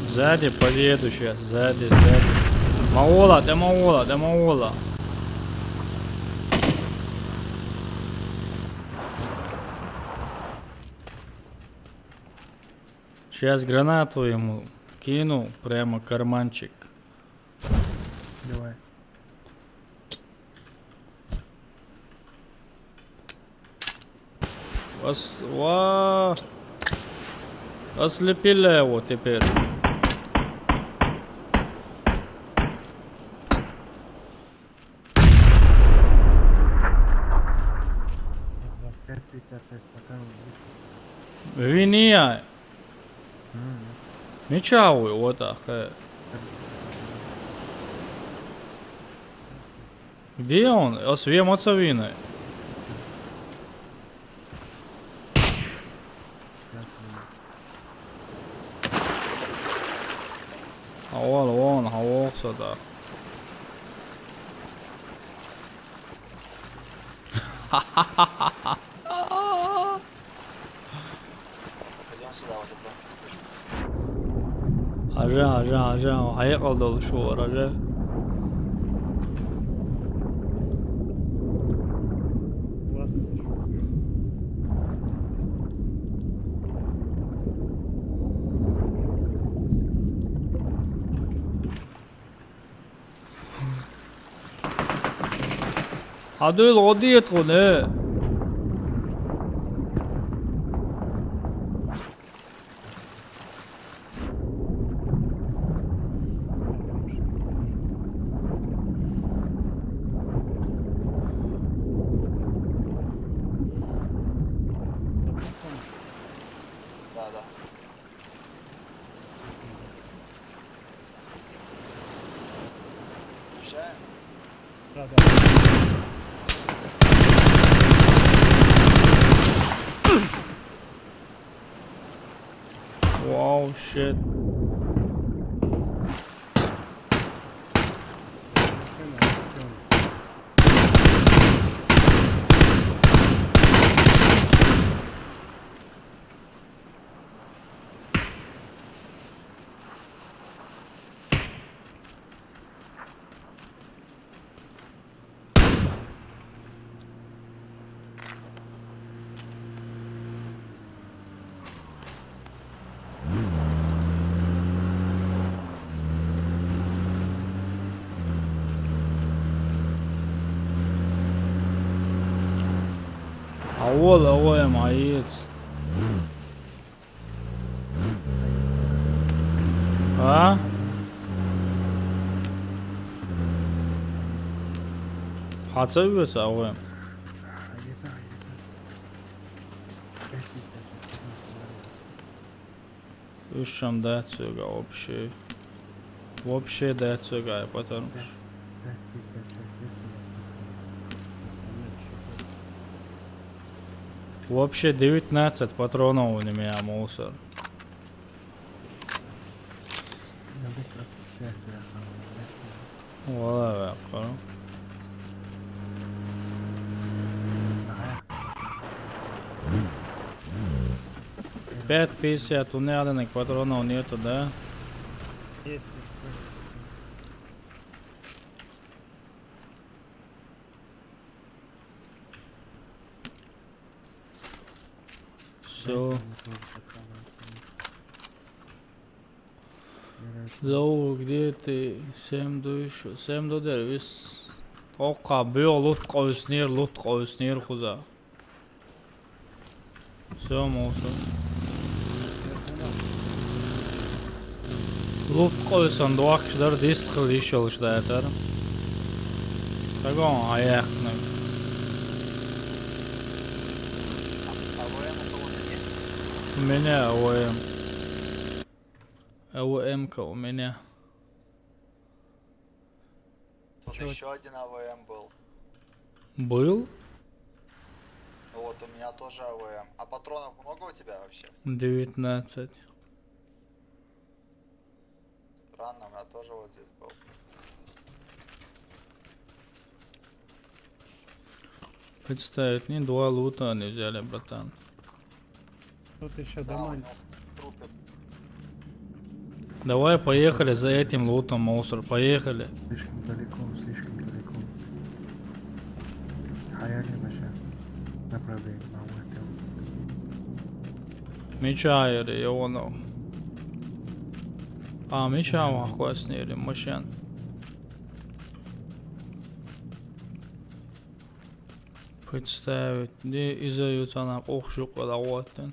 Сзади подъеду сейчас, сзади. Маула, да Маула. Сейчас гранату ему кину, прямо в карманчик. Давай. Ослепили его теперь. За 5.56 пока он Виния. Ничего, вот так. Где он? Освем отцовины. Вон, сюда. Пойдем сюда вот это. Aja. Ayak aldı şu var aja. 다들 어디에 터네? Oh shit. Ой, маец. А? Хацавес, ой. Ушам дацуга вообще. Вообще дацуга, потому что. Вообще 19 патронов у меня мусор. Вала, 5,50, у меня одних патронов нету, да? Есть. Все. Зоу, где ты? 7 душу. 7 до дервис. Оқа, бё, лут қойснер хуза. Все, мусор. Лут қойсан, дуақ кішілер дест қыл еш олышда әтәрім. Тагон, аяқны. У меня АВМ. АВМ-ка у меня. Тут еще один АВМ был. Был? Вот у меня тоже АВМ. А патронов много у тебя вообще? 19. Странно, у меня тоже вот здесь был. Представить, не 2 лута они взяли, братан. Тут еще Да, у дома. него в трупе. Давай поехали за этим лутом, мусор. Поехали. Слишком далеко. Хаяли Маша. Направление на Уэтел. Мечайри, его. А, мечава хвастнили, мощан. Представить, где изаются на охшу кодаватен.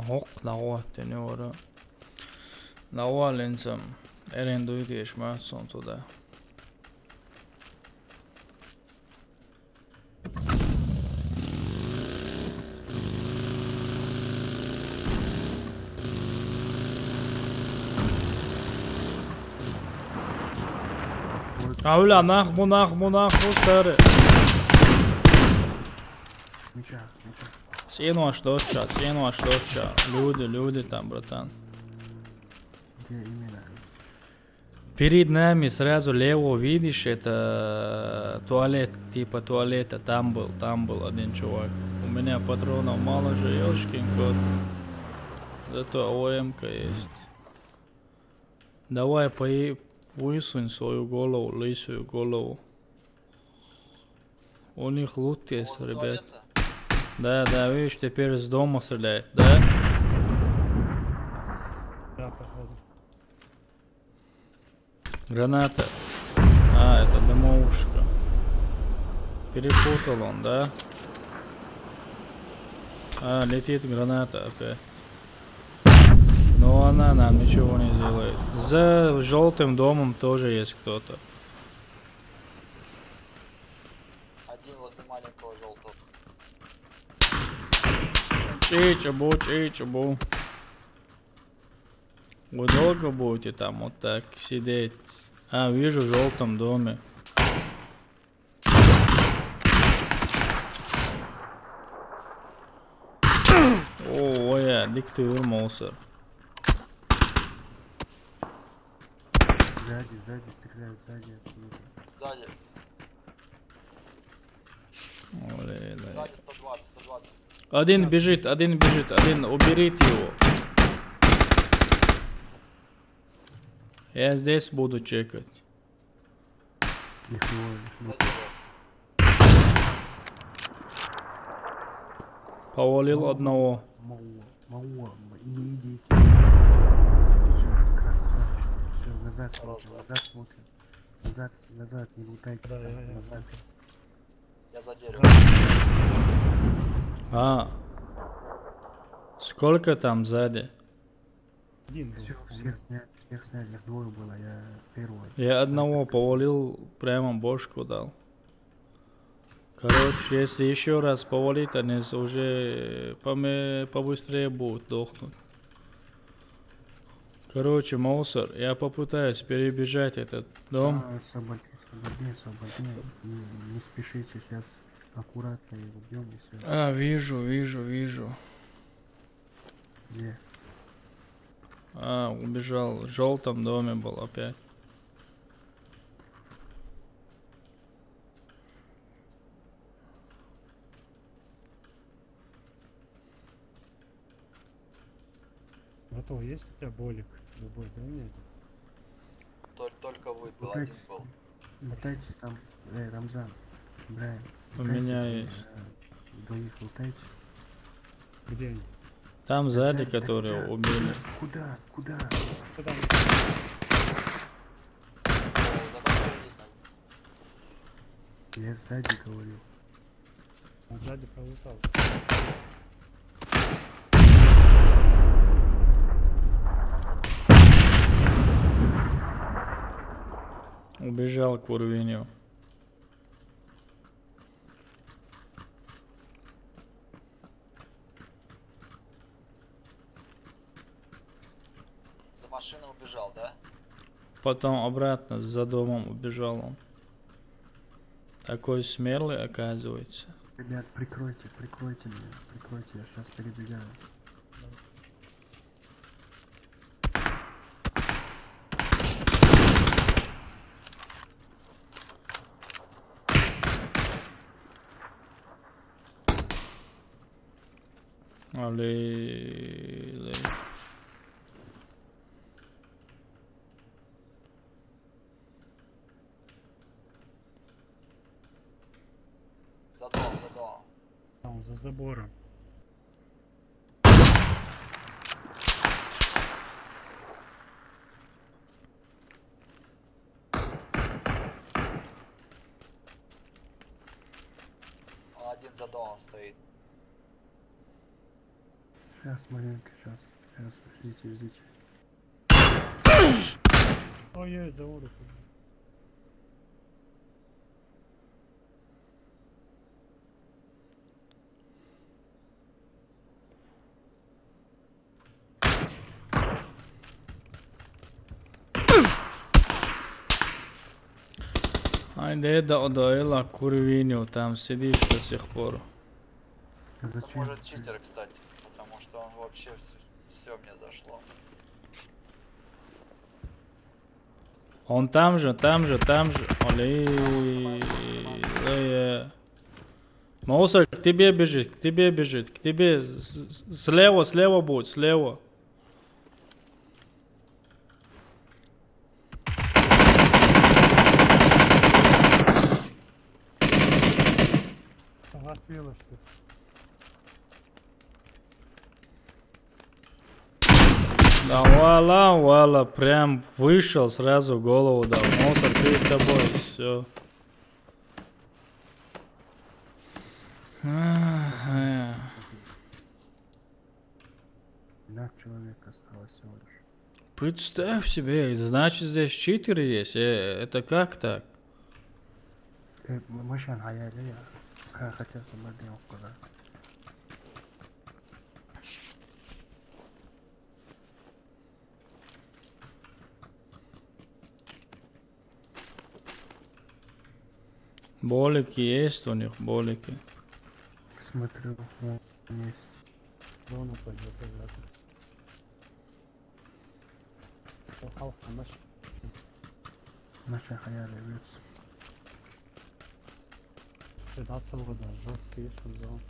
Hoq davaatten juuri. Lavallinsa elinduitis mötson sådär. Aula, nach, större. Меча. Цену доча. Люди там, братан. Где именно? Перед нами сразу лево видишь, это туалет, типа туалета, там был один чувак. У меня патронов мало же, ёшкин кот. Зато АВМ-ка есть. Давай высунь свою голову, лысую голову. У них лут есть, ребят. Да, видишь, теперь с дома стреляет, да? Да, походу. Граната. А, это дымоушка. Перепутал он, да? А, летит граната опять. Но она нам ничего не сделает. За желтым домом тоже есть кто-то. Один возле маленького желтого. Чичабу. Вы долго будете там вот так сидеть? А, вижу в желтом доме. О, я диктую мусор. Сзади стреляют, сзади оттуда. Сзади. Оле, Сзади 120, 120. один бежит, один, уберите его. Я здесь буду чекать. Их двое. Сзади. Повалил одного. Мауа, не идите. Все, красавчик. Все, назад смотрим. Назад, не лутайтесь. Да, там, я назад. Я за деревом. А. Сколько там сзади? Один был. Все, всех сняли, их двое было, я первый. Я одного повалил, прямо бошку дал. Короче, если еще раз повалить, они уже побыстрее будут дохнуть. Короче, мусор, я попытаюсь перебежать этот дом. Освободи. Не спешите, сейчас аккуратно его убьем и все. А, вижу. Где? А, убежал. В желтом доме был опять. Готов, есть у тебя болик? Любой, да, нет? Только выпил, один Лутайтесь, был. лутайтесь там, Рамзан, Брайан. У меня есть. Двоих лутайте. Где они? Там сзади, Сзади, которые да. убили. Куда? Куда? За тобой видно. Я сзади говорю. Он сзади пролетал. Убежал к Урвиню. За машиной убежал, да? Потом обратно за домом убежал он. Такой смелый, оказывается. Ребят, прикройте меня, прикройте, я сейчас перебегаю. Алей. За домом. А, он за забором. Он один за домом стоит. Сейчас, маленько, сейчас, ждите. Ой-ой, за урок. Айде да одоила Курвиню, там сидишь до сих пор. Это Зачем? может читер, кстати. Потому что он вообще все мне зашло. Он там же. Алей. Мусор к тебе бежит. К тебе слева будет, слева. Салат пилошься. Да вала, прям вышел, сразу в голову дал. Мусор перед тобой, все. Человек осталось всего лишь. Представь себе, значит здесь читеры есть. Это как так? Машин хаяли я. Хотел самодел куда. Болики есть у них, болики. Смотрю, вон есть. Зону пойдет, ребята. Халка наша. Наша хаяли вец. 13 года, жесткий зон.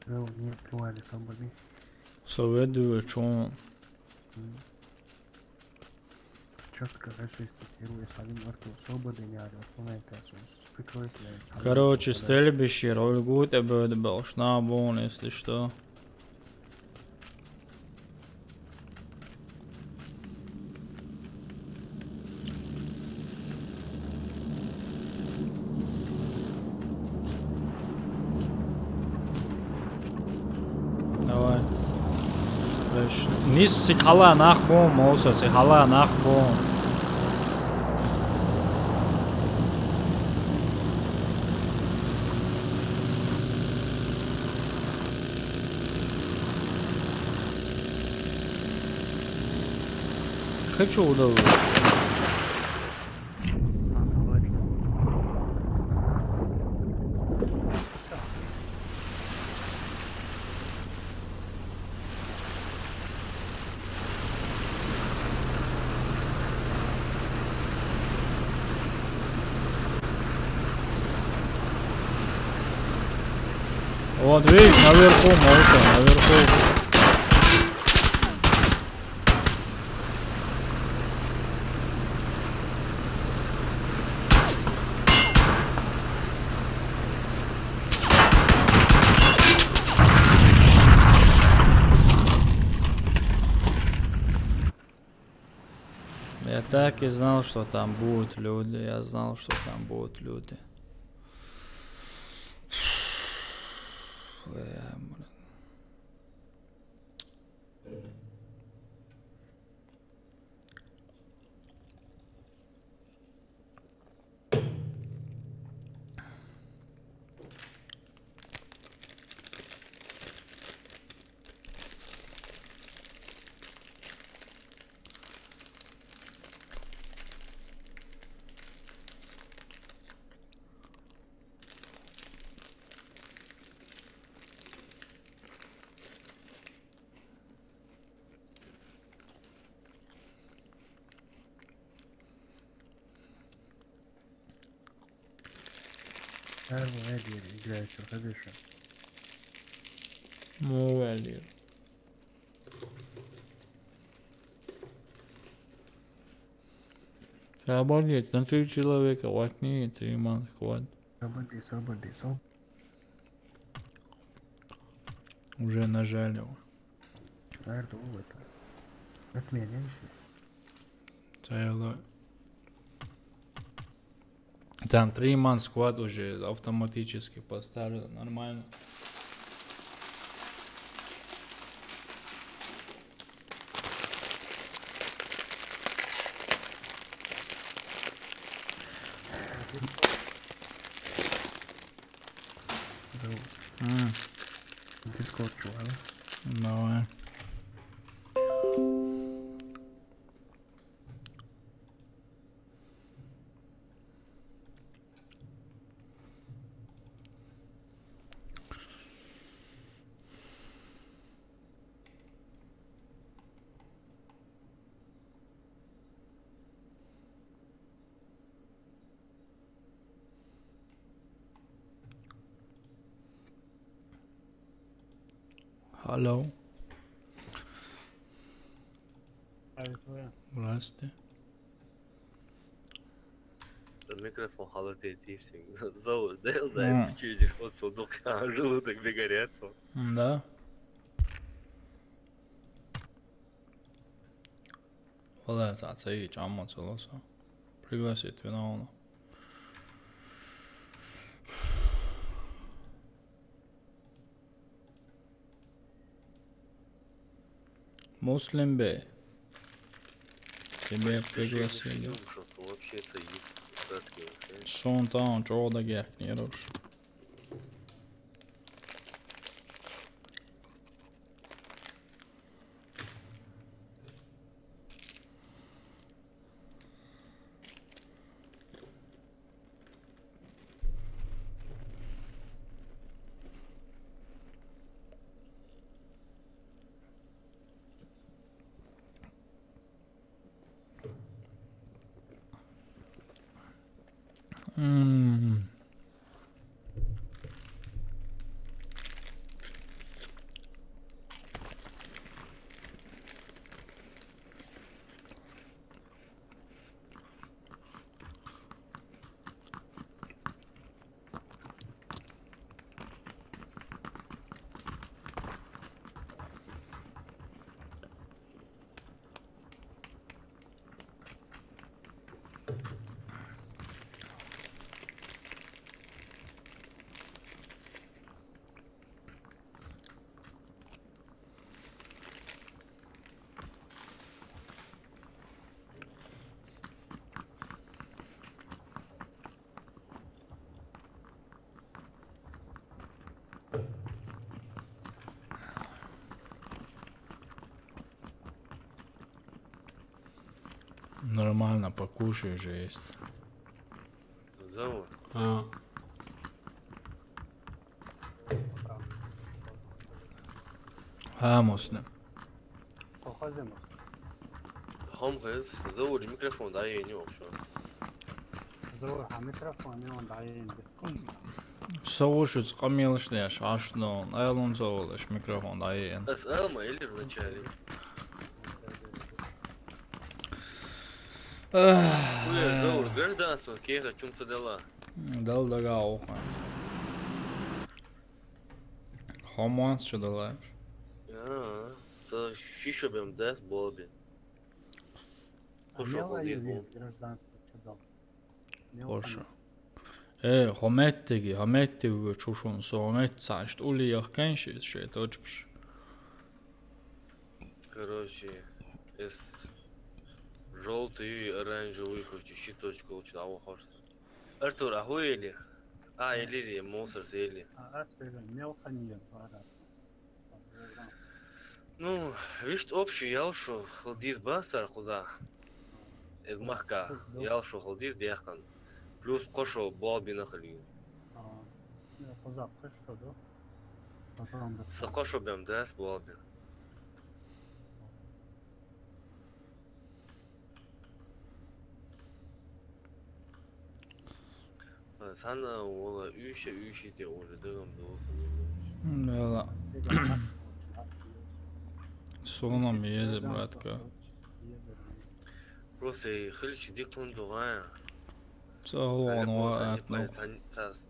Ну, не открывали собаки. Советую, что Четко зашеститируя самим арту свободы не орёт. Моментас прикроет ли. короче, стрельбище, рольгут, эбэд был, шнабон, если что. Давай. Nis si hala nachbom, also si hala nachbom. Хочу удовольствие. Давайте. Вот видишь, наверху, Молча, наверху. Я так и знал, что там будут люди. Я знал, что там будут люди. Первый Эдди играет в Хэдыша. Муэлли. Обалдеть, на 3 человека, ватни, 3 ман, хватит. Свободы. Уже нажали его. Арду это. Отменяешь. Целый. Там 3 ман сквад уже автоматически поставили, нормально. Дискорд, чувак. Давай. Алло. Здрасте. Микрофон холодеет и все. Зовут, да, чуть вот судок, желудок бегорятся. Да. Вала зацаи чамма целоса. Пригласить виновна. Муслим Бей. Тебя пригласили. Вообще это есть. Сон там чего-то геркнешь. Нормально, покушай же есть. Зовут. А. Hamosne. Колхозимов. Хом кыз. Зовут микрофон, да, я не вообще. Зор, а микрофон не он дает без. Соушуц камилшляш ашно. Айлон зоолаш микрофон даен. Элма или вначале? Зовут гражданство, кейх о чем-то дала. Дал дагау. Хоманс что дала? За шишо бем дес болби. Пошел ходить был. Гражданство что дал. Пошел. Хометиги чушун сомет цашт улиях кеншит ше точкш. Короче, из желтый, оранжевый, хочешь щиточку лучше того хочется. Артур, а хуели? А, или мусор съели. А это мелко не сбарас. Ну, видишь, общий ялшу холдис басар куда. Это махка. Ялшу холдис дяхан. Плюс кошу болби нахали. Позап что да? Потом да. Сакошу бем дас болби. Sana ola üşe de oradığım da olsun. Бела. Сонам езе, братка. Просто хыльчи диклон дугая. Цалуан ва атно.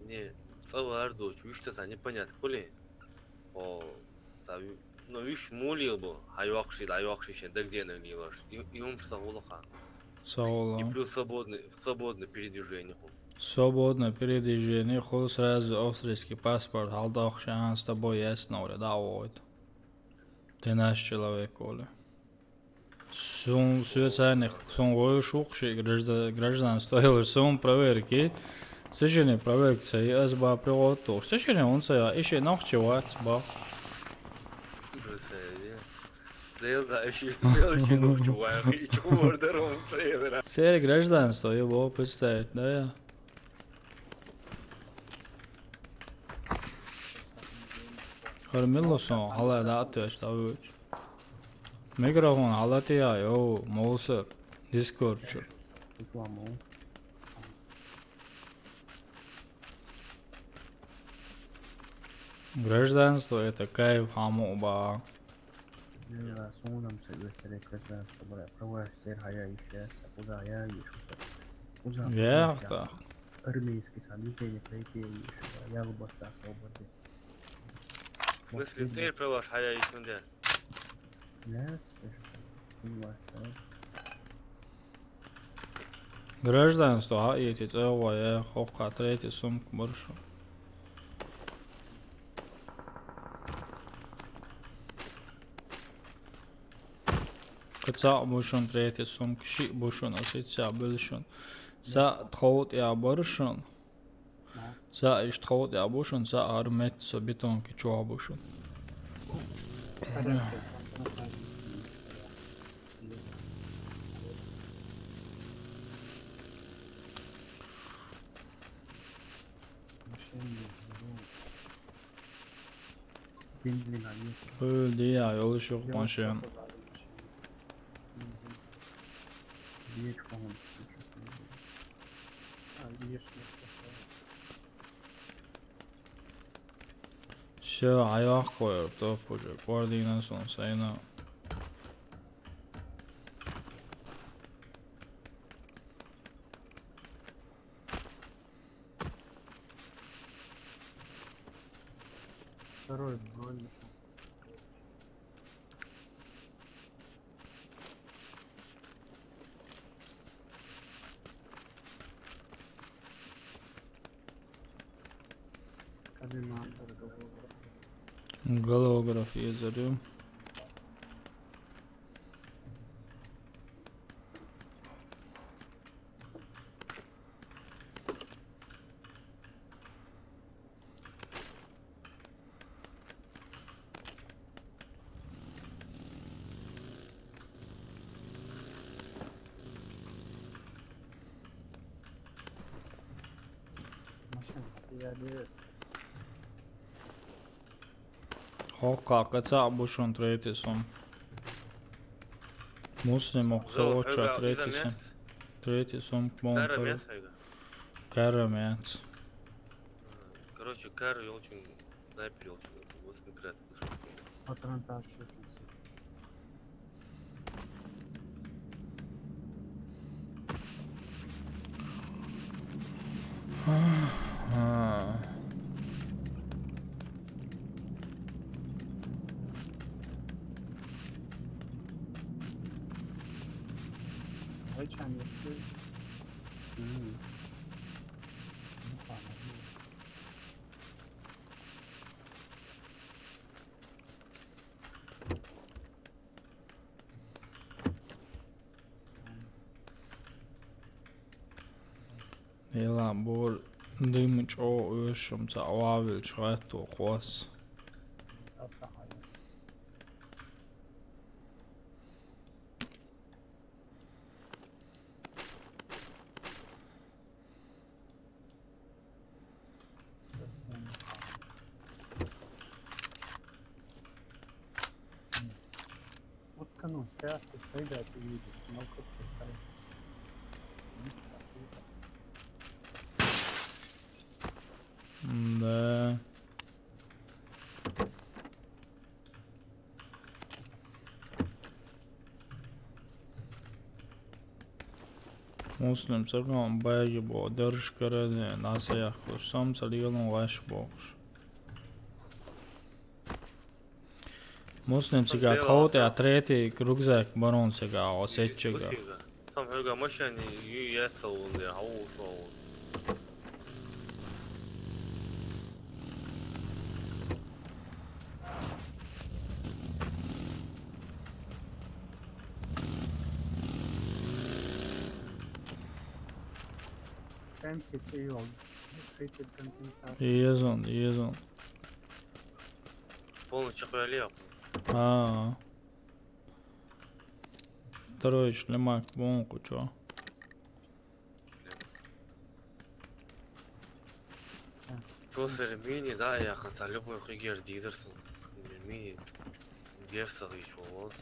Не, цавар доч, üşte sen непонятно, коли. О, сави, но üç молил бы, айвакши, да где на ливаш. И он что улаха. Саула. И плюс свободное передвижение. Свободное передвижение, ход сразу австрийский паспорт, халдах шанс с тобой ясно, да, вот. Ты наш человек, Коля. Сум свецайных, сум воюшукший гражданство, или сум проверки. Сечение проверки, я сба приводу. Сечение он saya еще нахчевать, ба. Серия гражданства, его представить, да я. Хормилосон, хала да атвеш да уч. Микрофон халатия, йо, моусер, дискорд. Гражданство это кайф хаму ба. Я сонам секретарь гражданства, бля, проводишь хая еще, куда я ищу. Верта. Армейский самолет пройти еще, я бы остался свободен. В смысле, цель проваш, хая ишмунде. Гражданство, а эти целое, ховка, третий сумку больше. Каца бушон третий сумку, ши бушон, а сетя бушон. Са тхот я бушон. Са иш тхот я бушон, са армет со бетонки чуа бушон. Öldü ya, yolu çok başım. Все, ayak koyuyor, top olacak. Bu arada yine son sayına. Второй бронь. Голограф yazarım. Hokka صعب وشون تريتسهم مسلم وقصوتشا تريتسهم تريتسهم كمون كرميات Короче, Кар очень снайпер очень 8 крат ушел. Ela bol dymco öshum tsawavil chwato khwas كانوا سياسة سيدة تريد موقف الثالث Да. Muslim sakām baigi bo darš karadi nasajah kurš sams ar lielu vašu bokš. Muslim sigā kautē treti rugzēk baron sigā osečigā. Tam höga машине jesel un det hausa un كان في يوم شيء كان إنسان Iezon. полный чахляк. Второй шлемак бонку, чё? После мини, да, я хотел любой хигер дизерсон. Мини герсал еще вот.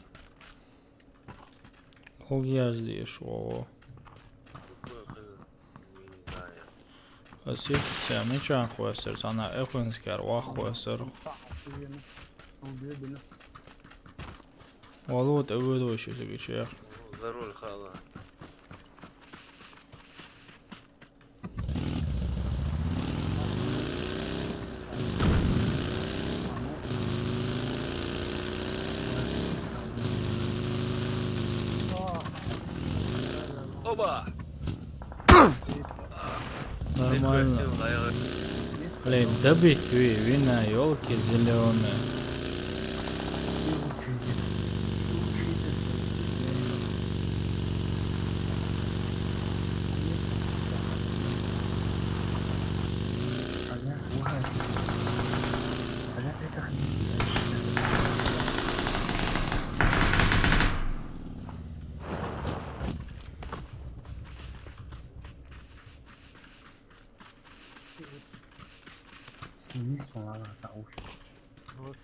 Хог yazdı şu. Asik sen çan xoyser sana ekönskar wa xoyser. Wallo tawdo şu geçer. Zarul khala. Oba! Нормально. Блин, добить ты, вина, елки зеленые.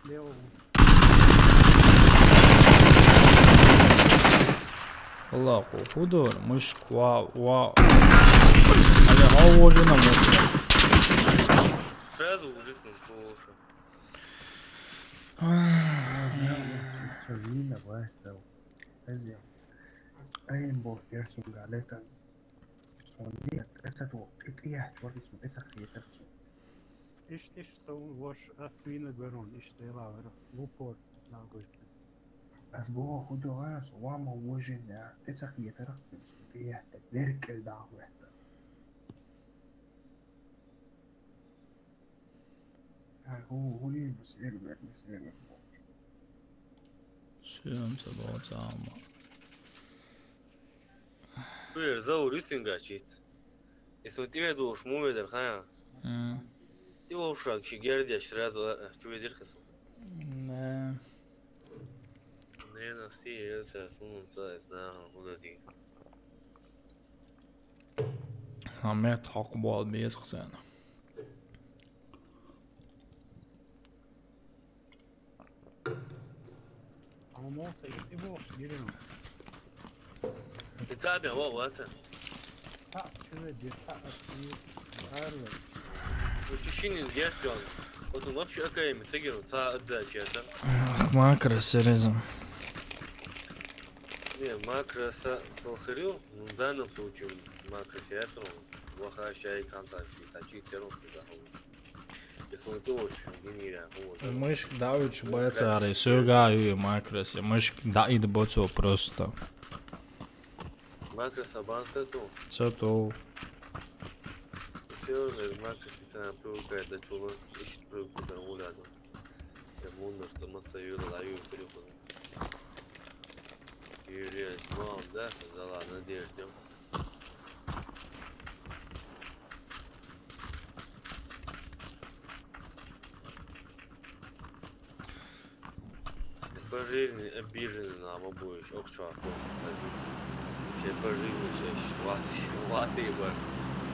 слева. والله خدور مش واو هذا هو جنا مسلم Сразу уже слушаю. Sorina vai céu. Ezio. Aí bom, gerçi galeta. Sonia, essa tu, tia, tu essa crieta. ايش سووا واش اسوين البرون ايش تيلا وبور لا قلت بس بو خدو غاس وما وجن essa crieta رقص tia verkel da وحده. هو ليه بس يقدر Suyum sabah zaman. Buyur, zavur üstünga çit. Если тебе душ мумедер хая. Ты ушак чи гердя сразу чуведер хасу. Ne. Ne nasıl yelse sunum sayesinde hudadi. Samet hak bol bez sen. On 18 vuosi giriyorum. تتابع والله أنت Ta şöyle bir saatini varlı. وش شيني الجيش جون قلت ما بشي أكاي مسجل وصار أبدأ جيتا Макросы резом. не макроса толхирю ну в данном случае макросе это вахащай цантачи тачи терон туда если он тоже генеря вот Мышь давит, боится, а сюгаю макросы. Мышь даит боцо просто. макроса банта то Зато все макросе сам привыкает до чего ищет привык до уляда я мундер что мы союз лаю переход Юрий мал да зала надежде по жизни обиженный нам обоих окча все по жизни все ваты бы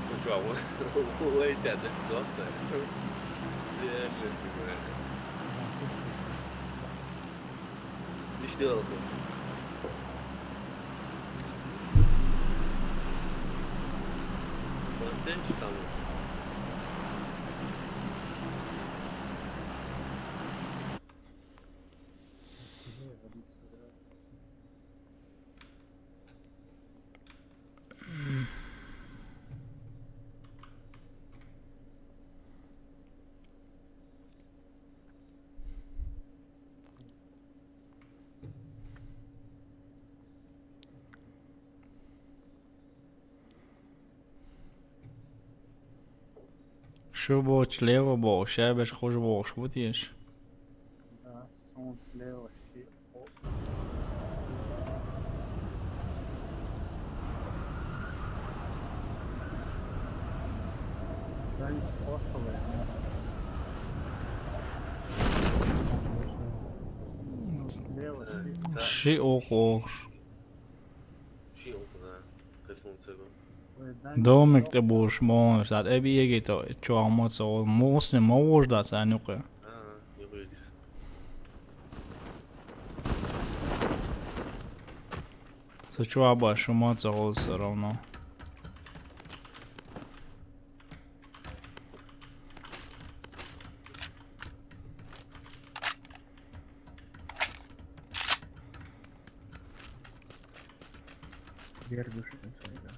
ну что он летят да что-то не сделал бы Контент там شو بوش ليو بوش شابش خوش بوش بوديش Da son sleva shit. Значит, осталось. Слева shit. شي اوخ شيء وكذا قسم تسوي دومك تبوش مو ساعات ابي يجي تو شو عمود سو موسم موش دا سانوقه يقول سو عبا شو ما تقول سراونا Diğer görüşürüz sonra.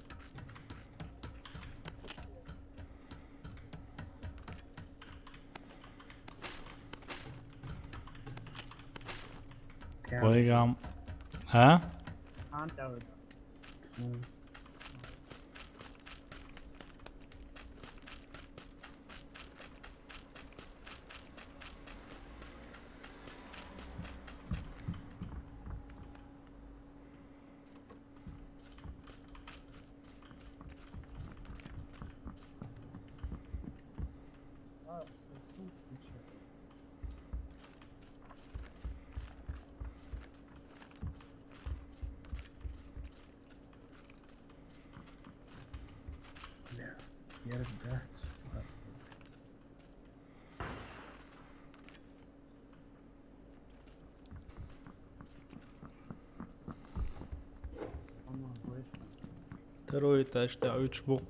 ويقام ها Can't do it. That's so sweet. Diğer dert. تروي تاشتا يتشبق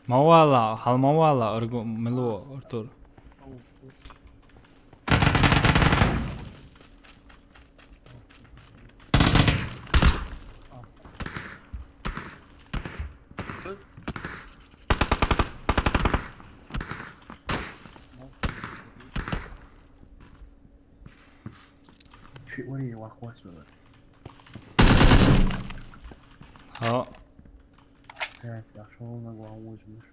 موالا حال موالا ارجو ملو ارتور شيء وري واخواس ولا ها evet yaşamına guamuz muş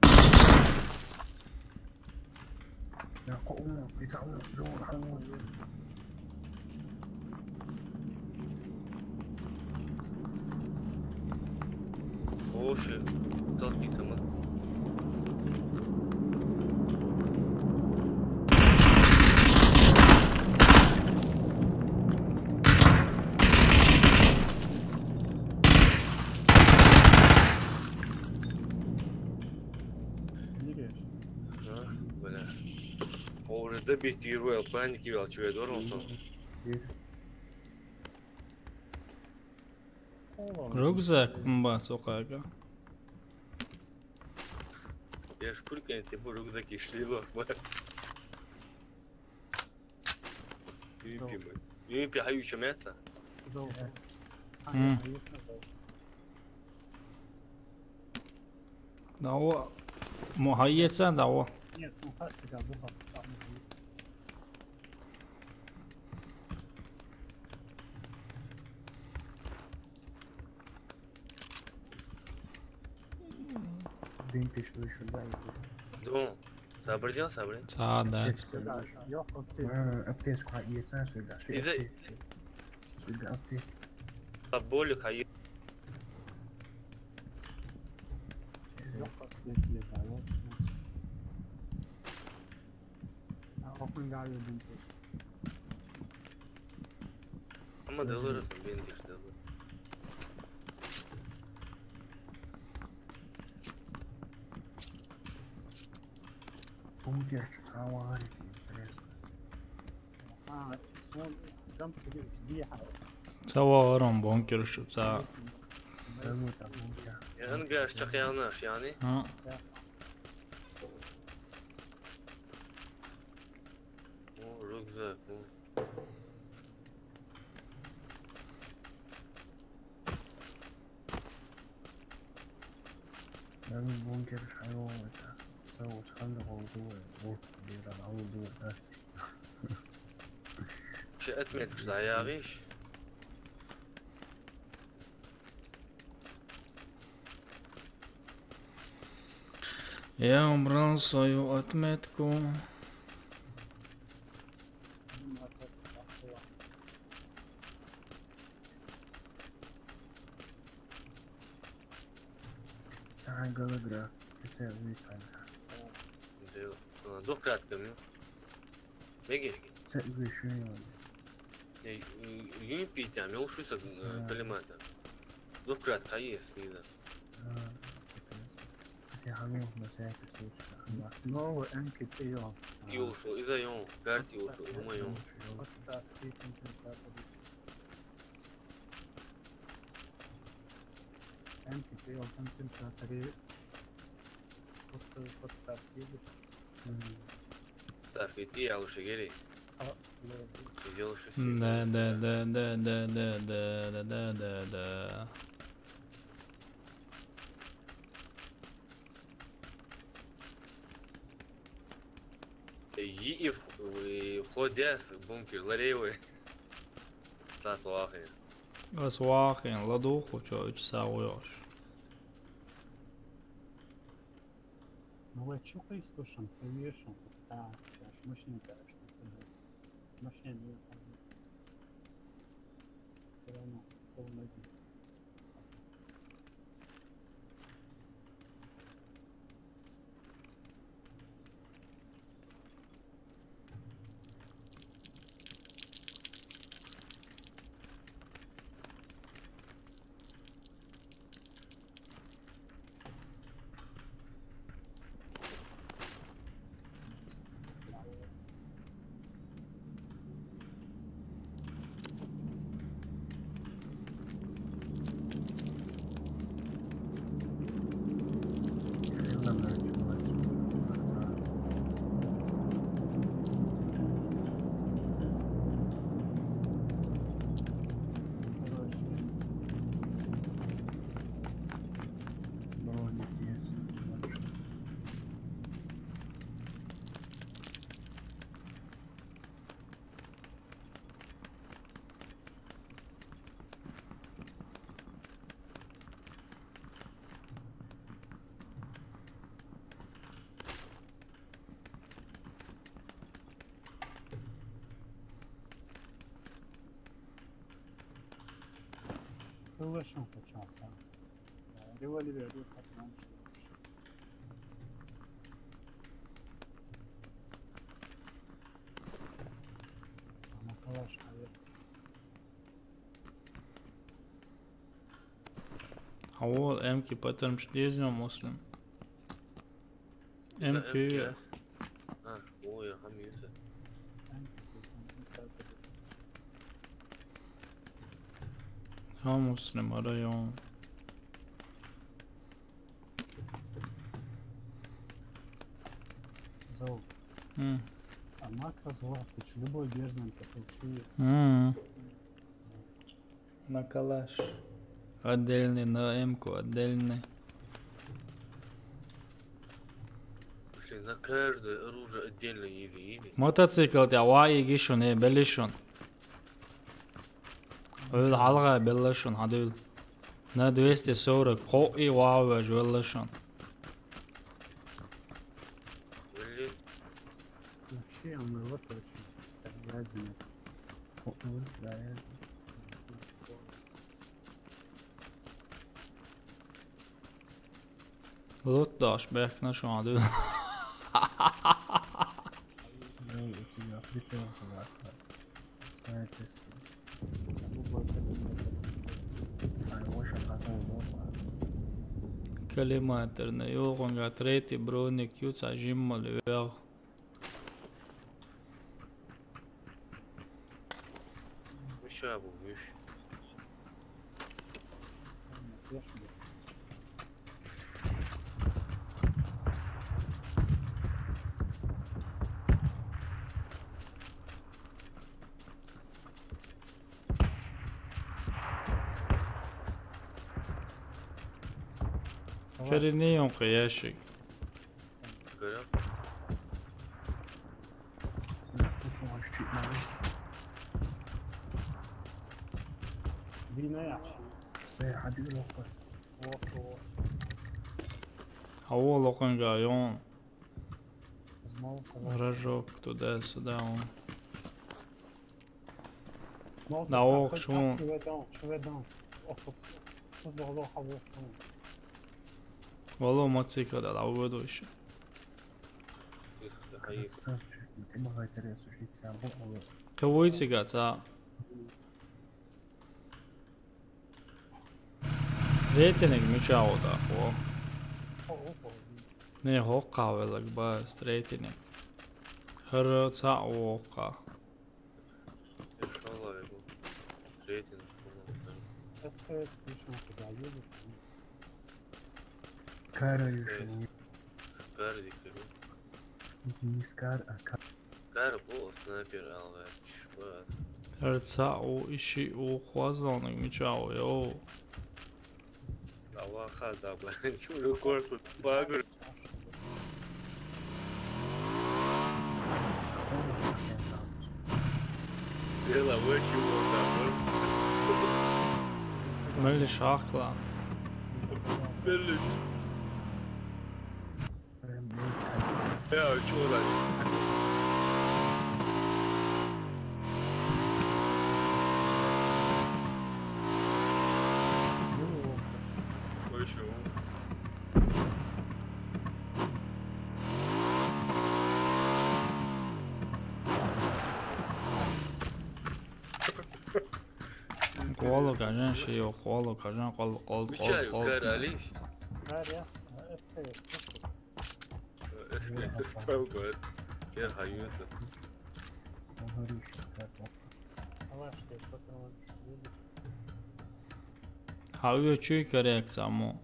ya qo'lni bitamni zo'r hamuz Oxe, só pizza, mano. Böyle. Orada bir tiro paniği var, çöğe doğru olsun. bir Rugzak kumbasokaka. Я ж курка, типа рюкзаки шли лохма. Юпи мы. Юпи хаю еще мясо. Dawa muhayyatsa dawa. Нет, ну хатсига буха. بنتي شوي شو اللعبة Дом. Сообразил, сообразил. Saadats. يا خطي ما أبتيس كوا يتسا سودا شو إذا- سودا أبتي Поболик хаю. يا خطي يا زعلان أخوين قاعد بنتي Ama dağılırız mı? Beni tek dağılır. ممكن شو حواري بريس شلون كم كبير شبيحة Sawaram bunker şutsa. بموت ممكن Yani bir aşçak yanlış yani. Ha. O rüzgar. بموت ممكن حيوان سووا خلوا موضوع اللي راه موضوع نفسي Şey etmedik işte ayağı iş. Я убрал свою отметку. ساعة قلقرة تسوي عنها Dur kratkem ya. Megi. تسوي شنو Yuni pitям, я ушу sa kalimata. Dur krat kayes nida. في حميم مساكن سوتش نو انكت ايوه Ti ušu, iza yon, karti ušu, uma yon. واتساب في كنت انكت ايوه كنت سافري واتساب في Tafiti ya ušu geri. Идёл ушу Да, да, да, да, да, да, да, да, да, да. И входясь в бункер ларевый. Тас вахи. بس واقعا لدوخ وشو تساويوش. هو شو قيس وشم سويش الساعة مش نتعرف مش يعني كلامه هو مجد كلشون كتشاطا دولي بيعدو حتى أنا كلاش حياتي هو امكي باتر مش ديزني مسلم. امكي هو يا عم يوسف. مسلم район. Зов. М. А макрозлатыч, любой берзанка получи. На калаш. Отдельный, на М-ку отдельный. Если на каждое оружие отдельно изи. Мотоцикл тебя вай гишон белишон. Öyle halga bellaşon hadül. Na 240 qo'i wawaj bellaşon. Или Вообще, он вот очень разный. Orası gayet. Lutdaş bekna şu hadül. Ne içiyor? Bir tarafı var. Sadece. Hani o şakada olur. Километр югонга третий броник юца жиммал вверх. еще был, видишь. Коренеем ящик. Говорят, Çok çıkmalı. Bina yaxshi. Hadi yok. Авол оконга ён. Рожок туда-сюда он. На ок шум. Вало мотоцикл да аводу еще. Красавчик. Ты могла интересу жить, а вот. Кавойцика ца. Рейтинг мечао да хо. Не хока велак бас рейтинг. Хэр ца ока. иншалла, я был. Третий, СКС включен, заедет. Кара еще Скарди, не скар, а кар. Кар был, снайпер, алга, чувак. Хэр ца о иши о хвазонг мечао йо. Аллаха, да, блин, чего корпус, багр. Дела, вы чего, да, Мели шахла. блин. Я, чего, да? Вы чего? Қолы кажан шей о қолы кажан қол. Включаю, Кар, Алиш. СКС. СКС, правда, я хаюся. Хавио чуй коррект само.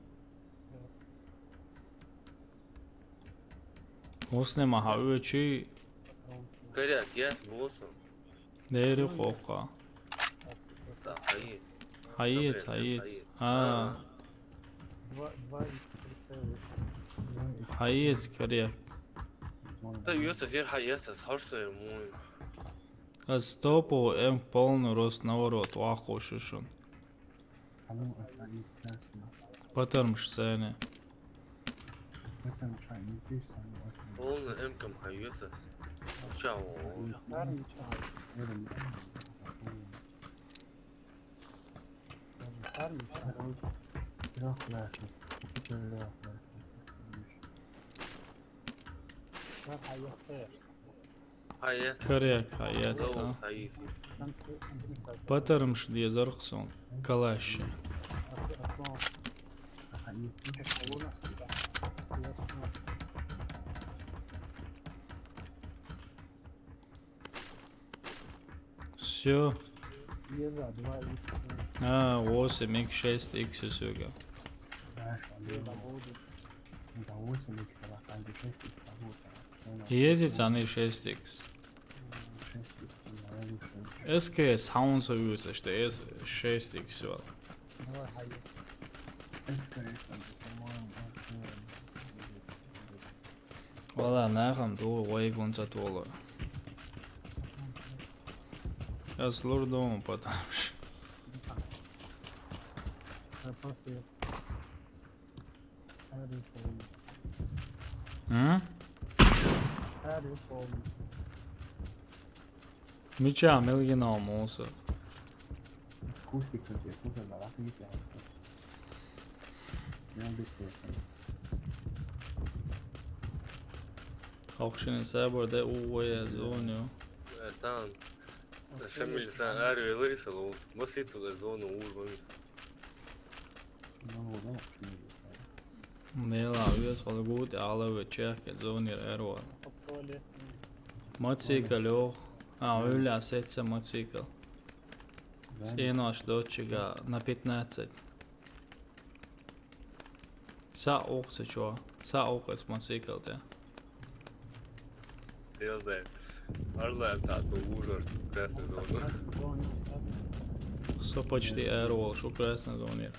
Муслима хавио чуй. Коряк, я с боссом. Дейри хока. Да, хаи. Хаиц, хаиц. А, хаиц коррект. Да, Юса, теперь хаяса, схожу ему. Стопу М полный рост наоборот, вахошишон. Потом сцены. Полный М-ком хаюса. Чао. Хаяс. Коррект, хаиц. Зовут хаис. Потом шли зархсон. Калаши. Все. Еза, 2х. 8х, 6х сюга. Еда будет. Да 8х, а там 6х, а вот. Ездить они 6х. 6х, SK sound союза, что es 6х всё. Давай, хайе. СКС, по-моему, Вала нахам ду вайгунца тола. Я с лордом потому что. После. Старый помню. Меча мелгина муса. Кустик, кстати, куда на латвийский. Не обещаю. Auctionin saborde uoja zonio. Tamam. Şamil sen her yılıysa olsun. Basit olur zonu uğurmamış. Ну, ну, Mela vies oli gūti aleve čehke zonir ero. Постоле. Mocikal jo. Yļā seca mocikal. Cienoši dočigā na 15. Sa uqsa čo. Sa uqas mocikal te. Değil de. Arlayan tatlı uğurlar. Krasne zonu. Зоне. So почти ero šo krasna zonir.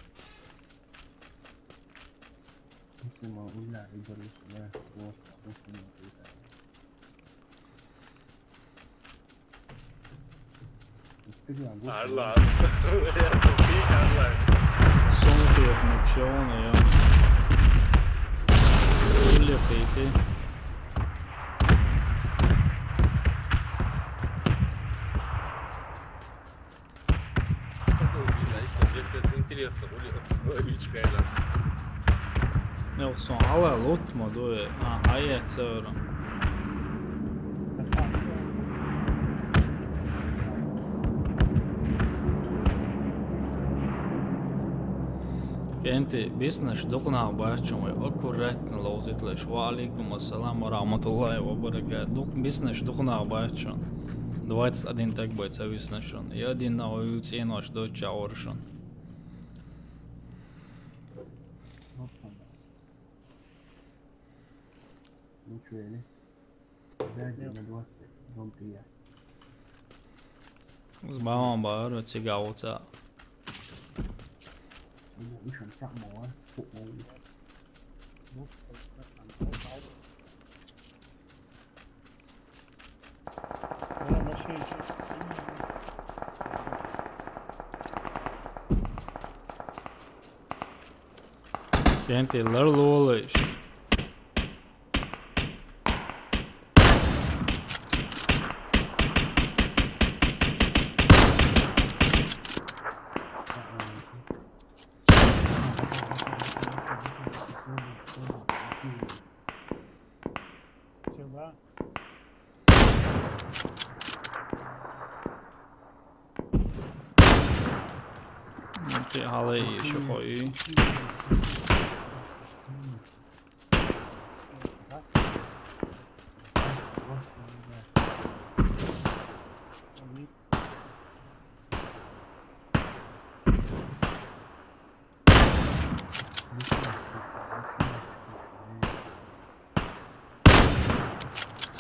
если мы узнали, да, вот, Arla. Sofik Arla. Sometiek mekšona, jā. Uļapīti. Это интересно, уличка. Jau son alē lutma doja. Aiet ceuram. Kenti business doqnaa baashchan way akkuratna lawzitlash wa alaykum assalam wa rahmatullahi wa barakatuh. Business doqnaa baashchan. 21 tak будет зависнашон. И один на улице ночь до чаоршон. Ну что, или? Сзади на 20, дом 3. Uz bāvām bāru cik aucā. Viņš ir sākumā, pukmūļi. Kenti lar lolaiš. Сюда. Tie halēji šohoji.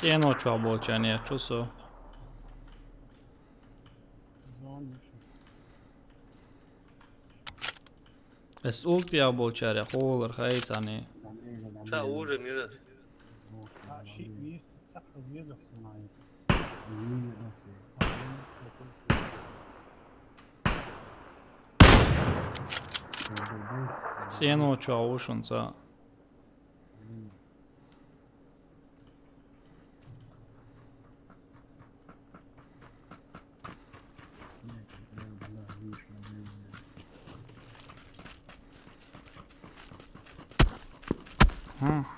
Cienoču abolčanie, čo sú? Es ulti abolčārja holar haicani. Sa uğurı miras. شيء ميرت صح ويزح صناعي Cienoču aušancā.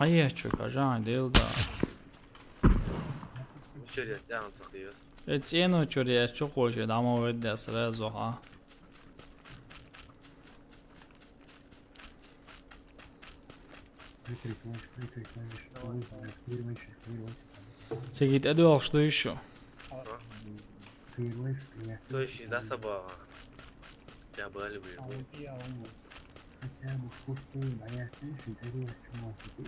Aieču, kā žāņi dildā. İçeriye devam tıklıyoruz. Cienoču arī es čukoši damo vedēs rezo, ha? Cik it eduālš tu išu? Firma Stria. То есть да собака. Я бы любил. Aunque vamos. Хотя бы вкусные мояки, шитеру, чему ты.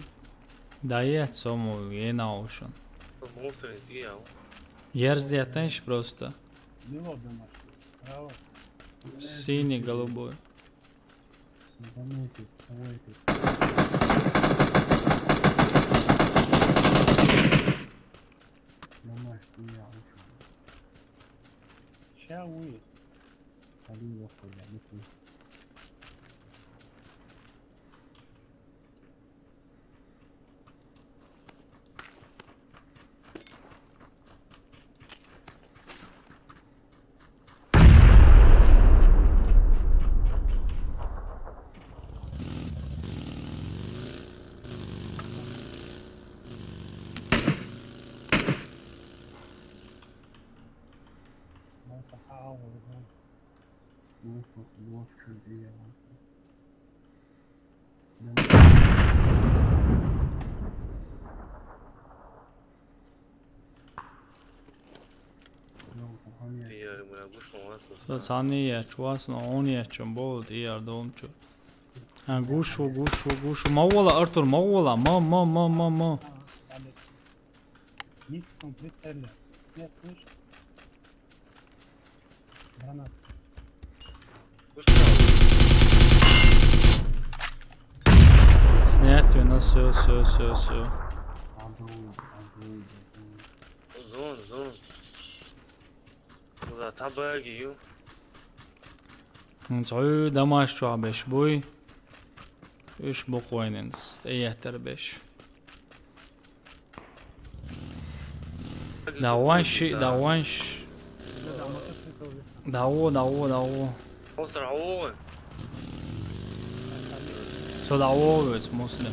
Daje, цому je naučen. Монстр не я. Jerzdi attenš просто. Bilo domaško. Spravo. Синий, голубой. Заметить, заметить. Домашний я учу. Ща уйдет. Один выходя, не ты. Nossa, aula, né? Двух чудес. Я думаю, гушку маску. So cani je, čuvas no on je, čem bol, iar domču. Gušu. Mauola, Artur, mauola, ma. Есть сам прицеливаться. Снять выше. Гранат. Снятую на все. Zon. Burada tabağa giyiyor. Zoyu damaş çuğa beş boy. Üç bok oynayınız. Eyetter beş. Davanş. Davu. Monster hava. So davu već muslim.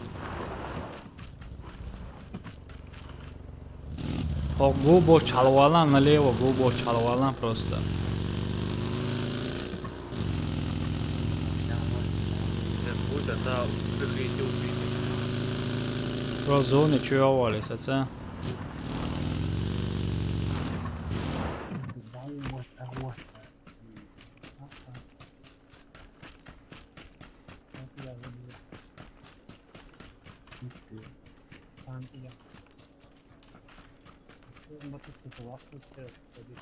O gubo çalvalan налево, gubo çalvalan просто. Будет это прикрытие убитых. Pro zone čujovali se ce. Мотоцикл, авто сходить.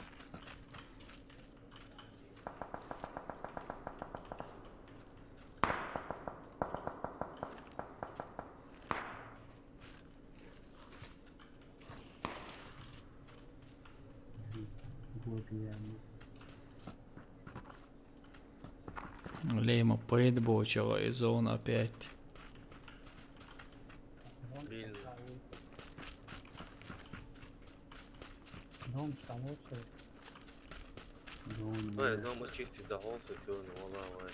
Лейма поедбочила и зона опять. Дом штануться. Ой, дома чистить до голса, тёрный, вала.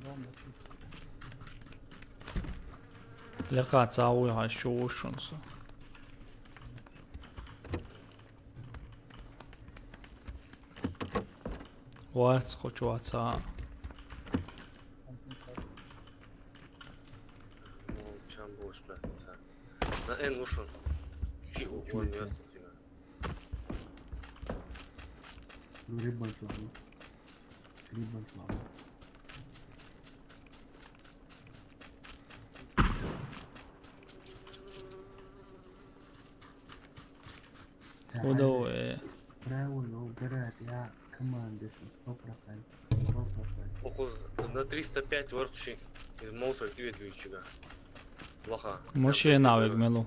Дома чисто. Леха цауи хашушунсу. Вац хочу отца. Чем будешь прятаться? На N ушел. Чего он место тебя? Рыба слава. Удовое. Правильно, убирает, я командую 100%. Около на 305 воркши из монстра двигателя. Плохо. Moshe навик мелу.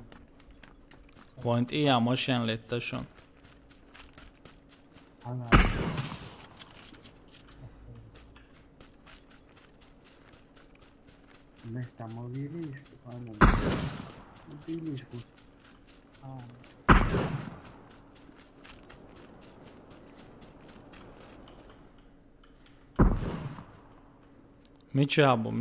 Point iya Moshen lettashon. Она. Мы там увели, что она. Увели, вот. Miçabo.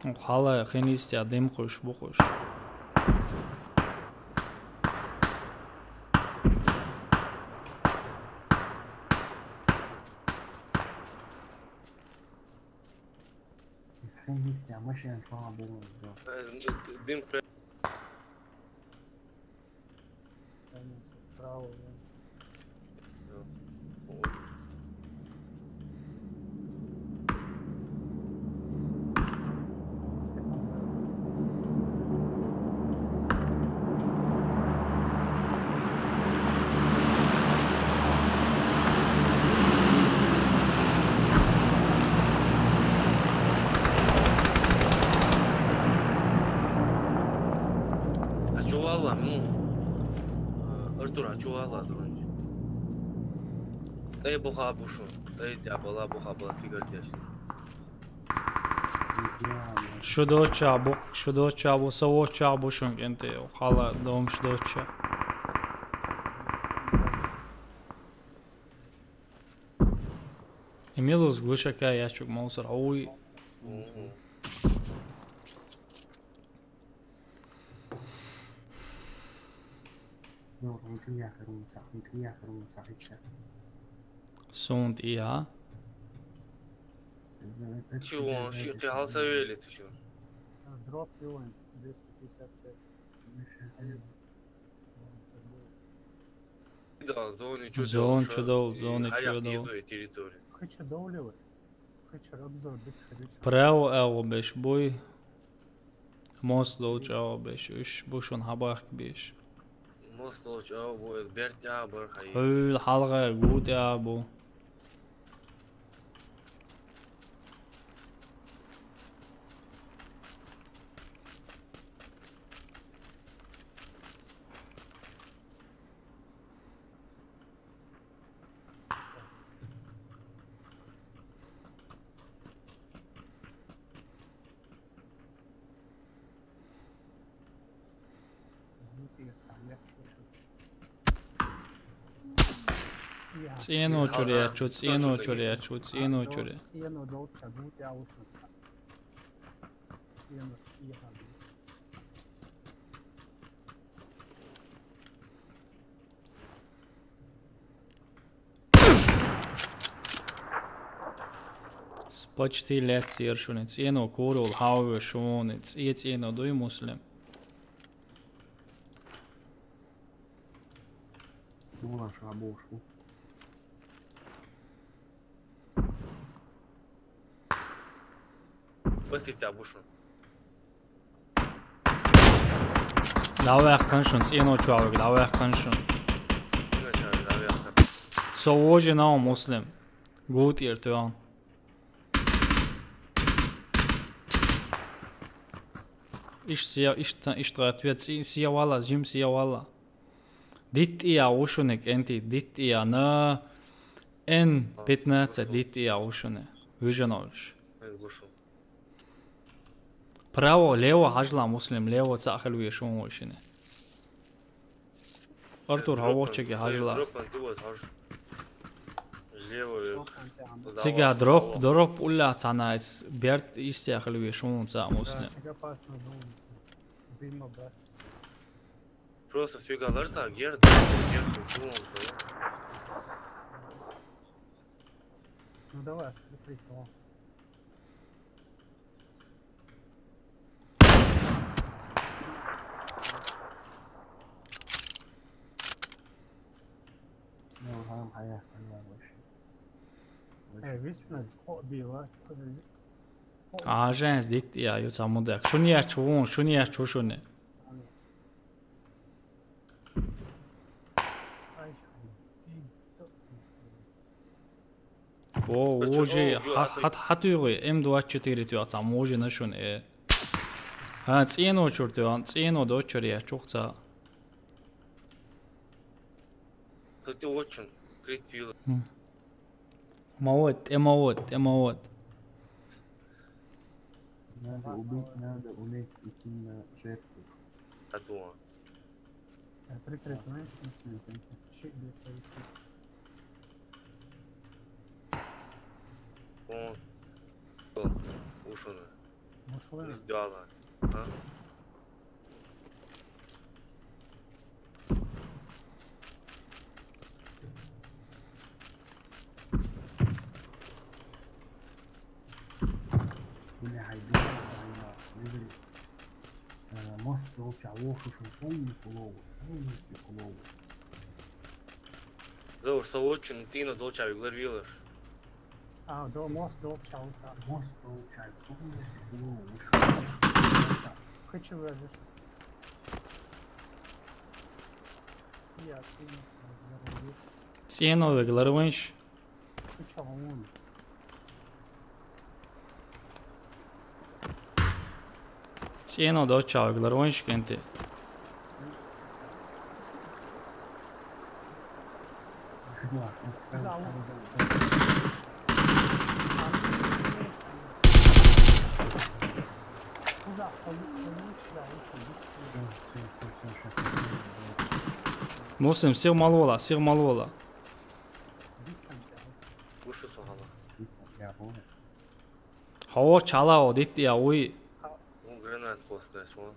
Xala xenisti adim xoş bu xoş. الحين يستع مشي ان شاء الله ديم Право. Ачувала, ну. Артур, ачувала, дронч. Дай бога бушу. Дай дябала, бога была тигардяш. شو دوتشا سوو تشابو شونك انت وخلا دوم شو دوتشا Emilus glušakā jāčuk mūsu rauji. Sunt ия. Чего? Ты алсавели ты что? Дроп юань 255. Да, зоны чудо. Зоны чудо. Территория. Хочу доуливать. Хочу обзор дыхать. Право эго беш буй. Мост долчао беш. Үш бушон хабах беш. Мост долчао буй. Бертя бар хай. Хөл халга гуд абу. Циено чурячу. Циено долча гуд я ушница. Циено сиха. Почти лет сиршуни. Циено курул хауэ шуни. Циено дуй муслим. Посите абушу. Давай каншун. Циено чуавик. Давай каншун. Давай. Совожи нао муслим. Гуд иртуан. Иштрат сиявала, зим сиявала. Dit ia ušunik enti, dit ia na N15, dit ia ušune. Vižanoviš. Pravo, levo hažla muslim, levo cahelu je šun ušine. Artur havoček je hažla. Ciga drop ulla cana, bert isti ahelu je šun ca muslim. Просто фигалар так, герд, Ну давай, смотри, то. Висна, била. Žens dit ia ju ca mudek. Šunija čuvun, šunija čušune. Ожи хатуйгы М24 тюа ца можи нашун циено чуртуан циено дочурия чухца. Ты очень критил. Эмауот. Надо уметь идти на жертву. Адуа. Прикрыть, знаешь, не смешно. Чуть без совести. Ушуна. Ушла. Сделала. А? كل هيدوس على رجلي مصر وشعوش وشنطوني كلوه полностью كلوه Dobro, sa očin Tino dočavi gledar vilaš. A, do most do čauca. مصر وشعوش полностью كلوه وشو Хочу выжить. Я цену. Cijenovi glarvanš. Хочу он. Cijeno dočavi glarvanš kente. Musim sir malola. Uši su hala. Hava chalao dit ya uy. On granat postaje što.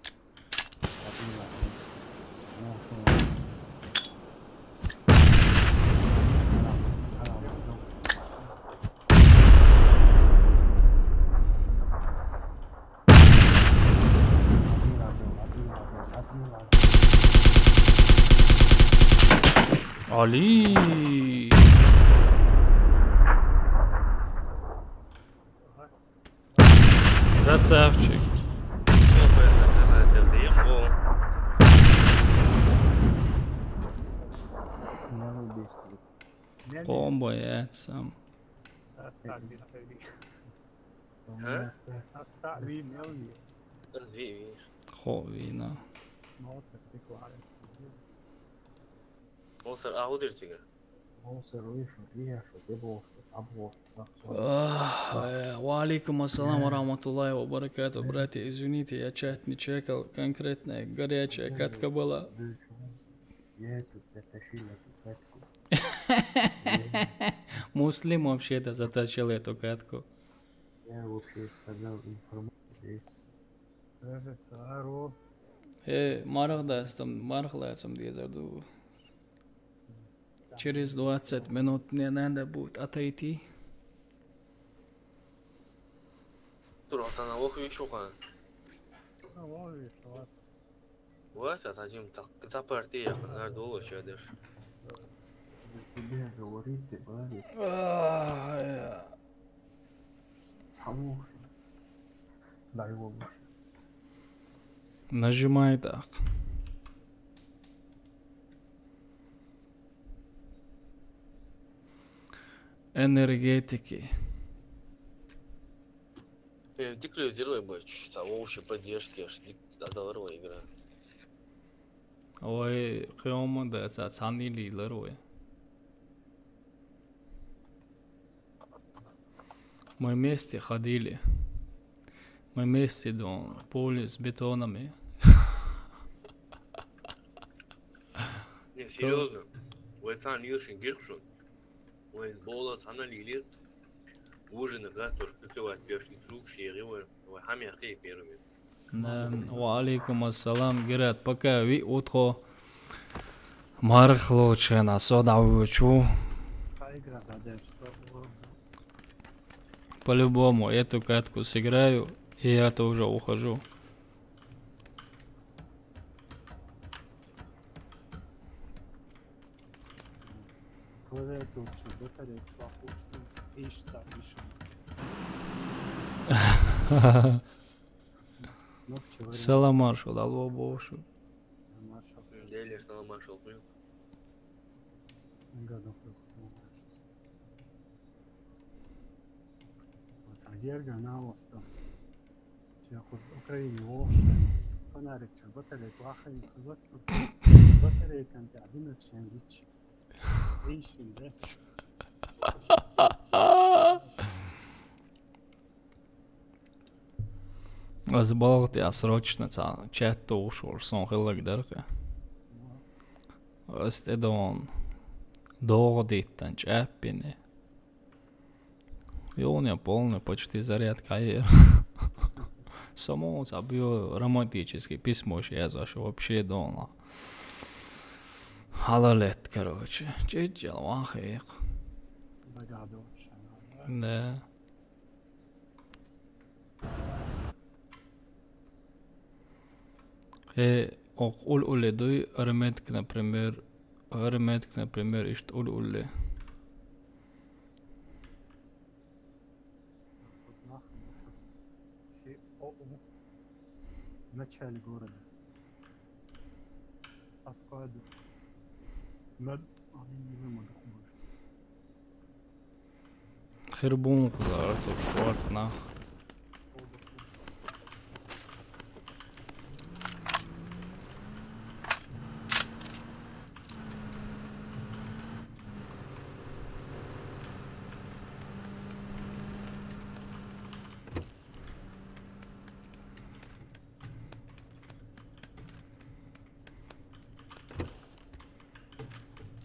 Ali. Красавчик. Сколько я сохраняю дембо. Bomba je sam. Ha? Остави мелкие. Razvij, vidiš. Hovina. Malo se stikvare. Monster, a udri si ga. مصر ويشو ريشو دبوش أبوش Walaikum assalam wa rahmatullahi wa barakatuh. Братья, извините, я чат не чекал. Конкретная горячая катка была. Я тут затащил эту катку. Муслим вообще-то затащил эту катку. Я вообще сказал информацию здесь. Кажется, аро. Марахлацам дезарду. Через 20 минут мне надо будет отойти. Dur, atana okuyor çok an. Ало, вишат. Вот, atacım kısa partiye yakın. Nerede dolaşıyordur. Тебе говорит, ты говорит. Хамуш. Дай его выше. Нажимай так. Энергетики. Деклюзируй бы, чуть-чуть, общей поддержки, аж одоларова игра. Ой, хромада, это цанили ларуя. Мы вместе ходили. Мы вместе до поля с бетонами. Не, серьезно. Ой, сам Ньюшин Гиркшун. Ой, Бола, Санна Лилит. Ужин, да, тоже прикрывать первый круг, шеревой. Ой, хамя хей первыми. Валейкум ассалам, говорят, пока ви утро мархлоче на содавучу. Игра дадешься. По-любому эту катку сыграю, и я тоже ухожу. Клавиатуру, батарейку, опущу. Ищ сам, Салам маршал, алло, бошу. Дели, что маршал был. Герга на остов. Сейчас в Украине вошен. Фонарик, батарейку, ахай, хватит. Батарейка, ты один очень речь. Ищи, да? Разбалт я срочно чат ушел, сон хилак дырка. Стедон дордиттан чаппини. И у меня полный почти заряд каир. Само забил романтический письмо, я зашел вообще дома. Халалет, короче. Чечел, вахих. Да. Och ul duj remetk na пример ишт ul. В начале города. Со склада. Они не могут больше. Хербун кулар, то шварт нах.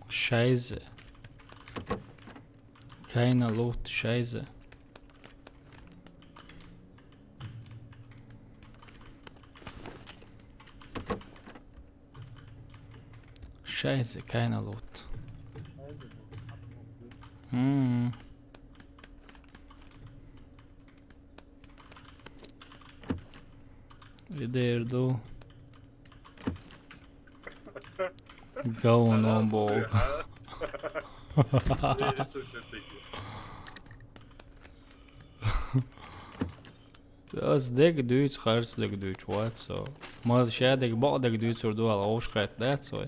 Scheiße. Keiner Lot, Scheiße. Scheiße, keiner Lot. Idéer då. Going on ball. Das dik Duits, hartstikke Duits, wat zo. Maar als jij dik bal dik Duits door al afscheid, dat zo.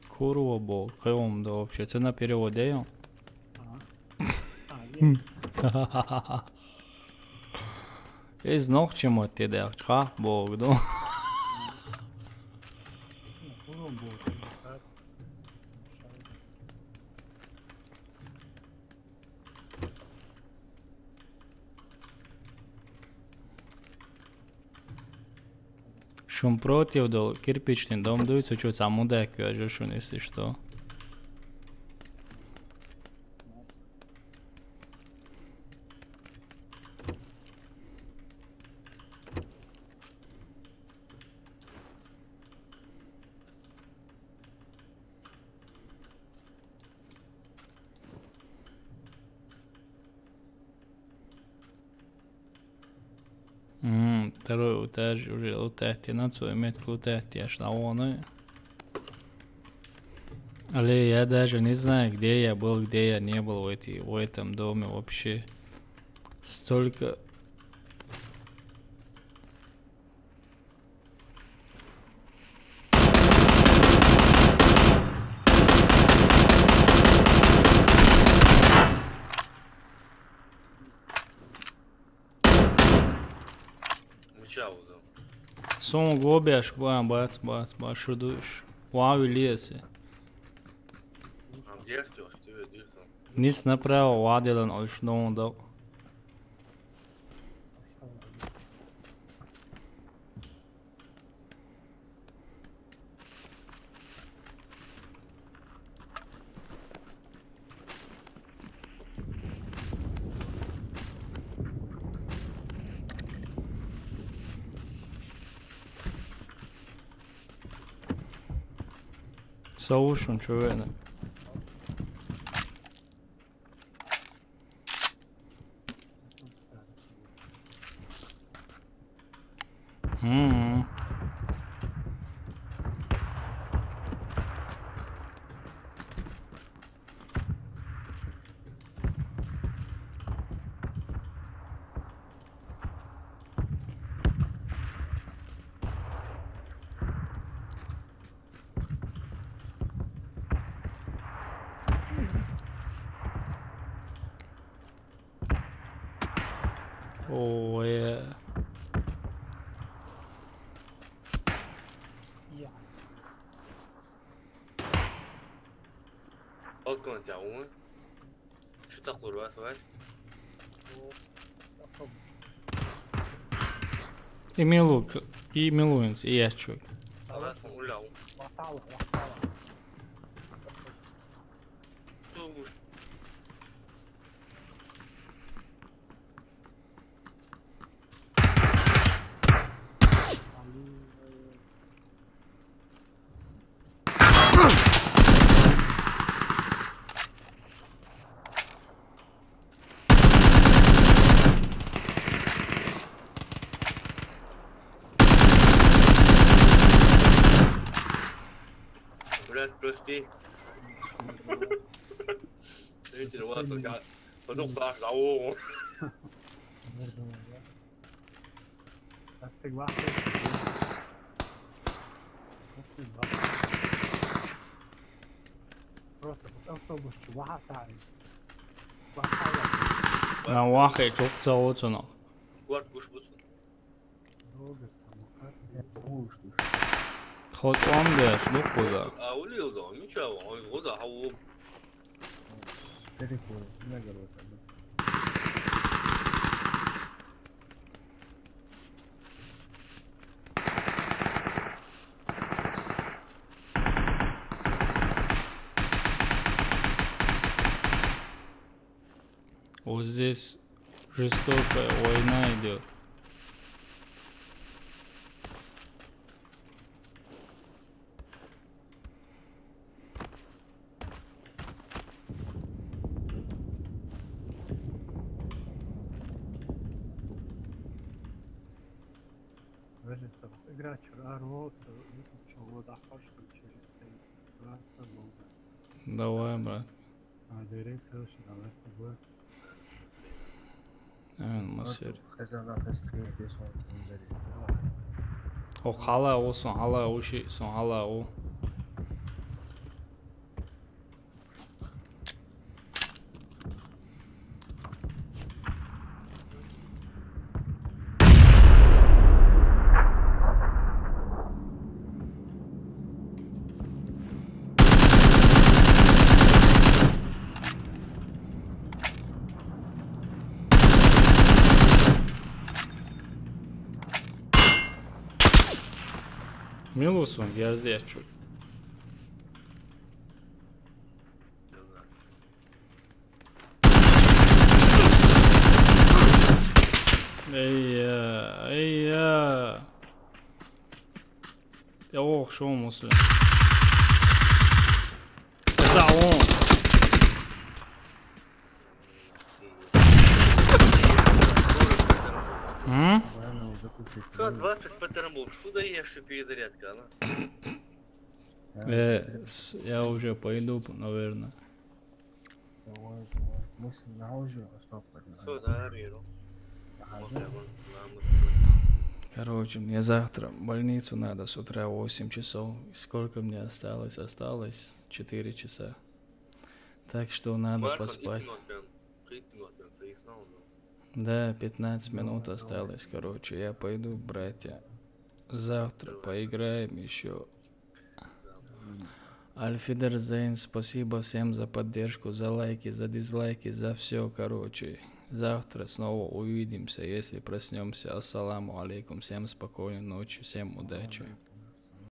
Kurwa bol, кайом да вообще. Це на переводе. Is nog чему ти даш, ха, Бог, да. Шум против дол, кирпичный дом дуется, чуть саму деку, а же шун, если что. Второй этаж уже лутати, надо свой метр лутати, аж на он. Але я даже не знаю, где я был, где я не был в этом доме вообще. Столько... Som gobjaš, bac, šuduš. Lavi lijese. Nis napravio vadilan, ali što on dao. Savušom čovjene. Oh yeah. Balkona działamy. Czy to kurwa, słuchaj? I Miluins, i Jeszczuk. Ale są ulał. Хватало. To już. ты. Видите, вот я потом пошел. بس واحد просто автобус واحد تعرف Lan vaqe çok soğutsana. Guard kuş busun. Hot 15 9'da. А у Лиза, ничего, он года, а у Вот здесь жестокая война идет. Вежеса, игра вчера рвался, что вот охвачу через стейк. Давай, брат. А деревья очень давай, тобой. Масер. خزانة فسخية تسوى منزلي. O hala olsun, hala o şey son hala o. Милусун, я здесь чуть. Ey ya. Yok şu musun? Zaun. М? Что, 20 патронов, что даешь, что перезарядка, она? Я уже пойду, наверное. Что, да, Риру? Короче, мне завтра в больницу надо с утра 8 часов. Сколько мне осталось? Осталось 4 часа. Так что надо поспать. Да, 15 минут осталось, короче. Я пойду, братья. Завтра поиграем еще. Альфидерзейн, спасибо всем за поддержку, за лайки, за дизлайки, за все, короче. Завтра снова увидимся, если проснемся. Ассаламу алейкум, всем спокойной ночи, всем удачи.